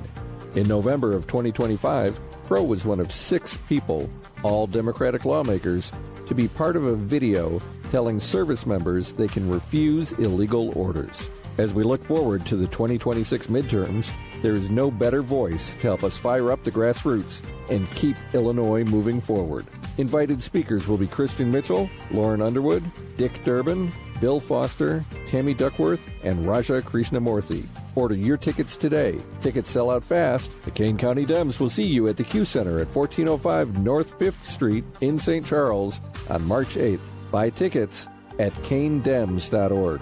Speaker 18: In November of 2025, Crow was one of 6 people, all Democratic lawmakers, to be part of a video telling service members they can refuse illegal orders. As we look forward to the 2026 midterms, there is no better voice to help us fire up the grassroots and keep Illinois moving forward. Invited speakers will be Christian Mitchell, Lauren Underwood, Dick Durbin, Bill Foster, Tammy Duckworth, and Raja Krishnamurthy. Order your tickets today. Tickets sell out fast. The Kane County Dems will see you at the Q Center at 1405 North 5th Street in St. Charles on March 8th. Buy tickets at kanedems.org.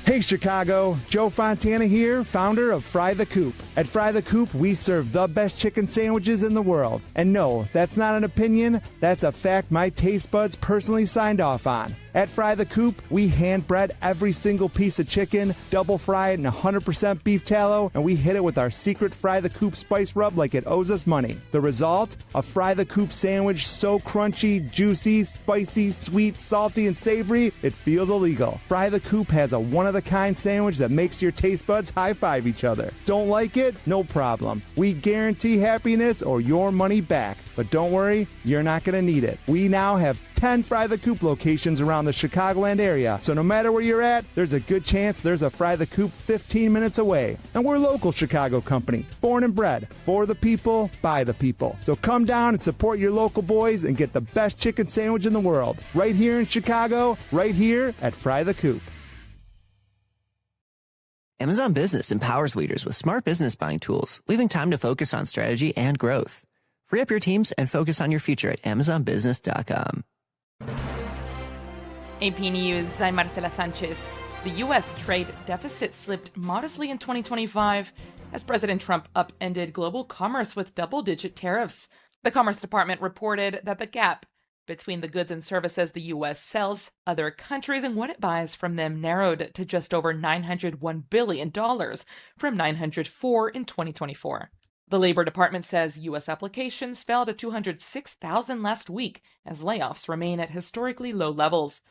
Speaker 3: Hey, Hey Chicago, Joe Fontana here, founder of Fry the Coop. At Fry the Coop, we serve the best chicken sandwiches in the world. And no, that's not an opinion, that's a fact my taste buds personally signed off on. At Fry the Coop, we hand bread every single piece of chicken, double fry it in 100% beef tallow, and we hit it with our secret Fry the Coop spice rub like it owes us money. The result? A Fry the Coop sandwich so crunchy, juicy, spicy, sweet, salty, and savory, it feels illegal. Fry the Coop has a one-of-a-kind sandwich that makes your taste buds high-five each other. Don't like it? No problem. We guarantee happiness or your money back. But don't worry, you're not going to need it. We now have 10 Fry the Coop locations around the Chicagoland area. So no matter where you're at, there's a good chance there's a Fry the Coop 15 minutes away. And we're a local Chicago company, born and bred, for the people, by the people. So come down and support your local boys and get the best chicken sandwich in the world. Right here in Chicago, right here at Fry the Coop.
Speaker 19: Amazon Business empowers leaders with smart business buying tools, leaving time to focus on strategy and growth. Free up your teams and focus on your future at AmazonBusiness.com.
Speaker 2: AP News, I'm Marcela Sanchez. The U.S. trade deficit slipped modestly in 2025 as President Trump upended global commerce with double-digit tariffs. The Commerce Department reported that the gap between the goods and services the U.S. sells other countries and what it buys from them narrowed to just over $901 billion from $904 in 2024. The Labor Department says U.S. applications fell to 206,000 last week as layoffs remain at historically low levels.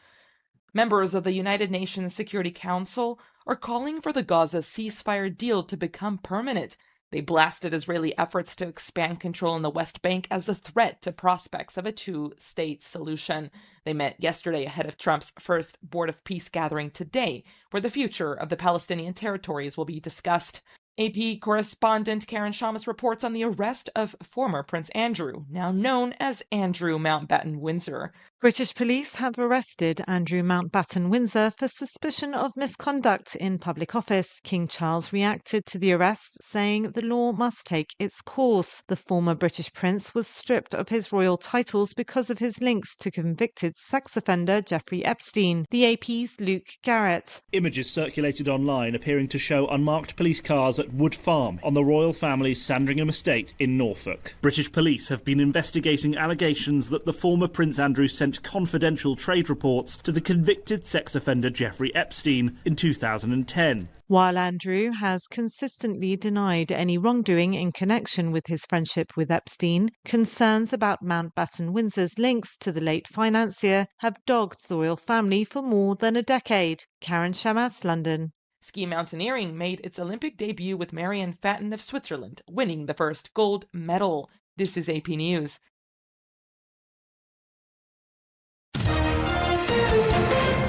Speaker 2: Members of the United Nations Security Council are calling for the Gaza ceasefire deal to become permanent. They blasted Israeli efforts to expand control in the West Bank as a threat to prospects of a two-state solution. They met yesterday ahead of Trump's first Board of Peace gathering today, where the future of the Palestinian territories will be discussed. AP correspondent Karen Shamas reports on the arrest of former Prince Andrew, now known as Andrew Mountbatten Windsor.
Speaker 21: British police have arrested Andrew Mountbatten Windsor for suspicion of misconduct in public office. King Charles reacted to the arrest, saying the law must take its course. The former British prince was stripped of his royal titles because of his links to convicted sex offender Jeffrey Epstein. The AP's Luke Garrett.
Speaker 22: Images circulated online appearing to show unmarked police cars at Wood Farm on the royal family's Sandringham estate in Norfolk. British police have been investigating allegations that the former Prince Andrew sent confidential trade reports to the convicted sex offender Jeffrey Epstein in 2010.
Speaker 21: While Andrew has consistently denied any wrongdoing in connection with his friendship with Epstein, concerns about Mountbatten Windsor's links to the late financier have dogged the royal family for more than a decade. Karen Shamas, London.
Speaker 2: Ski mountaineering made its Olympic debut with Marianne Fatten of Switzerland, winning the first gold medal. This is AP News.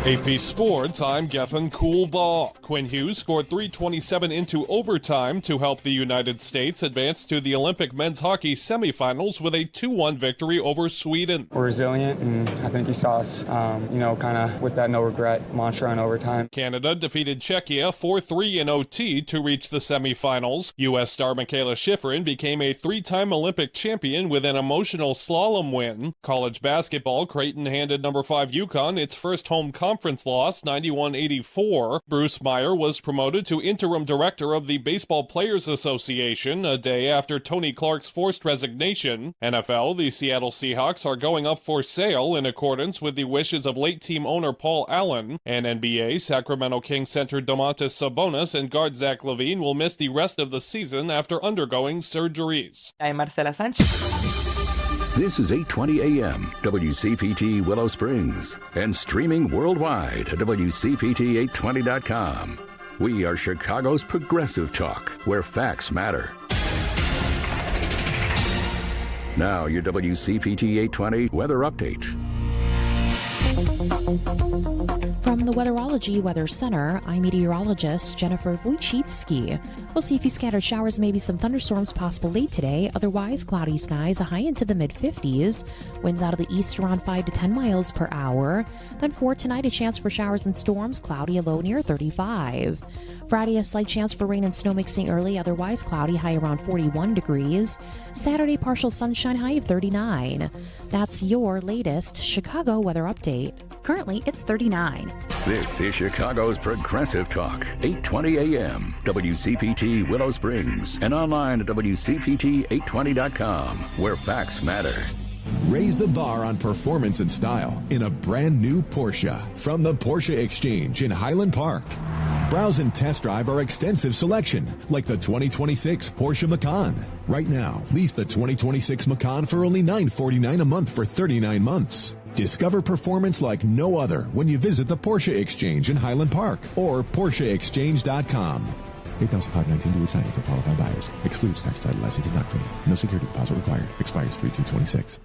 Speaker 23: AP Sports, I'm Gethin Coolbaugh. Quinn Hughes scored 3:27 into overtime to help the United States advance to the Olympic men's hockey semifinals with a 2-1 victory over Sweden.
Speaker 24: We're resilient, and I think you saw us, kind of with that no-regret mantra in overtime.
Speaker 23: Canada defeated Czechia 4-3 in OT to reach the semifinals. U.S. star Michaela Schifrin became a 3-time Olympic champion with an emotional slalom win. College basketball, Creighton handed number 5 UConn its first home conference loss, 91-84. Bruce Meyer was promoted to interim director of the Baseball Players Association a day after Tony Clark's forced resignation. NFL, the Seattle Seahawks are going up for sale in accordance with the wishes of late team owner Paul Allen. And NBA, Sacramento Kings center Domantas Sabonis and guard Zach LaVine will miss the rest of the season after undergoing surgeries.
Speaker 2: I'm Marcela Sanchez.
Speaker 5: This is 820 AM, WCPT Willow Springs, and streaming worldwide at WCPT820.com. We are Chicago's progressive talk, where facts matter. Now, your WCPT 820 weather update.
Speaker 6: From the Weatherology Weather Center, I'm meteorologist Jennifer Wojcicki. We'll see a few scattered showers, maybe some thunderstorms possible late today. Otherwise, cloudy skies, a high into the mid-50s. Winds out of the east around 5 to 10 miles per hour. Then for tonight, a chance for showers and storms, cloudy, a low near 35. Friday, a slight chance for rain and snow mixing early, otherwise cloudy, high around 41 degrees. Saturday, partial sunshine, high of 39. That's your latest Chicago weather update.
Speaker 7: Currently, it's 39.
Speaker 5: This is Chicago's Progressive Talk, 820 AM, WCPT Willow Springs, and online at WCPT820.com, where facts matter.
Speaker 4: Raise the bar on performance and style in a brand new Porsche from the Porsche Exchange in Highland Park. Browse and test drive our extensive selection, like the 2026 Porsche Macan. Right now, lease the 2026 Macan for only $949 a month for 39 months. Discover performance like no other when you visit the Porsche Exchange in Highland Park or PorscheExchange.com. 8,519 due signing for qualified buyers. Excludes tax, title, license, and not fee. No security deposit required. Expires 3/2/26.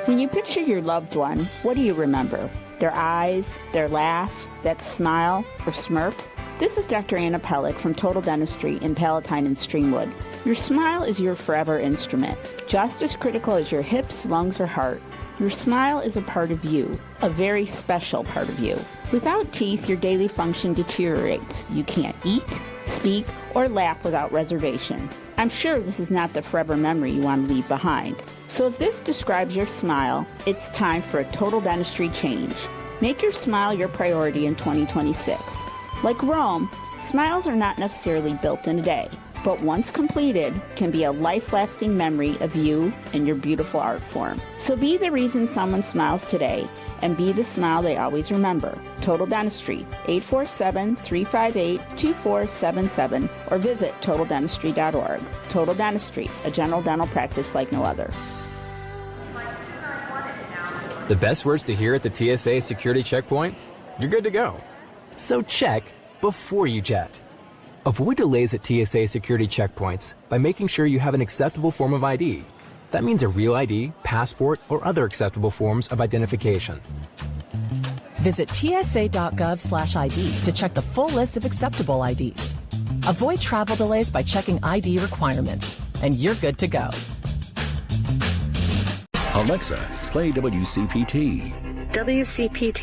Speaker 8: When you picture your loved one, what do you remember? Their eyes, their laugh, that smile or smirk? This is Dr. Anabel from Total Dentistry in Palatine and Streamwood. Your smile is your forever instrument, just as critical as your hips, lungs, or heart. Your smile is a part of you, a very special part of you. Without teeth, your daily function deteriorates. You can't eat, speak, or laugh without reservation. I'm sure this is not the forever memory you want to leave behind. So if this describes your smile, it's time for a total dentistry change. Make your smile your priority in 2026. Like Rome, smiles are not necessarily built in a day, but once completed, can be a life-lasting memory of you and your beautiful art form. So be the reason someone smiles today, and be the smile they always remember. Total Dentistry, 847-358-2477, or visit TotalDentistry.org. Total Dentistry, a general dental practice like no other.
Speaker 9: The best words to hear at the TSA security checkpoint? You're good to go. So check before you jet. Avoid delays at TSA security checkpoints by making sure you have an acceptable form of ID. That means a real ID, passport, or other acceptable forms of identification.
Speaker 12: Visit tsa.gov/ID to check the full list of acceptable IDs. Avoid travel delays by checking ID requirements, and you're good to go.
Speaker 5: Alexa, play WCPT.
Speaker 25: WCPT